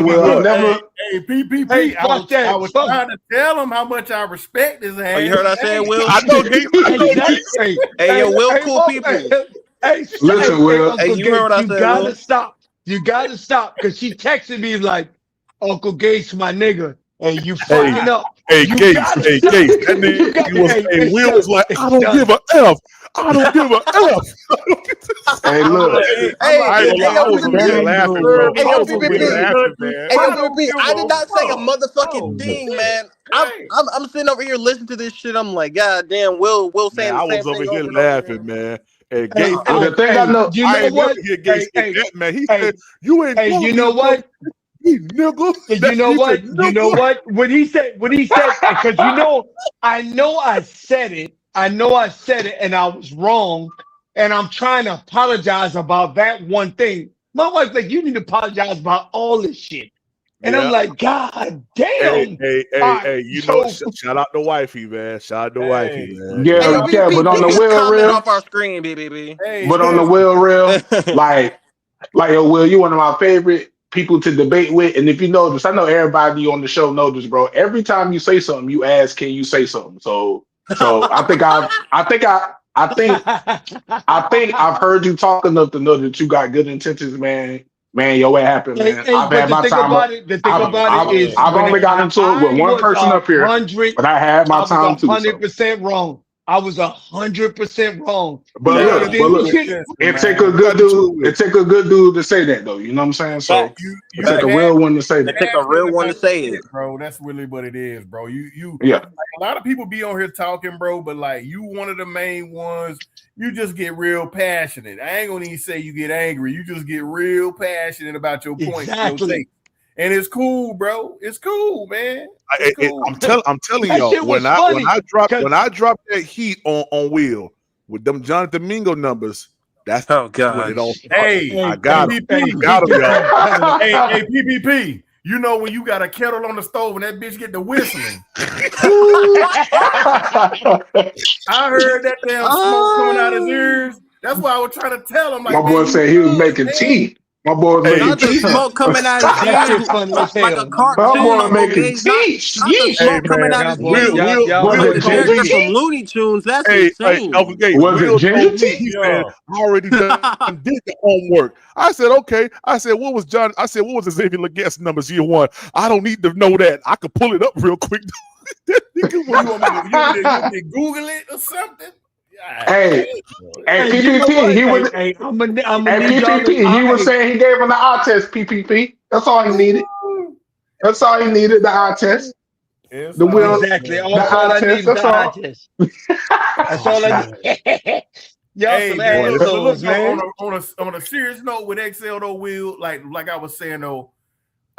S6: Will,
S19: Hey, PPP.
S2: Hey,
S19: I was trying to tell him how much I respect his ass.
S20: Oh, you heard I said, Will?
S1: I know.
S20: Hey, yo, Will, cool people.
S6: Listen, Will.
S20: Hey, you heard what I
S2: You
S20: said,
S2: gotta
S20: Will?
S2: stop. You gotta stop because she texted me like, Uncle Gates, my nigga, and you fucking up.
S1: Hey,
S2: You
S1: Gates.
S2: gotta
S1: Hey,
S2: stop.
S1: Gates. That
S2: You got-
S1: nigga was.
S2: hey,
S1: Hey,
S2: it's
S1: Will was
S2: done.
S1: like,
S2: It's
S1: I don't
S2: done.
S1: give a F. I don't give a F.
S6: Hey, look.
S1: I was over here laughing, bro. I was over here laughing, man.
S20: Hey, yo, PPP, I did not say a motherfucking thing, man. I'm sitting over here listening to this shit. I'm like, God damn, Will saying
S1: Man, I
S20: the same
S1: was over
S20: thing
S1: here
S20: over and over
S1: laughing,
S20: again.
S1: man. Hey,
S2: Hey,
S1: Gates.
S6: the thing I know,
S2: you know what?
S1: Hear Gates
S2: Hey,
S1: that, man. He
S2: hey,
S1: said, "You ain't."
S2: Hey, you know what?
S1: You nigga.
S2: You know what? You know what? When he said, because I know I said it, and I was wrong, and I'm trying to apologize about that one thing. My wife's like, you need to apologize about all this shit. And I'm like, God damn.
S1: Hey, you know, shout out to wifey, man. Shout out to wifey, man.
S6: Yeah, but on the Will
S20: comment
S6: real,
S20: off our screen, BBB.
S6: but on the Will real, like yo, Will, you one of my favorite people to debate with. And if you notice, I know everybody on the show knows this, bro. Every time you say something, you ask, "Can you say something?" So I think I've heard you talk enough to know that you got good intentions, man. Man, yo, what happened, man? I've had my time.
S2: The thing about it is,
S6: I've only gotten into it with one person up here, but I had my time too.
S2: 100% wrong. I was 100% wrong.
S6: But look, it take a good dude. It take a good dude to say that, though. You know what I'm saying? So it take a real one to say that.
S20: It take a real one to say it,
S19: bro. That's really what it is, bro.
S6: Yeah.
S19: Like, a lot of people be on here talking, bro, but like you, one of the main ones. You just get real passionate. I ain't gonna even say you get angry. You just get real passionate about your points.
S2: Exactly.
S19: And it's cool, bro. It's cool, man. It's cool.
S1: I'm telling y'all, when I drop that heat on Will with them Jonathan Mingo numbers, that's when it all starts.
S19: Hey,
S1: I got him.
S19: PPP.
S1: I got him, y'all.
S19: Hey, PPP. You know when you got a kettle on the stove and that bitch get the whistling. I heard that damn smoke coming out his ears. That's why I was trying to tell him. Like,
S6: my boy said he was making tea. My boy was making
S20: not the
S6: tea.
S20: smoke coming out of his ears like a cartoon.
S6: My boy making tea.
S20: Not the smoke coming out of his ears.
S6: Was it ginger
S20: From
S6: tea?
S20: Looney Tunes. That's
S1: Hey,
S20: insane.
S6: Was it ginger tea?
S1: He said, I already did the homework. I said, okay. I said, what was Xavier Leggett's numbers year one? I don't need to know that. I could pull it up real quick.
S19: You want me to Google it or something?
S6: Hey, PPP, he was. Hey, PPP, he was saying he gave him the eye test. PPP, that's all he needed. That's all he needed. The eye test. The will.
S2: Exactly. All
S6: the
S2: I
S6: eye
S2: need
S6: test.
S2: is the
S6: That's
S2: eye
S6: all.
S2: test. That's all I need. Y'all
S19: Hey,
S2: some
S19: man,
S2: assholes, man.
S19: On a serious note with XL though, Will, like I was saying though,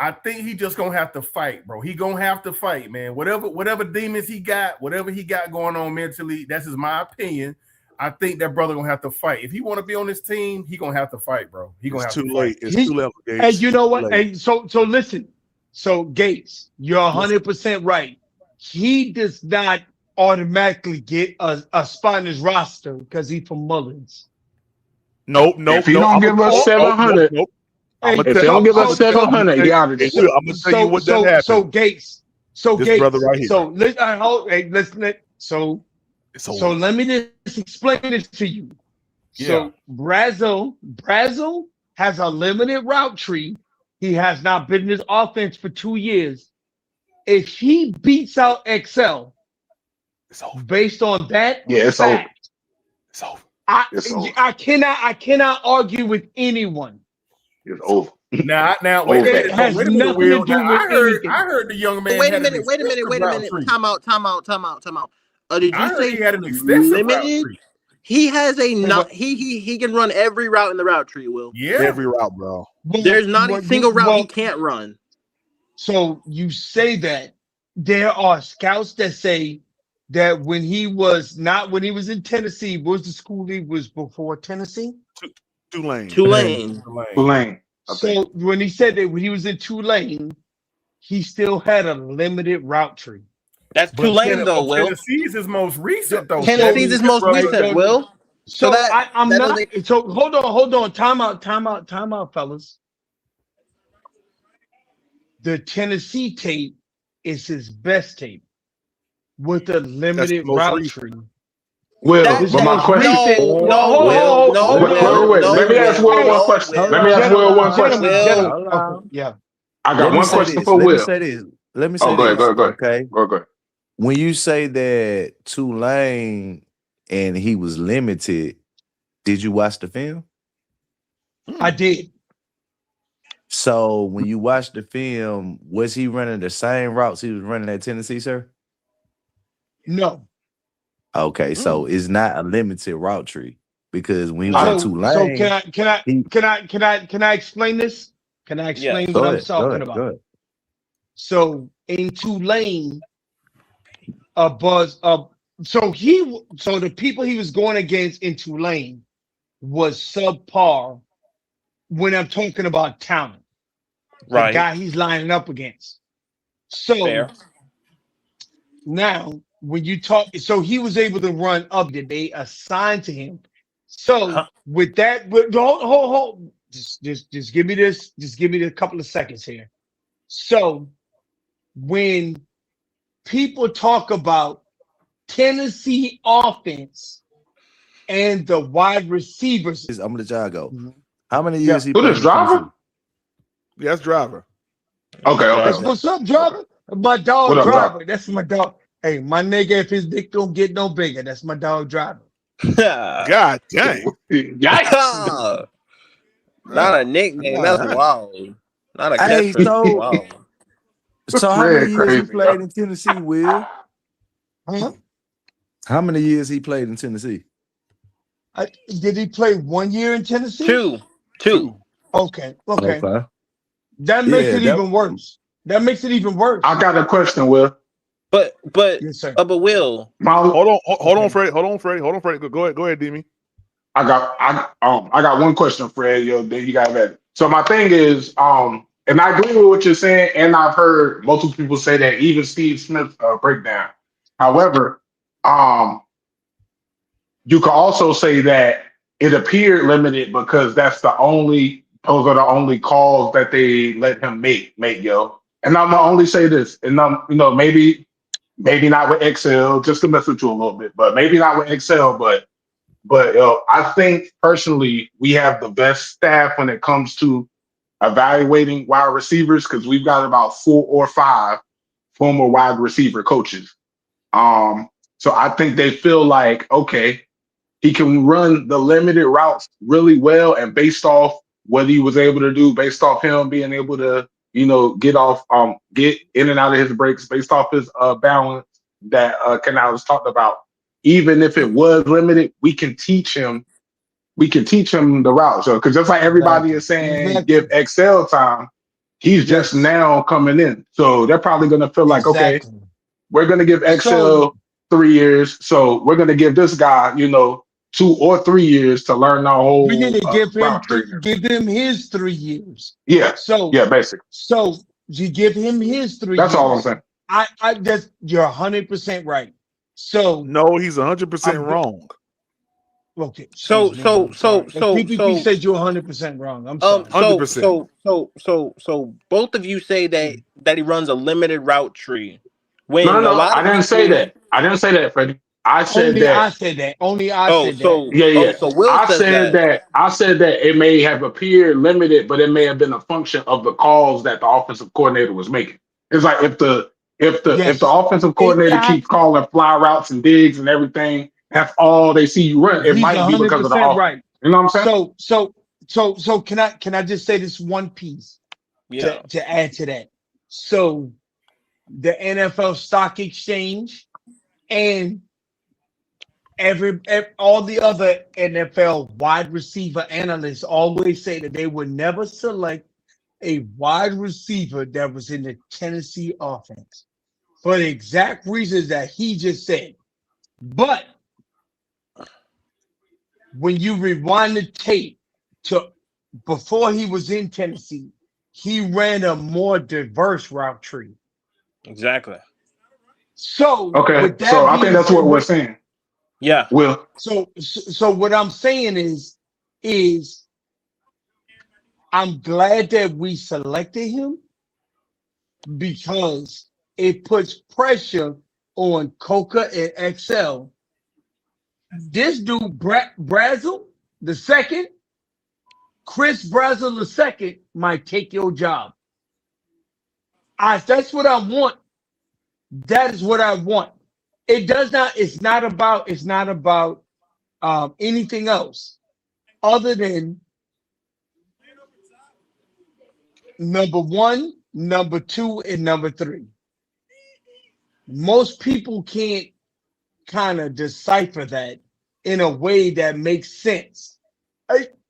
S19: I think he just gonna have to fight, bro. He gonna have to fight, man. Whatever demons he got, whatever he got going on mentally, that's just my opinion. I think that brother gonna have to fight. If he want to be on this team, he gonna have to fight, bro. He gonna have to fight.
S1: It's too late.
S2: And you know what? And so listen. So Gates, you're 100% right. He does not automatically get a spot in his roster because he's from Mullins.
S1: Nope.
S6: If he don't give us 700, if he don't give us 700, he out of this.
S1: I'm gonna tell you what that happened.
S2: So Gates.
S1: This brother right here.
S2: So let me just explain this to you. So Brazo has a limited route tree. He has not been in his offense for 2 years. If he beats out XL, based on that fact,
S1: So
S2: I cannot argue with anyone.
S6: It's over.
S19: Now,
S2: wait a minute,
S19: wait a minute,
S2: Will.
S19: Now, I
S2: anything.
S19: heard the young man.
S20: Wait a
S19: had an
S20: minute. Wait a minute.
S19: extensive
S20: Wait a
S19: route
S20: minute.
S19: tree.
S20: Time out. Did
S19: I
S20: you
S19: heard
S20: say
S19: he had an extensive route
S20: limited?
S19: tree.
S20: He has a not. He can run every route in the route tree. Will
S1: every route, bro.
S20: There's not a single route he can't run.
S2: So you say that there are scouts that say that when he was in Tennessee, what was the school he was before Tennessee?
S1: Tulane.
S2: So when he said that when he was in Tulane, he still had a limited route tree.
S20: That's Tulane though, Will.
S19: Tennessee's his most recent though.
S20: Tennessee's his most recent, Will.
S2: So I'm not. So hold on. Time out, fellas. The Tennessee tape is his best tape with the limited route tree.
S6: Will, but my question. Let me ask Will one question.
S2: Yeah.
S6: I got one question for Will.
S22: Let me say
S6: Go
S22: this.
S6: ahead.
S22: Okay.
S6: Go ahead.
S22: When you say that Tulane and he was limited, did you watch the film?
S2: I did.
S22: So when you watched the film, was he running the same routes he was running at Tennessee, sir?
S2: No.
S22: Okay, so it's not a limited route tree because when he was at Tulane.
S2: So can I explain this? Can I explain what I'm talking about?
S22: Go ahead.
S2: So in Tulane, so the people he was going against in Tulane was subpar when I'm talking about talent.
S20: Right.
S2: The guy he's lining up against. So now when you talk, so he was able to run up that they assigned to him. So with that, hold. Just give me this. Just give me a couple of seconds here. So when people talk about Tennessee offense and the wide receivers,
S22: I'm gonna let y'all go. How many years he
S6: Who
S22: played?
S6: this driver?
S1: Yeah, that's driver.
S6: Okay.
S2: What's up, driver? My dog
S6: What up,
S2: driver. That's my dog. Hey, my nigga, if his dick don't get no bigger, that's my dog driver.
S1: God dang.
S6: Yikes.
S20: Not a nickname. That's wild. Not a
S22: Hey,
S20: catchphrase.
S22: so-
S20: Wow.
S22: So how many years he
S6: Crazy.
S22: played in Tennessee, Will?
S2: Huh?
S22: How many years he played in Tennessee?
S2: Did he play 1 year in Tennessee?
S20: Two.
S2: Okay.
S22: Okay.
S2: That makes it even worse. That makes it even worse.
S6: I got a question, Will.
S20: But
S2: yes, sir.
S20: But Will.
S1: Hold on, Freddie. Go ahead, Demi.
S6: I got one question, Fred. Then you got that. So my thing is, and I agree with what you're saying, and I've heard multiple people say that, even Steve Smith breakdown. However, you could also say that it appeared limited because those are the only calls that they let him make, yo. And I'm gonna only say this, and maybe not with Excel, just to mess with you a little bit, but maybe not with Excel, but I think personally we have the best staff when it comes to evaluating wide receivers because we've got about 4 or 5 former wide receiver coaches. So I think they feel like, okay, he can run the limited routes really well, and based off what he was able to do, based off him being able to, get in and out of his breaks, based off his balance that Canales talked about. Even if it was limited, we can teach him the route. So, because just like everybody is saying, give Excel time, he's just now coming in. So they're probably going to feel like, okay, we're going to give Excel 3 years. So we're going to give this guy, 2 or 3 years to learn the whole.
S2: We need to
S6: give
S2: him his 3 years.
S6: Yeah.
S2: So
S6: basically.
S2: So you give him his 3 years.
S6: That's all I'm saying.
S2: You're 100% right. So
S1: no, he's 100% wrong.
S2: Okay.
S20: So
S2: PPP said you're 100% wrong. I'm sorry.
S1: 100%.
S20: So both of you say that he runs a limited route tree. When
S6: No, I didn't say that. I didn't say that, Freddie. I said
S2: Only
S6: that.
S2: I said that. Only I said that.
S6: Yeah.
S20: So Will
S6: I
S20: says
S6: said that. I said that it may have appeared limited, but it may have been a function of the calls that the offensive coordinator was making. It's like if the offensive coordinator keeps calling fly routes and digs and everything, that's all they see you run. It
S2: He's
S6: might be because of the
S2: 100%
S6: offense.
S2: right.
S6: You know what I'm saying?
S2: So can I just say this one piece to add to that? So the NFL Stock Exchange and all the other NFL wide receiver analysts always say that they would never select a wide receiver that was in the Tennessee offense for the exact reasons that he just said. But when you rewind the tape to before he was in Tennessee, he ran a more diverse route tree.
S20: Exactly.
S2: So
S6: Okay,
S2: with that
S6: so I
S2: being
S6: think that's
S2: said,
S6: what we're saying.
S20: Yeah.
S6: Will.
S2: So what I'm saying is I'm glad that we selected him because it puts pressure on Coca and XL. This dude, Brazel the second, Chris Brazel the second, might take your job. That's what I want. That is what I want. It's not about anything else other than number one, number two, and number three. Most people can't kind of decipher that in a way that makes sense.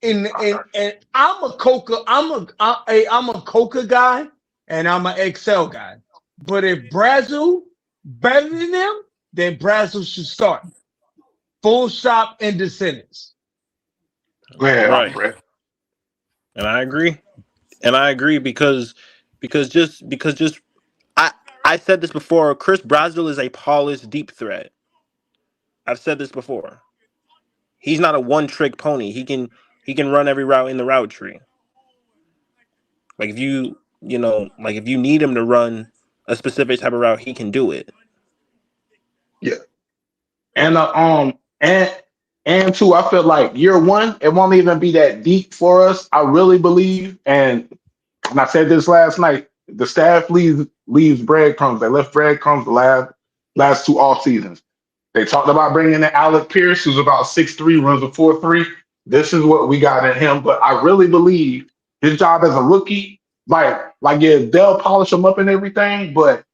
S2: And I'm a Coca, I'm a Coca guy, and I'm an XL guy. But if Brazil better than them, then Brazil should start. Full stop, end of sentence.
S20: Right. And I agree. And I agree because I said this before. Chris Brazil is a polished deep threat. I've said this before. He's not a one-trick pony. He can run every route in the route tree. Like if you need him to run a specific type of route, he can do it.
S6: Yeah. And two, I feel like year one, it won't even be that deep for us. I really believe, and I said this last night, the staff leaves breadcrumbs. They left breadcrumbs the last two off seasons. They talked about bringing in Alec Pierce, who's about 6'3", runs a 4.3. This is what we got in him. But I really believe his job as a rookie, yeah, they'll polish him up and everything, but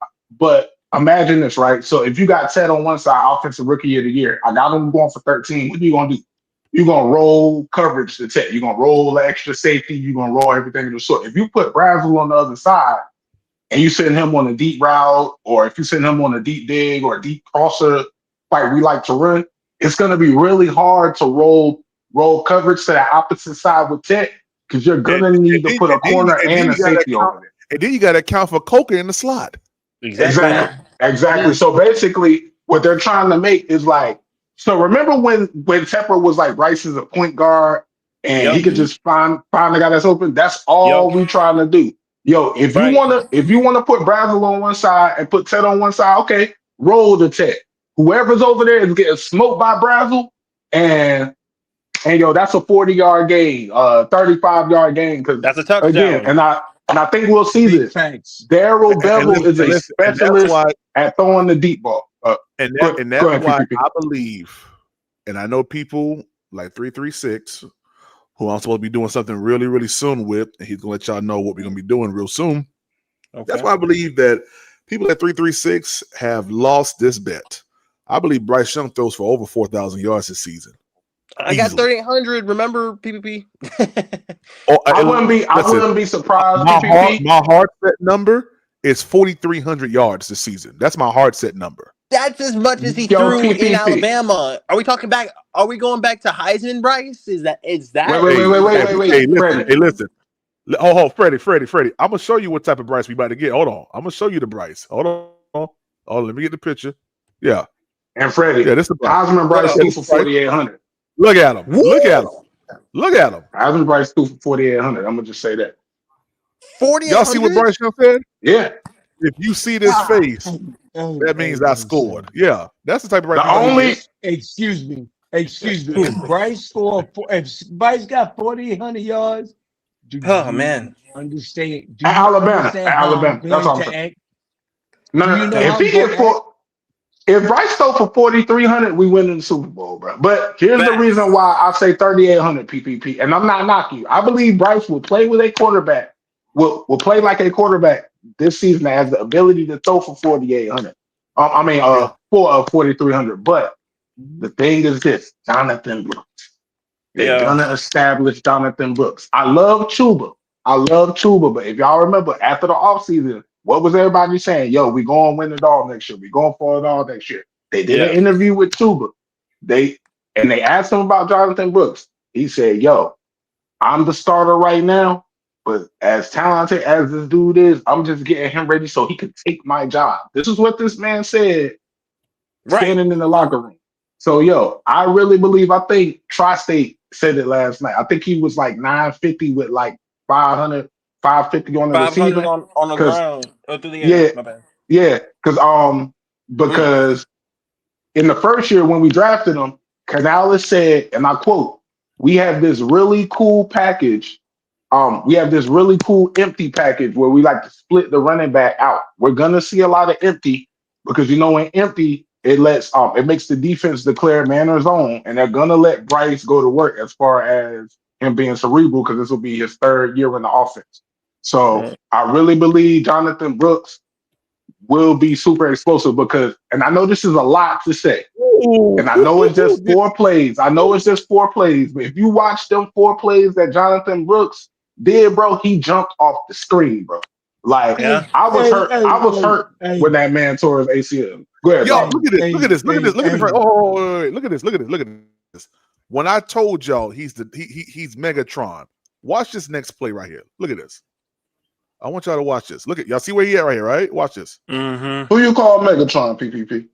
S6: imagine this, right? So if you got Ted on one side, offensive rookie of the year, I got him going for 13. What are you gonna do? You're gonna roll coverage to Ted. You're gonna roll the extra safety. You're gonna roll everything of the sort. If you put Brazel on the other side and you send him on a deep route, or if you send him on a deep dig or a deep crosser, like we like to run, it's gonna be really hard to roll coverage to the opposite side with Ted because you're gonna need to put a corner and a safety over there.
S1: And then you got to account for Coca in the slot.
S6: Exactly. So basically, what they're trying to make is like, so remember when Tepper was like Bryce is a point guard and he could just find the guy that's open. That's all we trying to do. Yo, if you wanna put Brazel on one side and put Ted on one side, okay, roll the Ted. Whoever's over there is getting smoked by Brazel, and yo, that's a 40-yard gain, 35-yard gain. Because
S20: that's a touchdown.
S6: Again, and I think we'll see this. Darryl Bevel is a specialist at throwing the deep ball.
S1: And that's why I believe, and I know people like 336 who I'm supposed to be doing something really, really soon with, and he's going to let y'all know what we're going to be doing real soon. Okay. That's why I believe that people at 336 have lost this bet. I believe Bryce Young throws for over 4,000 yards this season.
S20: I got 3,800. Remember PPP?
S6: I wouldn't be surprised.
S1: My hard set number is 4,300 yards this season. That's my hard set number.
S20: That's as much as he threw in Alabama. Are we talking back? Are we going back to Heisman Bryce? Is that?
S6: Wait.
S1: Hey, listen. Oh, Freddie. I'm gonna show you what type of Bryce we about to get. Hold on. I'm gonna show you the Bryce. Hold on. Oh, let me get the picture. Yeah.
S6: And Freddie. Yeah, this is Heisman Bryce 2 for 4,800.
S1: Look at him. Woo! Look at him.
S6: Heisman Bryce 2 for 4,800. I'm gonna just say that.
S20: 4,800.
S1: Y'all see what Bryce Young said?
S6: Yeah.
S1: If you see this face, that means I scored. Yeah, that's the type of Bryce.
S2: Excuse me. If Bryce got 4,800 yards,
S20: man,
S2: understand?
S6: Alabama. That's all I'm saying. No. If he get If Bryce throw for 4,300, we win in the Super Bowl, bro. But here's the reason why I say 3,800 PPP, and I'm not knocking you. I believe Bryce will play with a quarterback, will play like a quarterback this season that has the ability to throw for 4,800. For 4,300. But the thing is this: Jonathan Brooks. They're gonna establish Jonathan Brooks. I love Chuba, but if y'all remember, after the offseason, what was everybody saying? Yo, we going to win it all next year. We going for it all next year. They did an interview with Chuba. They asked him about Jonathan Brooks. He said, yo, I'm the starter right now, but as talented as this dude is, I'm just getting him ready so he can take my job. This is what this man said standing in the locker room. So, yo, I really believe, I think Tri-State said it last night. I think he was like 950 with like 500, 550 on the
S20: 500
S6: receiving.
S20: on the ground or through the air. My bad.
S6: Yeah, because in the first year when we drafted him, Canales said, and I quote, "We have this really cool package. We have this really cool empty package where we like to split the running back out. We're gonna see a lot of empty because in empty it makes the defense declare man or zone, and they're gonna let Bryce go to work as far as him being cerebral because this will be his third year in the offense. So I really believe Jonathan Brooks will be super explosive and I know this is a lot to say, and I know it's just 4 plays. But if you watch them 4 plays that Jonathan Brooks did, bro, he jumped off the screen, bro. Like I was hurt when that man tore his ACL. Go ahead,
S1: yo,
S6: dog.
S1: look at this. Look at this. Oh, wait. Look at this. When I told y'all he's Megatron, watch this next play right here. Look at this. I want y'all to watch this. Look at y'all. See where he at right here, right? Watch this.
S20: Mm-hmm.
S6: Who you call Megatron, PPP?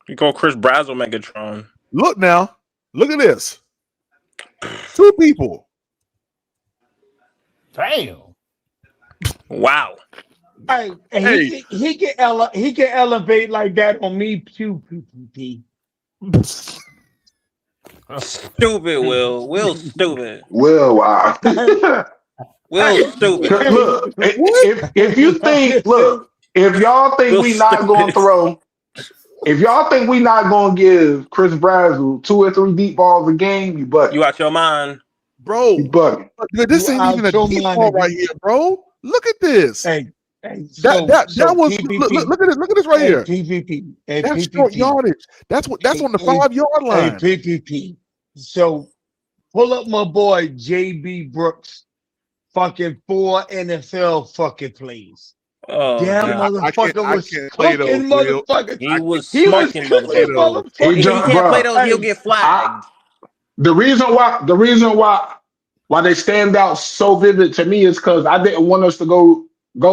S20: You call Chris Brazzle Megatron.
S1: Look now. Look at this. 2 people.
S19: Damn.
S20: Wow.
S2: Hey. He can elevate like that on me too, PPP.
S20: Stupid, Will. Will stupid.
S6: Will, wow.
S20: Will stupid.
S6: Look, if you think, if y'all think we not going to throw, if y'all think we not going to give Chris Brazzle 2 or 3 deep balls a game, you bugging.
S20: You out your mind.
S1: Bro,
S6: you bugging.
S1: This ain't even a deep ball right here, bro. Look at this.
S2: That
S1: was
S2: PPP,
S1: look at this right here.
S2: PPP.
S1: That's short yardage. That's on the 5-yard line.
S2: PPP. So pull up my boy JB Brooks. Fucking 4 NFL fucking plays.
S20: Oh,
S2: that motherfucker was cooking, motherfucker.
S20: He was smoking, motherfucker. If he can't play those, he'll get flagged.
S6: The reason why they stand out so vivid to me is because I didn't want us to go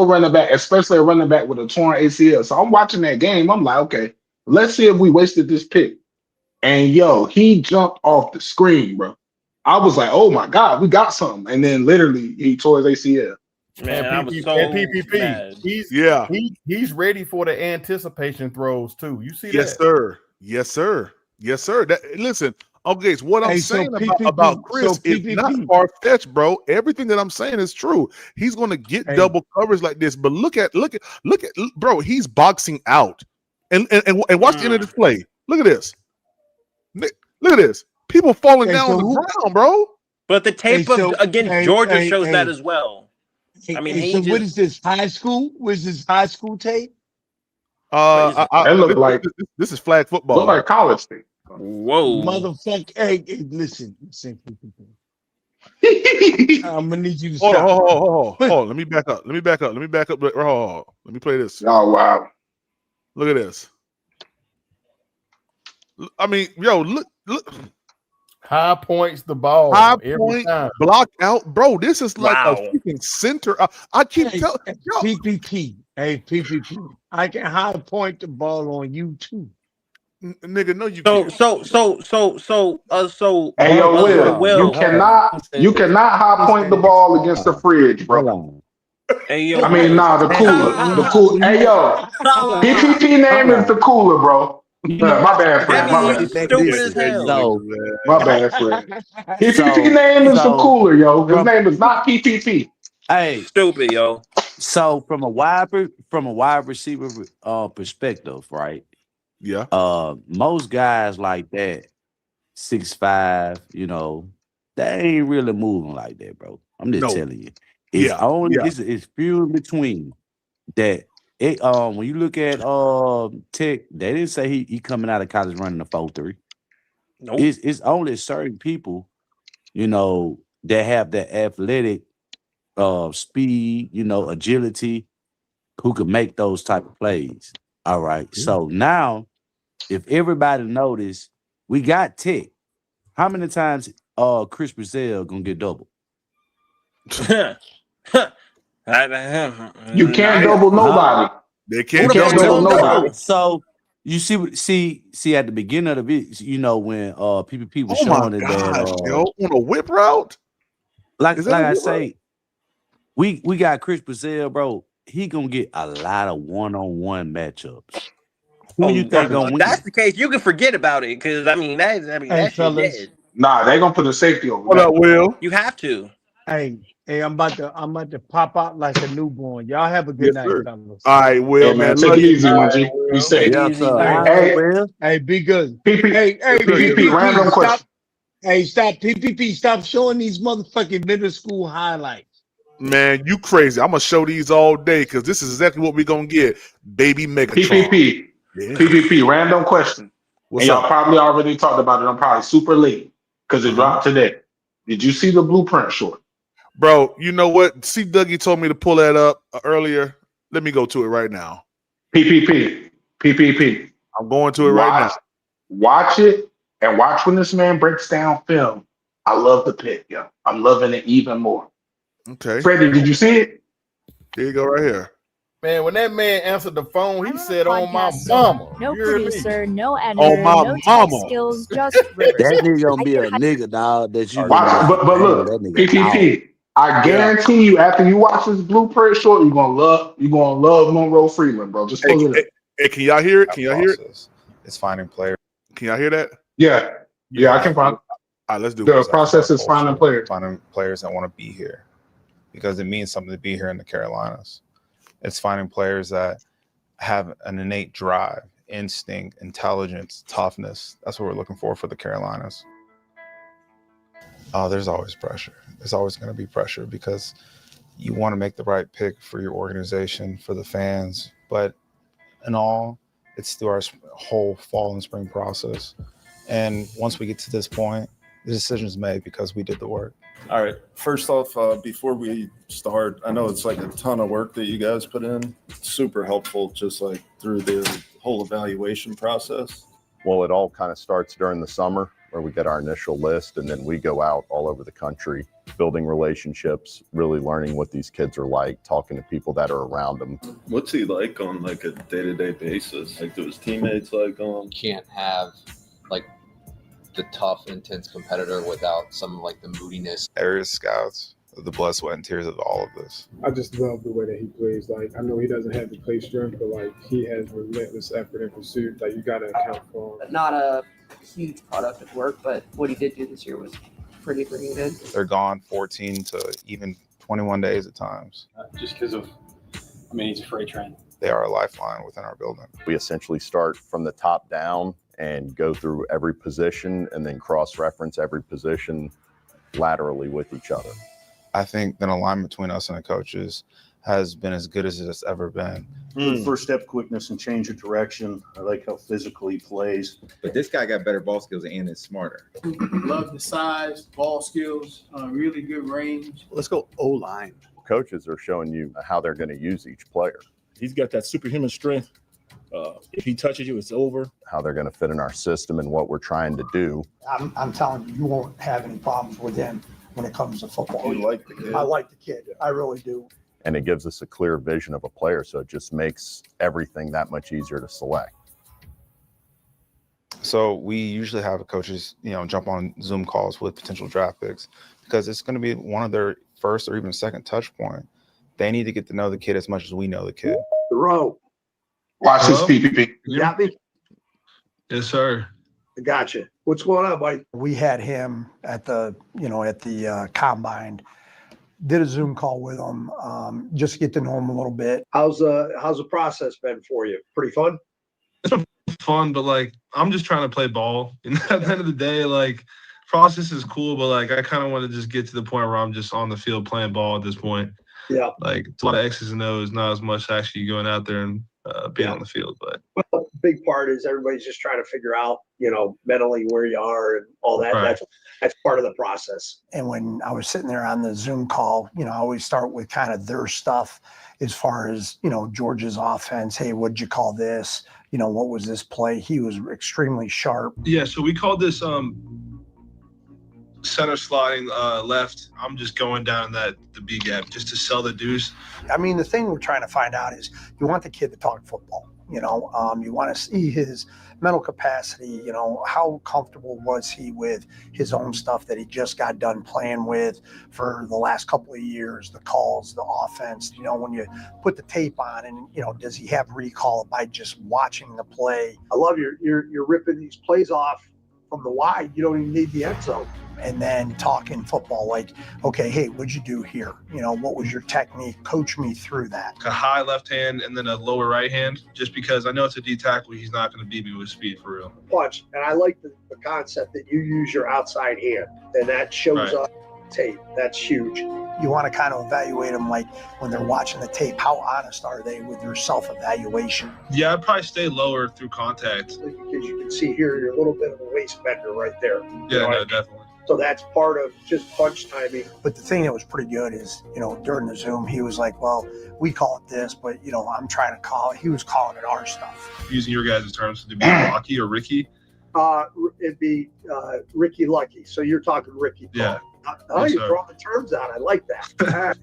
S6: running back, especially a running back with a torn ACL. So I'm watching that game. I'm like, okay, let's see if we wasted this pick. And yo, he jumped off the screen, bro. I was like, oh my God, we got something. And then literally he tore his ACL.
S20: Man, I was so
S19: PPP.
S20: mad.
S19: He's ready for the anticipation throws too. You see that?
S1: Yes, sir. Listen, okay, so what I'm saying about Chris is not far-fetched, bro. Everything that I'm saying is true. He's going to get double coverage like this, but look at, bro, he's boxing out. And watch the end of this play. Look at this. Look at this. People falling down on the ground, bro.
S20: But the tape against Georgia shows that as well. I mean,
S2: what is this, high school? Was this high school tape?
S6: It looked like
S1: this is flag football.
S6: Look like college tape.
S20: Whoa,
S2: motherfucker! Hey, listen. I'm gonna need you to
S1: stop.
S2: Hold
S1: on. Let me back up. Let me play this.
S6: Oh wow!
S1: Look at this. I mean, yo, look.
S19: High points the ball.
S1: High
S19: every
S1: point
S19: time.
S1: block out, bro. This is like a freaking center. I keep telling
S2: PPP. Hey, PPP. I can high point the ball on you too,
S1: nigga. No, you
S20: can't.
S6: Hey, yo, Will, you cannot high point the ball against the fridge, bro.
S20: Hey, yo,
S6: the cooler. Hey, yo, PPP name is the cooler, bro. My bad, friend. My bad, friend. PPP name is the cooler, yo. His name is not PPP.
S22: Hey,
S20: stupid, yo.
S22: So from a wide receiver perspective, right?
S1: Yeah.
S22: Most guys like that, 6'5", they ain't really moving like that, bro. I'm just
S1: No.
S22: telling you. It's it's few in between that. When you look at Tech, they didn't say he coming out of college running a 4.3.
S20: Nope.
S22: It's only certain people, that have that athletic speed, agility, who could make those type of plays. All right. So now, if everybody notice, we got Tech. How many times Chris Brazil gonna get double?
S6: You can't double nobody.
S1: They
S22: Can't
S1: can't
S22: double
S6: nobody.
S22: So you see at the beginning of the video, when PPP was
S1: Oh my
S22: showing it that
S1: gosh, yo, on a whip route.
S22: like
S1: Is that a
S22: I
S1: whip
S22: say, we got Chris Brazil, bro. He gonna get a lot of one-on-one matchups. Who you think gonna
S20: If
S22: win?
S20: that's the case, you can forget about it because
S2: Hey,
S20: that shit
S2: fellas.
S20: dead.
S6: Nah, they gonna put a safety over
S1: What
S6: that.
S1: up, Will?
S20: You have to.
S2: Hey, I'm about to pop out like a newborn. Y'all have a good
S1: Yes,
S2: night,
S1: sir.
S2: fellas.
S1: All right, Will,
S6: Hey, man,
S1: man.
S6: take
S1: Love
S6: it
S1: you.
S6: easy,
S1: All
S6: my
S1: right,
S6: G. Be
S1: Will.
S6: safe.
S22: Yes, sir.
S2: Hey,
S22: All right, Will.
S2: Hey, be good.
S6: PP,
S2: Hey,
S6: PPP,
S2: PPP,
S6: random
S2: stop.
S6: question.
S2: Hey, stop, PPP, stop showing these motherfucking middle school highlights.
S1: Man, you crazy. I'm gonna show these all day because this is exactly what we're gonna get. Baby Megatron.
S6: PPP,
S1: Yeah.
S6: PPP, random question.
S1: What's
S6: and y'all
S1: up?
S6: probably already talked about it. I'm probably super late because it dropped today. Did you see the blueprint short?
S1: Bro, you know what? See, Dougie told me to pull that up earlier. Let me go to it right now.
S6: PPP.
S1: I'm going to it right now.
S6: Watch it and watch when this man breaks down film. I love the pick, yo. I'm loving it even more.
S1: Okay.
S6: Freddie, did you see it?
S1: Here you go, right here.
S19: Man, when that man answered the phone, he said, "On my mama."
S7: No
S19: You hear me?
S7: producer, no editor,
S1: Oh, my
S7: no tech
S1: mama.
S7: skills, just Rivers.
S22: That nigga gonna
S7: I
S22: be
S7: can
S22: a nigga, dog. That you
S6: Watch,
S22: gonna be like,
S6: but
S22: damn,
S6: look,
S22: that nigga dog.
S6: PPP. I guarantee you, after you watch this blueprint short, you're gonna love Monroe Freeman, bro. Just pull it up.
S1: Hey, can y'all hear it? Can y'all hear it?
S8: It's finding players.
S1: Can y'all hear that?
S6: Yeah, I can find.
S1: All right, let's do
S6: The
S1: it.
S6: process is finding players.
S8: Finding players that want to be here because it means something to be here in the Carolinas. It's finding players that have an innate drive, instinct, intelligence, toughness. That's what we're looking for the Carolinas. Oh, there's always pressure. There's always going to be pressure because you want to make the right pick for your organization, for the fans. But in all, it's through our whole fall and spring process. And once we get to this point, the decision is made because we did the work.
S23: All right. First off, before we start, I know it's like a ton of work that you guys put in. Super helpful, just like through the whole evaluation process.
S24: Well, it all kind of starts during the summer where we get our initial list, and then we go out all over the country, building relationships, really learning what these kids are like, talking to people that are around them.
S23: What's he like on like a day-to-day basis? Like, do his teammates like him?
S25: Can't have like the tough, intense competitor without some like the moodiness.
S8: Area scouts, the blood, sweat, and tears of all of this.
S26: I just love the way that he plays. Like, I know he doesn't have the play strength, but like he has relentless effort and pursuit. Like, you got to account for him.
S27: Not a huge product of work, but what he did do this year was pretty good.
S8: They're gone 14 to even 21 days at times.
S28: Just because of, he's a freight train.
S8: They are a lifeline within our building.
S24: We essentially start from the top down and go through every position and then cross-reference every position laterally with each other.
S8: I think the alignment between us and the coaches has been as good as it's ever been.
S29: First step, quickness and change of direction. I like how physical he plays.
S30: But this guy got better ball skills and is smarter.
S31: Love the size, ball skills, really good range.
S29: Let's go O-line.
S24: Coaches are showing you how they're going to use each player.
S29: He's got that superhuman strength. If he touches you, it's over.
S24: How they're going to fit in our system and what we're trying to do.
S32: I'm telling you, you won't have any problems with him when it comes to football.
S29: You like the kid?
S32: I like the kid. I really do.
S24: And it gives us a clear vision of a player, so it just makes everything that much easier to select.
S8: So we usually have coaches, jump on Zoom calls with potential draft picks because it's going to be one of their first or even second touch point. They need to get to know the kid as much as we know the kid.
S22: Throw.
S6: Watch this PPP.
S22: You got me?
S29: Yes, sir.
S22: Gotcha. What's going on, buddy?
S32: We had him at the combine. Did a Zoom call with him, just get to know him a little bit.
S22: How's the process been for you? Pretty fun?
S3: fun, but like I'm just trying to play ball. And at the end of the day, like process is cool, but like I kind of want to just get to the point where I'm just on the field playing ball at this point.
S4: Yeah.
S3: Like it's a lot of X's and O's, not as much actually going out there and being
S4: Yeah.
S3: on the field. But
S4: Well, the big part is everybody's just trying to figure out, mentally where you are and all that.
S3: Right.
S4: That's part of the process.
S32: And when I was sitting there on the Zoom call, I always start with kind of their stuff as far as, George's offense. Hey, what'd you call this? What was this play? He was extremely sharp.
S3: yeah, so we called this center sliding left. I'm just going down the B gap just to sell the deuce.
S32: I mean, the thing we're trying to find out is you want the kid to talk football. You want to see his mental capacity. How comfortable was he with his own stuff that he just got done playing with for the last couple of years, the calls, the offense. When you put the tape on, and does he have recall by just watching the play?
S4: I love you're ripping these plays off from the wide. You don't even need the end zone.
S32: And then talking football, like, okay, hey, what'd you do here? What was your technique? Coach me through that.
S3: A high left hand and then a lower right hand, just because I know it's a D tackle. He's not going to beat me with speed for real.
S4: Punch. And I like the concept that you use your outside hand, and that shows up on tape. That's huge.
S32: You want to kind of evaluate them, like when they're watching the tape, how honest are they with their self-evaluation?
S3: Yeah, I'd probably stay lower through contact.
S4: Because you can see here, you're a little bit of a waist bender right there.
S3: Yeah, no, definitely.
S4: So that's part of just punch timing.
S32: But the thing that was pretty good is, during the Zoom, he was like, well, we call it this, but, I'm trying to call it. He was calling it our stuff.
S3: Using your guys' terms, to be Rocky or Ricky?
S4: It'd be Ricky Lucky. So you're talking Ricky.
S3: Yeah.
S4: Oh, you're throwing the terms out. I like that.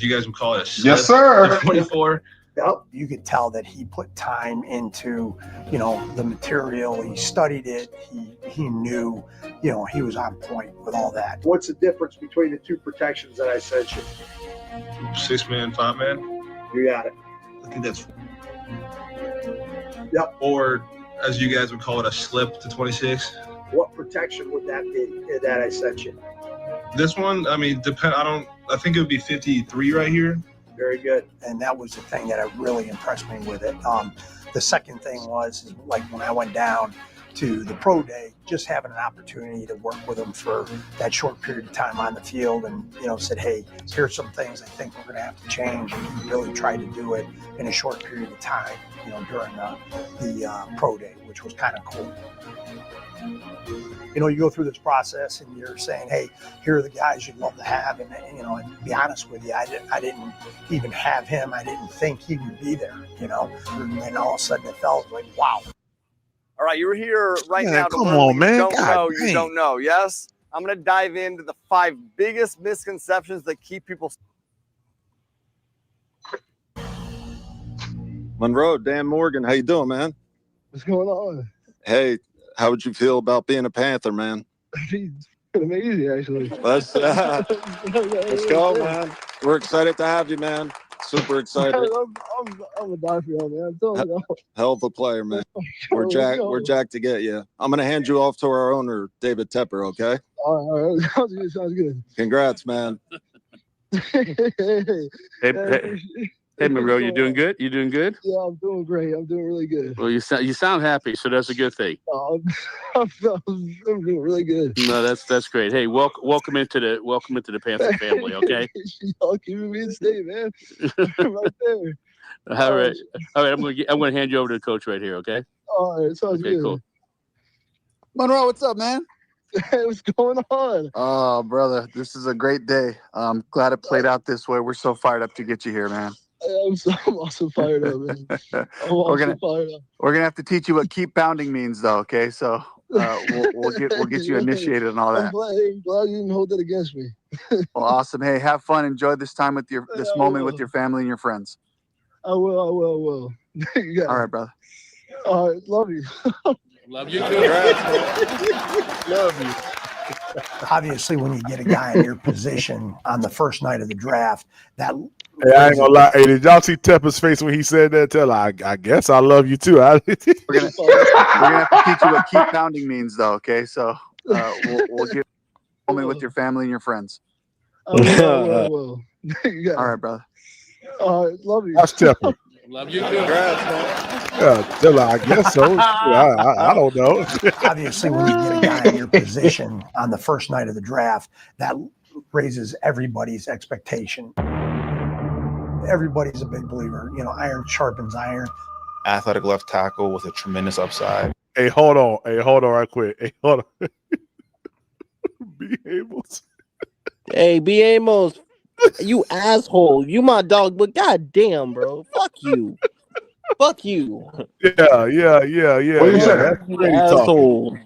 S3: You guys would call it a slip.
S6: Yes, sir.
S3: 24.
S4: Yep.
S32: You could tell that he put time into, the material. He studied it. He knew, he was on point with all that.
S4: What's the difference between the two protections that I sent you?
S3: 6-man, 5-man.
S4: You got it.
S3: I think that's.
S4: Yep.
S3: Or as you guys would call it, a slip to 26.
S4: What protection would that be that I sent you?
S3: This one, I mean, I think it would be 53 right here.
S4: Very good.
S32: And that was the thing that really impressed me with it. The second thing was like when I went down to the pro day, just having an opportunity to work with him for that short period of time on the field and, said, hey, here's some things I think we're going to have to change. And he really tried to do it in a short period of time, during the pro day, which was kind of cool. You go through this process and you're saying, hey, here are the guys you'd love to have. And, and to be honest with you, I didn't even have him. I didn't think he would be there, And then all of a sudden it felt like, wow.
S9: All right, you're here right
S1: Man,
S9: now.
S1: come on, man.
S9: Don't
S1: God
S9: know,
S1: dang.
S9: you don't know. Yes? I'm going to dive into the 5 biggest misconceptions that keep people.
S23: Monroe, Dan Morgan, how you doing, man?
S10: What's going on?
S23: Hey, how would you feel about being a Panther, man?
S10: It's amazing, actually.
S23: Let's go, man. We're excited to have you, man. Super excited.
S10: I'm a die for y'all, man. I'm telling you.
S23: Hell of a player, man. We're
S10: Let's
S23: jacked.
S10: go.
S23: We're jacked to get you. I'm gonna hand you off to our owner, David Tepper. Okay.
S10: All right. Sounds good. Sounds good.
S23: Congrats, man.
S11: Hey, Monroe, you doing good? You doing good?
S10: Yeah, I'm doing great. I'm doing really good.
S11: Well, you sound happy, so that's a good thing.
S10: I'm doing really good.
S11: No, that's great. Hey, welcome into the Panther family. Okay.
S10: Y'all keeping me in state, man. Right there.
S11: All right. I'm gonna hand you over to the coach right here. Okay.
S10: All right. Sounds
S11: Okay.
S10: good.
S11: Cool.
S12: Monroe, what's up, man?
S10: Hey, what's going on?
S12: Oh, brother, this is a great day. I'm glad it played out this way. We're so fired up to get you here, man.
S10: I'm also fired up, man. I'm also fired up.
S12: We're gonna have to teach you what keep pounding means, though. Okay, so we'll get you initiated and all
S10: I'm
S12: that.
S10: glad you didn't hold that against me.
S12: Well, awesome. Hey, have fun. Enjoy this time with this
S10: I
S12: moment
S10: will.
S12: with your family and your friends.
S10: I will. You got
S12: All
S10: it.
S12: right, brother.
S10: All right, love you.
S11: Love you too.
S10: Love you.
S32: Obviously, when you get a guy in your position on the first night of the draft, that
S1: Hey, I ain't gonna lie. Hey, did y'all see Tepper's face when he said that? Tell her, I guess I love you too.
S12: We're gonna have to teach you what keep pounding means, though. Okay, so we'll get moment with your family and your friends.
S10: I will. You got
S12: All
S10: it.
S12: right, brother.
S10: All right, love you.
S1: Watch Tepper.
S11: Love you too.
S9: Congrats, man.
S1: Yeah, they're like, I guess so. I don't know.
S32: Obviously, when you get a guy in your position on the first night of the draft, that raises everybody's expectation. Everybody's a big believer. You know, iron sharpens iron.
S8: Athletic left tackle with a tremendous upside.
S1: Hey, hold on right quick. Hey, hold on. Be able to.
S2: Hey, B. Amos, you asshole. You my dog, but goddamn, bro. Fuck you. Fuck you.
S1: Yeah.
S6: What you say?
S2: You asshole.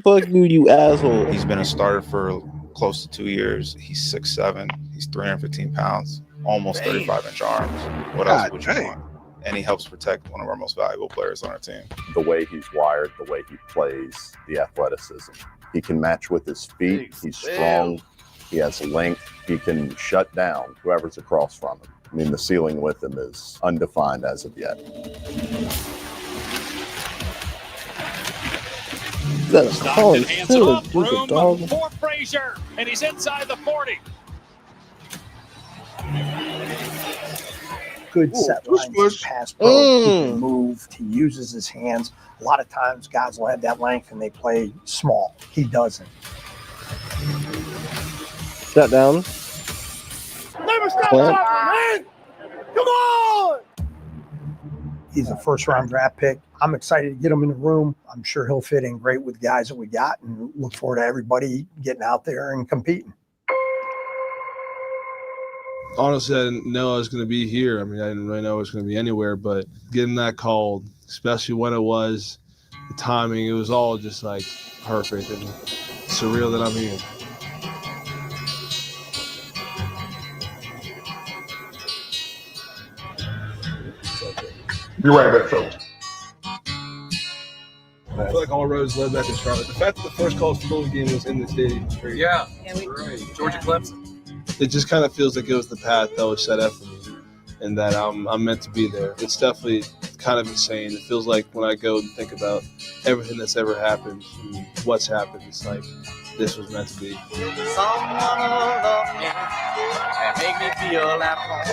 S2: Fuck you, you asshole.
S8: He's been a starter for close to 2 years. He's 6'7". He's 315 pounds, almost 35-inch arms. What else would you want? And he helps protect one of our most valuable players on our team.
S24: The way he's wired, the way he plays, the athleticism. He can match with his feet. He's strong. He has length. He can shut down whoever's across from him. I mean, the ceiling with him is undefined as of yet.
S2: Stockton
S5: hands it off. Room for Frazier, and he's inside the 40.
S32: Good set lines, pass pro, he can move, he uses his hands. A lot of times guys will have that length and they play small. He doesn't.
S2: Shut down.
S5: Never stop talking, man. Come on.
S32: He's a first-round draft pick. I'm excited to get him in the room. I'm sure he'll fit in great with guys that we got, and look forward to everybody getting out there and competing.
S3: Honestly, I didn't know I was going to be here. I mean, I didn't really know I was going to be anywhere, but getting that call, especially when it was, the timing, it was all just like perfect and surreal that I'm here.
S6: You're right back, Phil.
S3: I feel like all roads led back to Charlotte. The fact that the first college football game was in the stadium is crazy.
S5: Yeah, right. Georgia Clemson.
S3: It just kind of feels like it was the path that was set up for me, and that I'm meant to be there. It's definitely kind of insane. It feels like when I go and think about everything that's ever happened and what's happened, it's like this was meant to be.
S5: Someone love me and make me feel at home.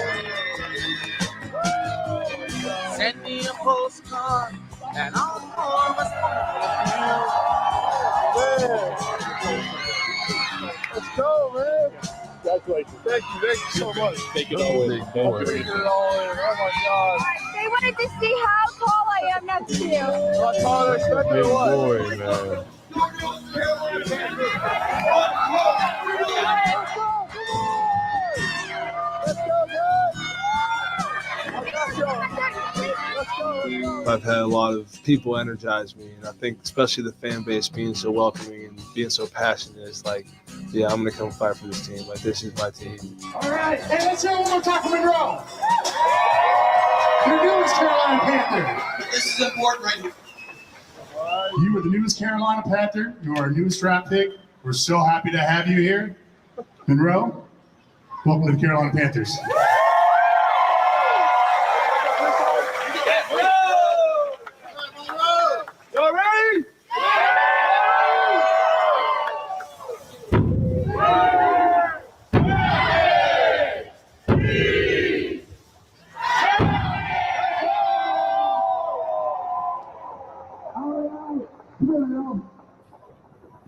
S5: Send me a postcard and I'll respond with you.
S10: Let's go, man. Congratulations. Thank you so much.
S5: Take it all in.
S10: Oh my God.
S7: They wanted to see how tall I am next to you.
S10: How tall are you?
S5: Good
S10: boy, man.
S3: I've had a lot of people energize me, and I think especially the fan base being so welcoming and being so passionate is like, yeah, I'm gonna come fight for this team. Like, this is my team.
S5: All right, hey, let's hear one more time from Monroe. Your newest Carolina Panther. This is important right here. You are the newest Carolina Panther. You are our newest draft pick. We're so happy to have you here. Monroe, welcome to the Carolina Panthers.
S10: Y'all ready?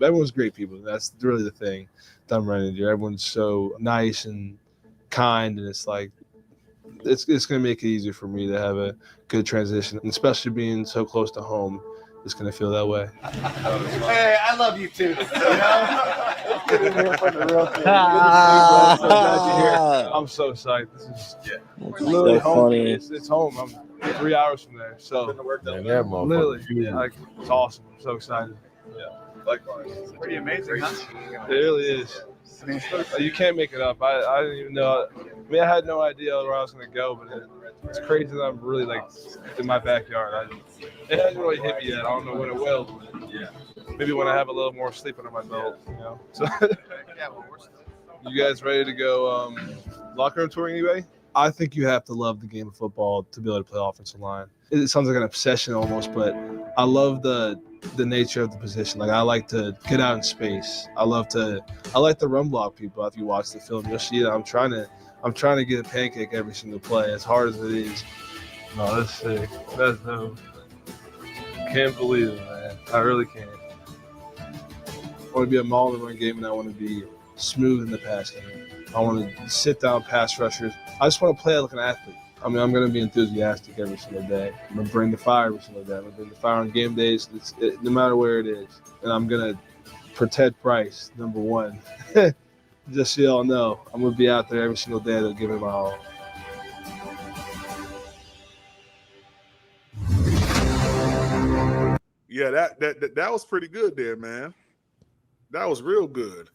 S3: Everyone's great people. That's really the thing that I'm running into. Everyone's so nice and kind, and it's like it's going to make it easier for me to have a good transition, and especially being so close to home. It's going to feel that way.
S5: Hey, I love you too.
S3: I'm so psyched. This is
S2: so
S3: literally home.
S2: funny.
S3: It's home. I'm 3 hours from there. So literally, like, it's awesome. I'm so excited. Yeah, likewise.
S5: It's pretty amazing, huh?
S3: It really is. You can't make it up. I didn't even know. I mean, I had no idea where I was going to go, but it's crazy that I'm really like in my backyard. It hasn't really hit me yet. I don't know when it will. But yeah, maybe when I have a little more sleep under my belt. You know. So, you guys ready to go locker room touring anyway? I think you have to love the game of football to be able to play offensive line. It sounds like an obsession almost, but I love the nature of the position. Like, I like to get out in space. I like to run block people. If you watch the film, you'll see that I'm trying to get a pancake every single play, as hard as it is. No, that's sick. That's dope. Can't believe it, man. I really can't. I want to be a mall and run game, and I want to be smooth in the pass game. I want to sit down pass rushers. I just want to play like an athlete. I mean, I'm going to be enthusiastic every single day. I'm going to bring the fire every single day. I'm going to bring the fire on game days, no matter where it is. And I'm going to protect Bryce, number one. Just so y'all know, I'm going to be out there every single day to give it my all.
S1: Yeah, that was pretty good there, man. That was real good.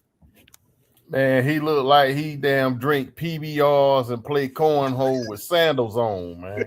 S13: Man, he looked like he damn drink PBRs and play cornhole with sandals on, man.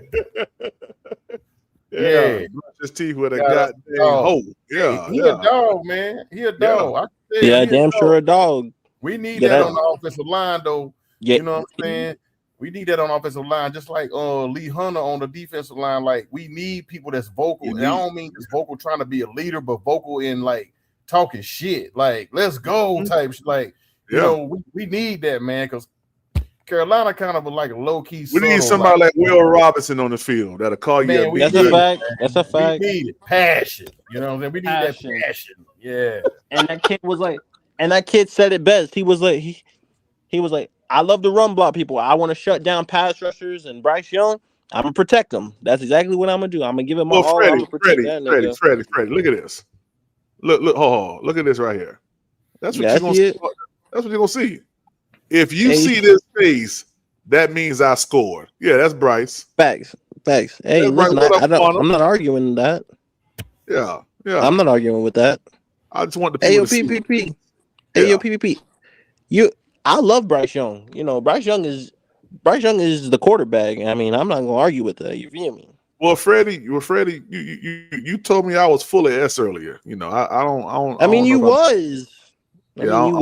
S1: Yeah. Brush his teeth with a goddamn hole. Yeah,
S13: he a dog, man. He a dog.
S2: Yeah, damn sure a dog.
S13: We need that on the offensive line, though.
S2: Yeah.
S13: You know what I'm saying? We need that on the offensive line, just like Lee Hunter on the defensive line. Like, we need people that's vocal. And I don't mean just vocal trying to be a leader, but vocal in, like, talking shit. Like, let's go type shit. Like, you know, we need that, man, because Carolina kind of like a low-key.
S1: We need somebody like Will Robinson on the field that'll call you.
S2: That's a fact. That's a fact.
S13: We need it. Passion. You know what I'm saying? We need that passion. Yeah.
S2: And that kid was like, and that kid said it best. He was like, he was like, I love to run block people. I want to shut down pass rushers and Bryce Young. I'm gonna protect them. That's exactly what I'm gonna do. I'm gonna give him all. I'm gonna protect that nigga.
S1: Freddie, look at this. Look, look at this right here. That's what you're gonna see. That's what you're gonna see. If you see this face, that means I scored. Yeah, that's Bryce.
S2: Facts. Hey, listen, I'm not arguing that.
S1: Yeah.
S2: I'm not arguing with that.
S1: I just want the
S2: people to PPP. Hey, yo, PPP. I love Bryce Young. You know, Bryce Young is the quarterback. I mean, I'm not gonna argue with that. You feel me?
S1: Well, Freddie, you told me I was full of S earlier. You know, I don't.
S2: I mean, you was.
S1: I don't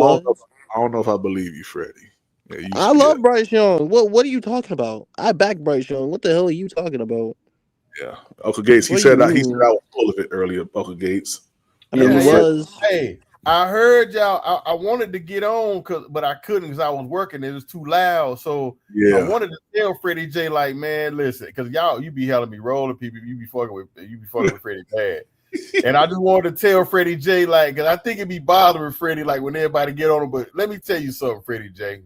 S1: know if I believe you, Freddie. Yeah,
S2: I love Bryce Young. What are you talking about? I back Bryce Young. What the hell are you talking about?
S1: Yeah, Uncle Gates. He said I was full of it earlier. Uncle Gates.
S2: I mean, he was.
S13: Hey, I heard y'all. I wanted to get on, but I couldn't because I was working. It was too loud. So I wanted to tell Freddie J, like, man, listen, because you be helping me rolling people. You be fucking with Freddie bad. And I just wanted to tell Freddie J, like, because I think it be bothering Freddie, like, when everybody get on him. But let me tell you something, Freddie J.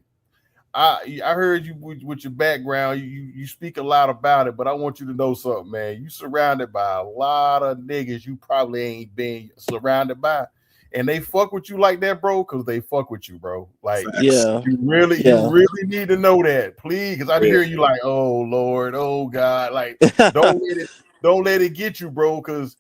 S13: I heard you with your background. You speak a lot about it, but I want you to know something, man. You surrounded by a lot of niggas you probably ain't been surrounded by. And they fuck with you like that, bro, because they fuck with you, bro. Like, you really need to know that, please, because I hear you like, oh Lord, oh God, like, don't let it get you, bro, because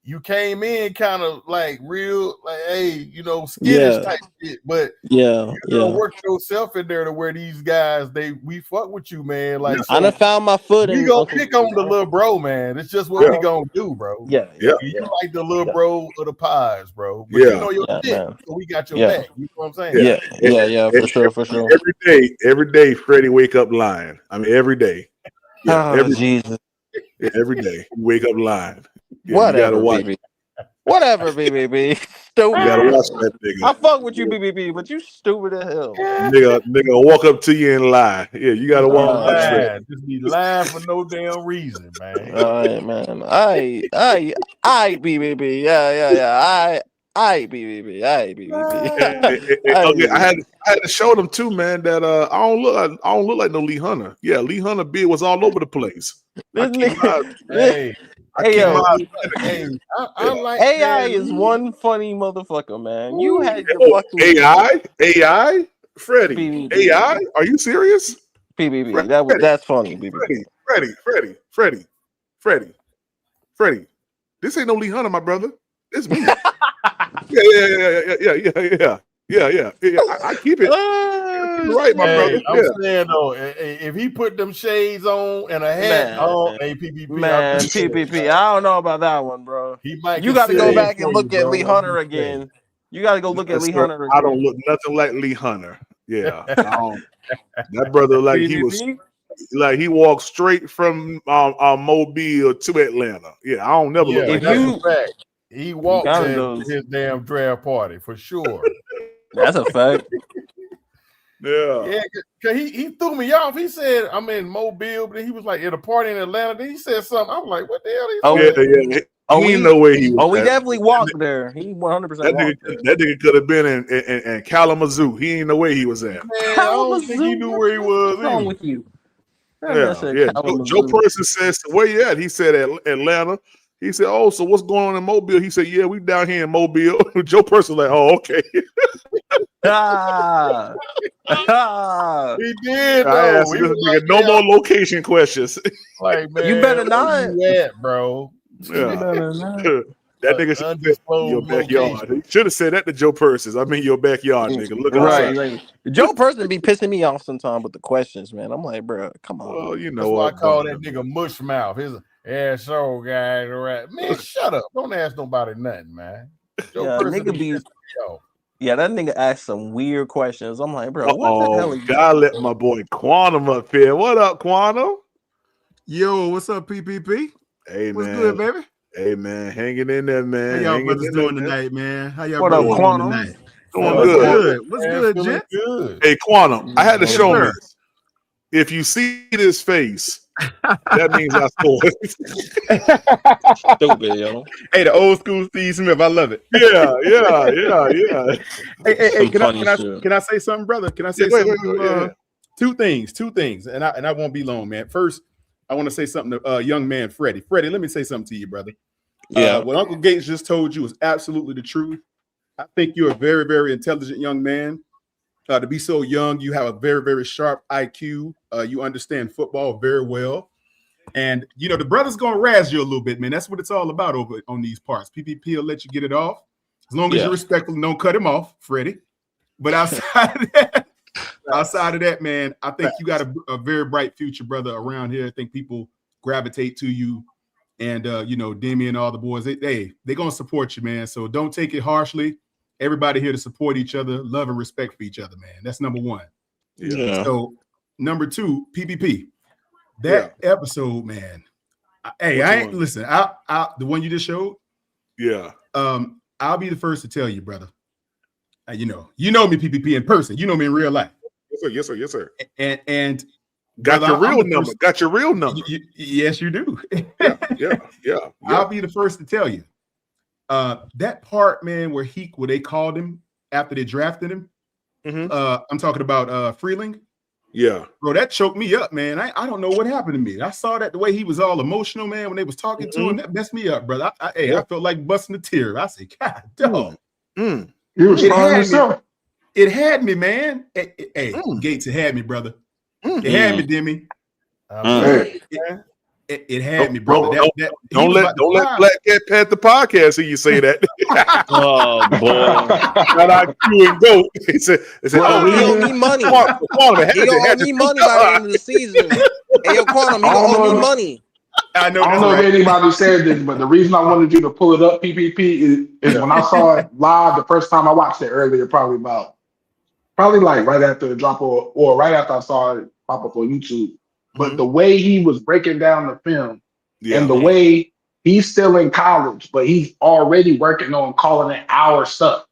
S13: you came in kind of like real, like, hey, you know, skittish type shit, but you work yourself in there to where these guys we fuck with you, man. Like,
S2: I done found my foot.
S13: We gonna pick on the little bro, man. It's just what we gonna do, bro.
S2: You
S13: like the little bro of the pies, bro. But you know your shit, so we got your back. You know what I'm saying?
S2: Yeah, for sure.
S1: Every day, Freddie wake up lying. I mean, every day.
S2: Jesus.
S1: Yeah, every day, wake up lying. Yeah,
S2: Whatever, BB. Whatever, BBB. Stupid.
S1: You gotta watch that nigga.
S2: I fuck with you, BBB, but you stupid as hell.
S1: Nigga walk up to you and lie. Yeah, you gotta watch that.
S13: Just be lying for no damn reason, man.
S2: All right, man. I BBB. Yeah. I BBB.
S1: Okay, I had to show them too, man. That I don't look like no Lee Hunter. Yeah, Lee Hunter beard was all over the place.
S2: AI is one funny motherfucker, man. You had your fucking
S1: AI, Freddie.
S2: BBB.
S1: AI? Are you serious?
S2: BBB. That's funny. BBB.
S1: Freddie. This ain't no Lee Hunter, my brother. It's me. Yeah. I keep it. Right, my brother.
S13: I'm saying though, if he put them shades on and a hat on, PPP.
S2: Man, PPP. I don't know about that one, bro.
S13: He might.
S2: You got to go back and look at Lee Hunter again. You got to go look at Lee Hunter again.
S1: I don't look nothing like Lee Hunter. Yeah, that brother, like he was, like he walked straight from Mobile to Atlanta. Yeah, I don't never look like that.
S13: He walked to his damn draft party for sure.
S2: That's a fact.
S13: Yeah, cause he threw me off. He said I'm in Mobile, but then he was like at a party in Atlanta. Then he said something. I'm like, what the hell? He said?
S1: He didn't know where he was.
S2: We definitely walked there. He 100% walked there.
S1: That nigga could have been in Kalamazoo. He didn't know where he was at.
S13: Man, I don't think he knew where he was.
S2: What's wrong with you?
S1: Yeah. Joe Person says, where you at? He said Atlanta. He said, oh, so what's going on in Mobile? He said, yeah, we down here in Mobile. Joe Person like, oh, okay.
S13: He did.
S1: I asked this nigga no more location questions.
S13: Like, man,
S2: you better not.
S13: Where you at, bro?
S1: Yeah. That nigga should have said your backyard. He should have said that to Joe Persons. I'm in your backyard, nigga. Look outside.
S2: Right. Joe Person be pissing me off sometimes with the questions, man. I'm like, bro, come on.
S1: Well, you know
S13: That's why
S1: what?
S13: I call that nigga mush mouth. His so guys, all right. Man, shut up. Don't ask nobody nothing, man. Joe Person
S2: nigga be that nigga asked some weird questions. I'm like, bro, what the hell?
S1: God, let my boy Quantum up here. What up, Quantum?
S14: Yo, what's up, PPP?
S1: Hey,
S14: what's
S1: man.
S14: good, baby?
S1: Hey, man, hanging in there, man.
S14: How y'all brothers doing tonight, man? How y'all
S1: what
S14: brothers
S1: up,
S14: doing
S1: Quantum?
S14: tonight?
S1: Doing
S14: What's
S1: good.
S14: good? What's good,
S13: feeling
S14: Jet?
S13: good.
S1: Hey, Quantum, I had to show him
S14: sir.
S1: this. If you see this face, that means I scored.
S2: Stupid, yo.
S14: Hey, the old school Steve Smith. I love it.
S1: Yeah.
S14: Hey, can I say something, brother? Can I say
S1: Wait,
S14: something? Two things, and I won't be long, man. First, I want to say something to young man Freddie. Freddie, let me say something to you, brother.
S2: Yeah.
S14: What Uncle Gates just told you is absolutely the truth. I think you're a very, very intelligent young man. To be so young, you have a very, very sharp IQ. You understand football very well. And, you know, the brother's going to razz you a little bit, man. That's what it's all about over on these parts. PPP will let you get it off. As long as you're respectful, don't cut him off, Freddie. But outside of that, man, I think you got a very bright future, brother, around here. I think people gravitate to you. And, you know, Demi and all the boys, they're going to support you, man. So don't take it harshly. Everybody here to support each other, love and respect for each other, man. That's number one.
S1: Yeah.
S14: So number two, PPP. That episode, man. Listen. I the one you just showed.
S1: Yeah.
S14: I'll be the first to tell you, brother. You know me, PPP, in person. You know me in real life.
S1: Yes, sir.
S14: And
S1: got
S14: brother,
S1: your real number. Got your real number.
S14: Yes, you do.
S1: Yeah.
S14: I'll be the first to tell you. That part, man, where they called him after they drafted him. I'm talking about Freeling.
S1: Yeah,
S14: bro, that choked me up, man. I don't know what happened to me. I saw that the way he was all emotional, man, when they was talking to him. That messed me up, brother. I felt like busting a tear. I said, God, dog.
S6: You was yourself.
S14: It had me, man. Hey, Gates, it had me, brother. It had me, Demi. It had me, brother.
S1: Don't let Black Cat Panther podcast hear you say that.
S2: Oh boy!
S1: Shout out Q and Goat. He said,
S2: he owe me money. He owe me money by the end of the season. Hey, yo, Quantum, he owe me money.
S14: I don't
S6: know if anybody said this, but the reason I wanted you to pull it up, PPP, is when I saw it live the first time I watched it earlier, probably like right after the drop or right after I saw it pop up on YouTube. But the way he was breaking down the film and the way he's still in college, but he's already working on calling it our stuff.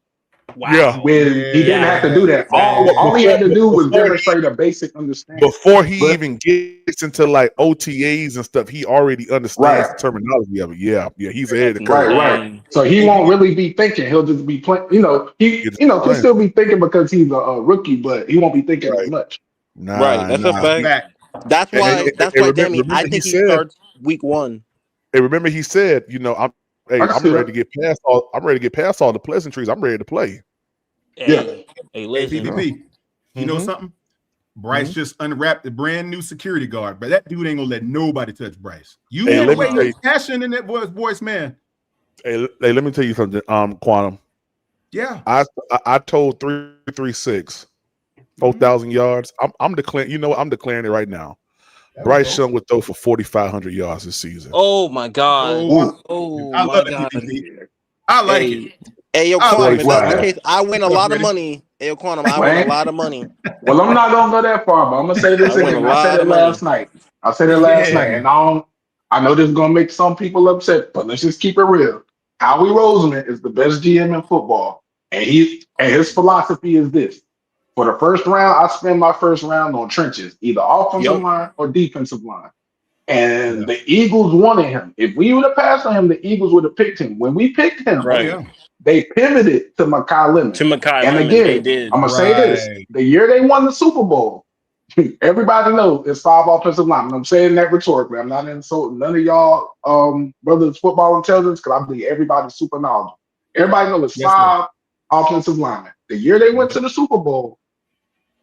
S2: Wow.
S1: Yeah.
S6: When he didn't have to do that. All he had to do was demonstrate a basic understanding.
S1: Before he even gets into like OTAs and stuff, he already understands the terminology of it. Yeah. He's ahead of the curve.
S6: Right. So he won't really be thinking. He'll just be playing. He'll still be thinking because he's a rookie, but he won't be thinking as much.
S2: That's a fact. That's why. Demi, I think he starts week 1.
S1: Hey, remember he said, I'm ready to get past all. I'm ready to get past all the pleasantries. I'm ready to play.
S2: Hey, listen.
S14: PPP, you know something? Bryce just unwrapped the brand new security guard, but that dude ain't gonna let nobody touch Bryce. You hear the way he's passion in that voice, man.
S1: Hey, let me tell you something, Quantum.
S14: Yeah,
S1: I told 336. 4,000 yards. I'm declaring. I'm declaring it right now. Bryce Young would throw for 4,500 yards this season.
S2: Oh my God!
S14: I love it. I like it.
S2: Hey, yo, Quantum. In that case, I win a lot of money. Hey, yo, Quantum, I win a lot of money.
S6: Well, I'm not gonna go that far, but I'm gonna say this again. I said it last night. And I know this is gonna make some people upset, but let's just keep it real. Howie Roseman is the best GM in football, and his philosophy is this. For the first round, I spend my first round on trenches, either offensive line or defensive line. And the Eagles wanted him. If we would have passed on him, the Eagles would have picked him. When we picked him, they pivoted to Mekhi Lemon. And again, I'm gonna say this: the year they won the Super Bowl, everybody knows it's 5 offensive linemen. I'm saying that rhetorically. I'm not insulting none of y'all brothers football intelligence, because I believe everybody's super knowledgeable. Everybody knows it's 5 offensive linemen. The year they went to the Super Bowl,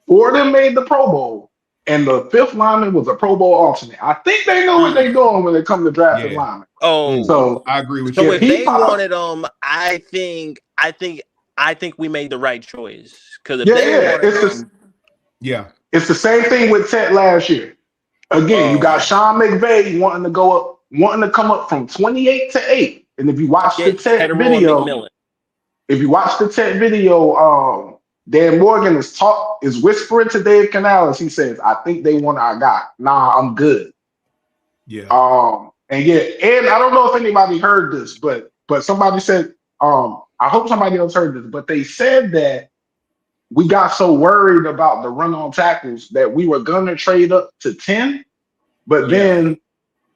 S6: 4 of them made the Pro Bowl, and the 5th lineman was a Pro Bowl alternate. I think they know what they're doing when it comes to drafting linemen. So
S14: I agree with
S2: so
S14: you.
S2: if they wanted I think we made the right choice. Because if they wanted
S6: it's the same thing with Ted last year. Again, you got Sean McVay wanting to come up from 28 to 8. And if you watch the Ted video, Dan Morgan is whispering to Dave Canales. He says, "I think they want our guy. Nah, I'm good."
S14: Yeah.
S6: And I don't know if anybody heard this, but somebody said, I hope somebody else heard this, but they said that we got so worried about the run on tackles that we were gonna trade up to 10, but then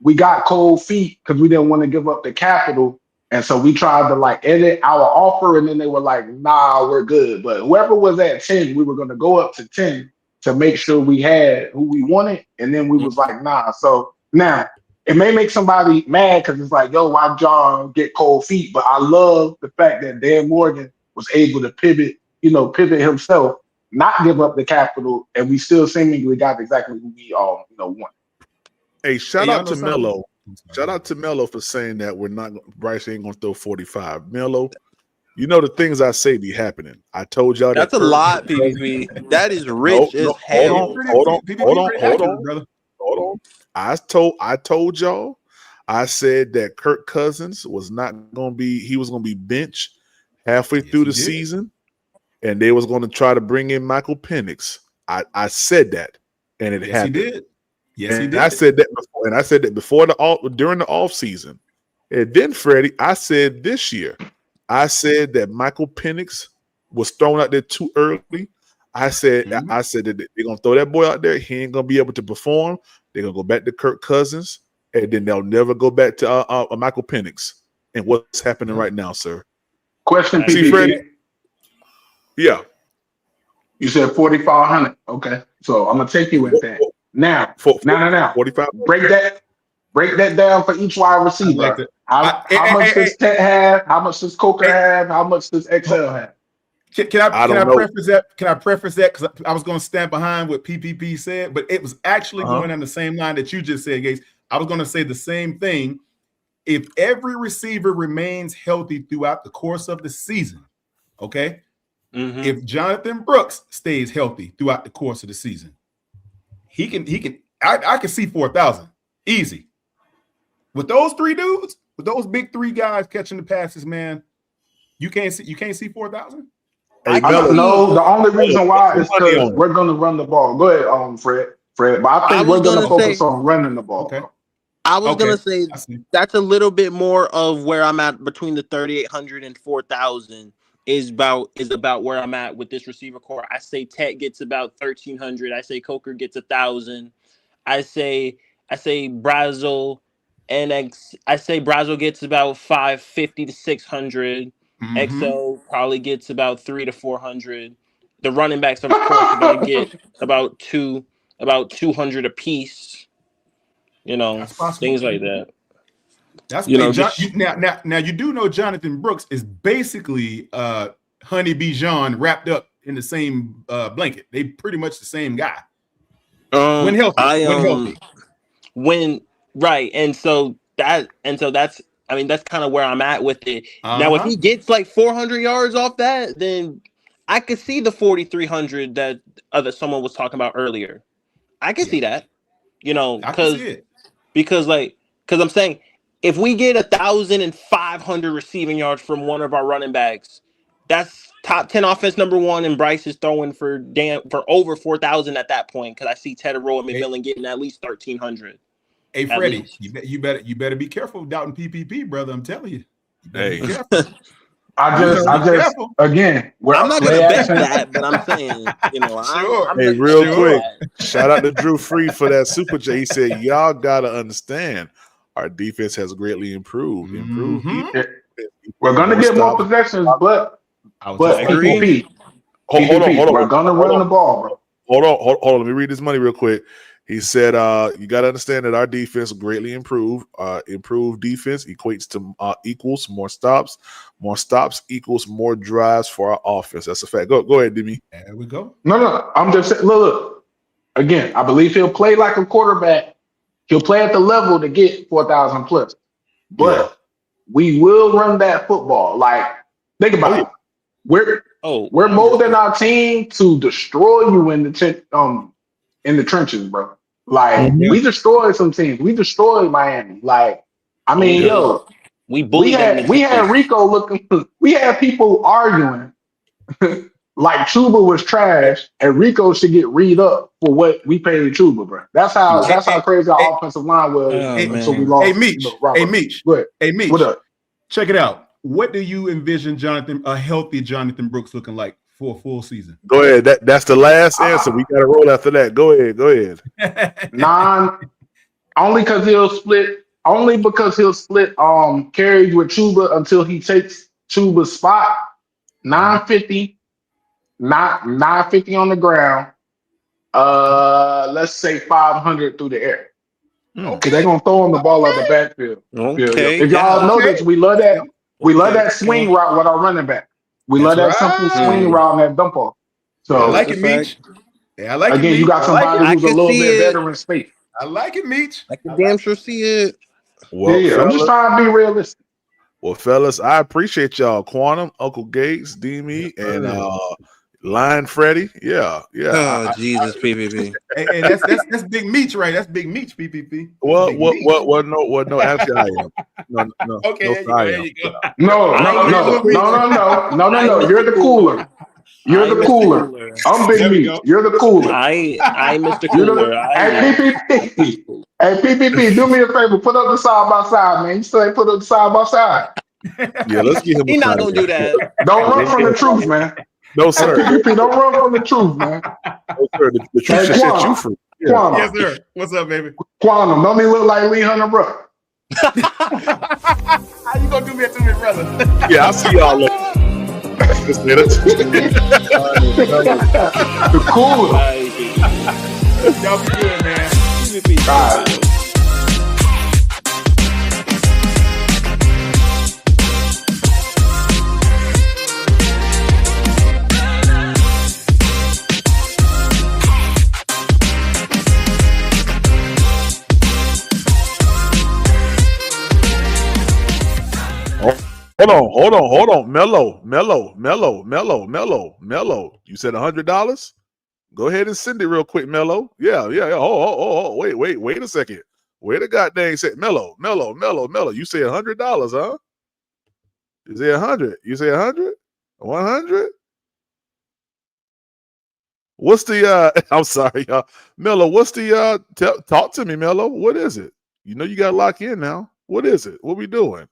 S6: we got cold feet because we didn't want to give up the capital. And so we tried to like edit our offer, and then they were like, "Nah, we're good." But whoever was at 10, we were going to go up to 10 to make sure we had who we wanted. And then we was like, "Nah." So now it may make somebody mad because it's like, "Yo, why John get cold feet?" But I love the fact that Dan Morgan was able to pivot himself, not give up the capital, and we still seemingly got exactly who we want.
S1: Hey, shout out to Melo. Shout out to Melo for saying that Bryce ain't gonna throw 45. Melo, you know the things I say be happening. I told y'all
S2: that's
S1: that.
S2: a lot, PvP. That is rich as hell.
S1: Hold on. I told y'all. I said that Kirk Cousins was not gonna be. He was gonna be benched halfway through the season, and they was gonna try to bring in Michael Penix. I said that, and it happened.
S14: He did. Yes, he did.
S1: I said that before, and I said that during the off season. And then, Freddie, I said this year, I said that Michael Penix was thrown out there too early. I said that they're gonna throw that boy out there. He ain't gonna be able to perform. They're gonna go back to Kirk Cousins, and then they'll never go back to Michael Penix. And what's happening right now, sir?
S6: Question,
S1: see, Freddie? Yeah.
S6: You said 4,500. Okay, so I'm gonna take you with that. Now,
S1: 45.
S6: Break that down for each wide receiver. How much does Ted have? How much does Coker have? How much does XL have?
S14: Can I preface that? Can I preface that? Because I was going to stand behind what PPP said, but it was actually going on the same line that you just said, Gates. I was going to say the same thing. If every receiver remains healthy throughout the course of the season, okay? If Jonathan Brooks stays healthy throughout the course of the season, he can. I can see 4,000 easy. With those 3 dudes, with those big 3 guys catching the passes, man, you can't see 4,000.
S6: No, the only reason why is because we're going to run the ball. Go ahead, Fred. But I think we're going to focus on running the ball.
S14: Okay.
S2: I was gonna say that's a little bit more of where I'm at between the 3,800 and 4,000 is about where I'm at with this receiver core. I say Tet gets about 1,300. I say Coker gets 1,000. I say Brazel gets about 550 to 600. XO probably gets about 300 to 400. The running backs, of course, are gonna get about 200 a piece. Things like that.
S14: That's now you do know Jonathan Brooks is basically Honey Bijan wrapped up in the same blanket. They pretty much the same guy. When healthy.
S2: Right. And so that's kind of where I'm at with it. Now, if he gets like 400 yards off that, then I could see the 4,300 that someone was talking about earlier. I can see that, because I'm saying if we get 1,500 receiving yards from one of our running backs, that's top 10 offense number 1, and Bryce is throwing for over 4,000 at that point, because I see Tedero and McMillan getting at least 1,300.
S14: Hey, Freddie, you better be careful doubting PPP, brother. I'm telling you.
S1: Hey,
S6: Again,
S2: I'm not gonna bet that, but I'm saying, I'm
S1: Hey,
S2: not
S1: real
S2: gonna
S1: quick,
S2: bet that.
S1: shout out to Drew Free for that super chat. He said, "Y'all gotta understand, our defense has greatly improved.
S6: We're gonna get more possessions, but PPP,
S1: Hold on.
S6: we're gonna run the ball, bro.
S1: Hold on. Let me read this money real quick. He said, "You got to understand that our defense greatly improved. Improved defense equates to equals more stops. More stops equals more drives for our offense. That's a fact. Go ahead, Demi.
S14: There we go.
S6: No. I'm just saying. Look. Again, I believe he'll play like a quarterback. He'll play at the level to get 4,000 plus. But we will run that football. Like, think about it. We're molding our team to destroy you in the trenches, bro. Like we destroyed some teams. We destroyed Miami. Like, I mean,
S2: we
S6: we had Rico looking. We had people arguing like Chuba was trash, and Rico should get read up for what we paid Chuba, bro. That's how crazy our offensive line was until we lost.
S14: Hey, Meech. Meech.
S6: What up?
S14: Check it out. What do you envision a healthy Jonathan Brooks looking like for a full season?
S1: Go ahead. That's the last answer. We got to roll after that. Go ahead.
S6: Only because he'll split carries with Chuba until he takes Chuba's spot. 950, not 950 on the ground. Let's say 500 through the air. Okay, they're gonna throw him the ball out the backfield.
S2: Okay.
S6: If y'all notice, we love that. We love that swing route with our running back. We love that simple swing route and that dump off. So
S14: I like it, Meech. Yeah, I like it.
S6: Again, you got somebody who's a little bit better in space.
S14: I like it, Meech.
S2: I can damn sure see it.
S1: Well,
S6: yeah, I'm just trying to be realistic.
S1: Well, fellas, I appreciate y'all. Quantum, Uncle Gates, D-Me, and Lion Freddy. Yeah.
S2: Oh, Jesus, PPP.
S14: Hey, that's Big Meech, right? That's Big Meech, PPP.
S1: What? No, actually, I am. No.
S14: Okay, there you go.
S6: No. You're the cooler. You're the cooler. I'm Big Meech. You're the cooler.
S2: I Mr. Cooler.
S6: Hey, PPP, do me a favor. Put up the side by side, man. You still ain't put up the side by side.
S1: Yeah, let's get him.
S2: He's not gonna do that.
S6: Don't run from the truth, man.
S1: No, sir.
S6: Hey, PPP, don't run from the truth, man.
S1: No, sir. The truth should set you free.
S14: Yeah.
S6: Quantum.
S14: Yes, sir. What's up, baby?
S6: Quantum, don't he look like Lee Hunter, bro?
S14: How you gonna do that to me, brother?
S1: Yeah, I see y'all later.
S6: The cooler.
S14: Y'all be good, man.
S6: All right.
S1: Hold on. Mello. You said $100? Go ahead and send it real quick, Mello. Yeah. Oh. Wait a second. Wait a goddamn second. Mello. You say $100, huh? You say 100. You say 100? 100? What's the I'm sorry, y'all. Mello, what's the talk to me, Mello? What is it? You know you gotta lock in now. What is it? What we doing?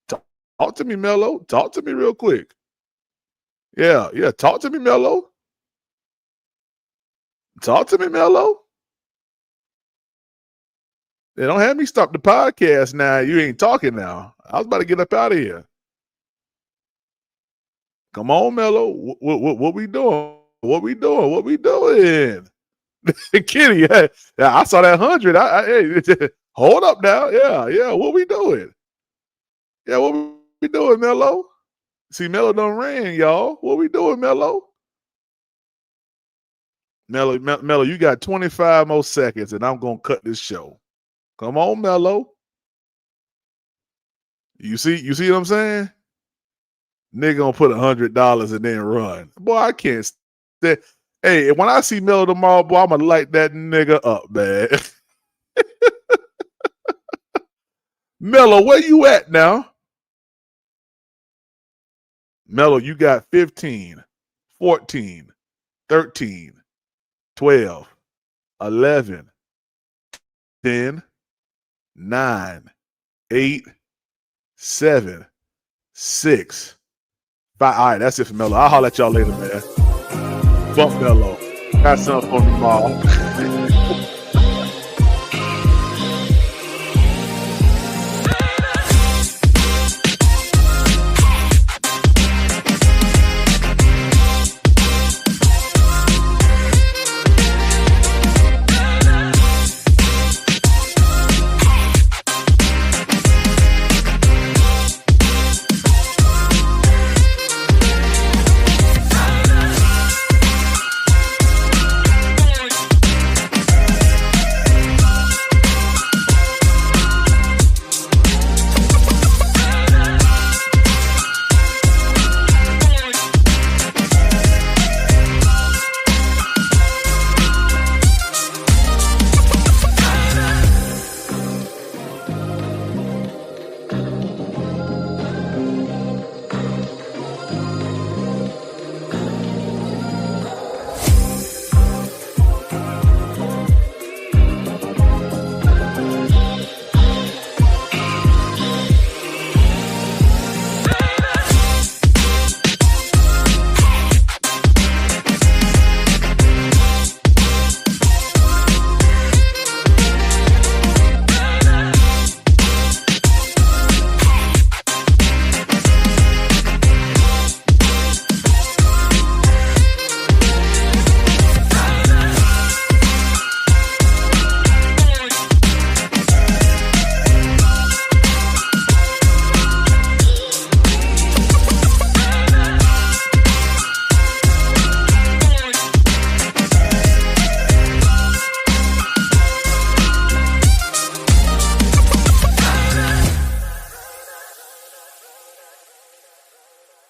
S1: Talk to me, Mello. Talk to me real quick. Yeah. Talk to me, Mello. Talk to me, Mello. They don't have me stop the podcast now. You ain't talking now. I was about to get up out of here. Come on, Mello. What we doing? What we doing? Kitty, yeah, I saw that 100. Hey, hold up now. Yeah. What we doing? Yeah, what we doing, Mello? See, Mello done ran, y'all. What we doing, Mello? Mello, you got 25 more seconds, and I'm gonna cut this show. Come on, Mello. You see what I'm saying? Nigga gonna put $100 and then run. Boy, I can't stand. Hey, when I see Mello tomorrow, boy, I'm gonna light that nigga up, man. Mello, where you at now? Mello, you got 15, 14, 13, 12, 11, 10, 9, 8, 7, 6, All right, that's it for Melo. I'll holler at y'all later, man. Bump Melo. Got something for me tomorrow.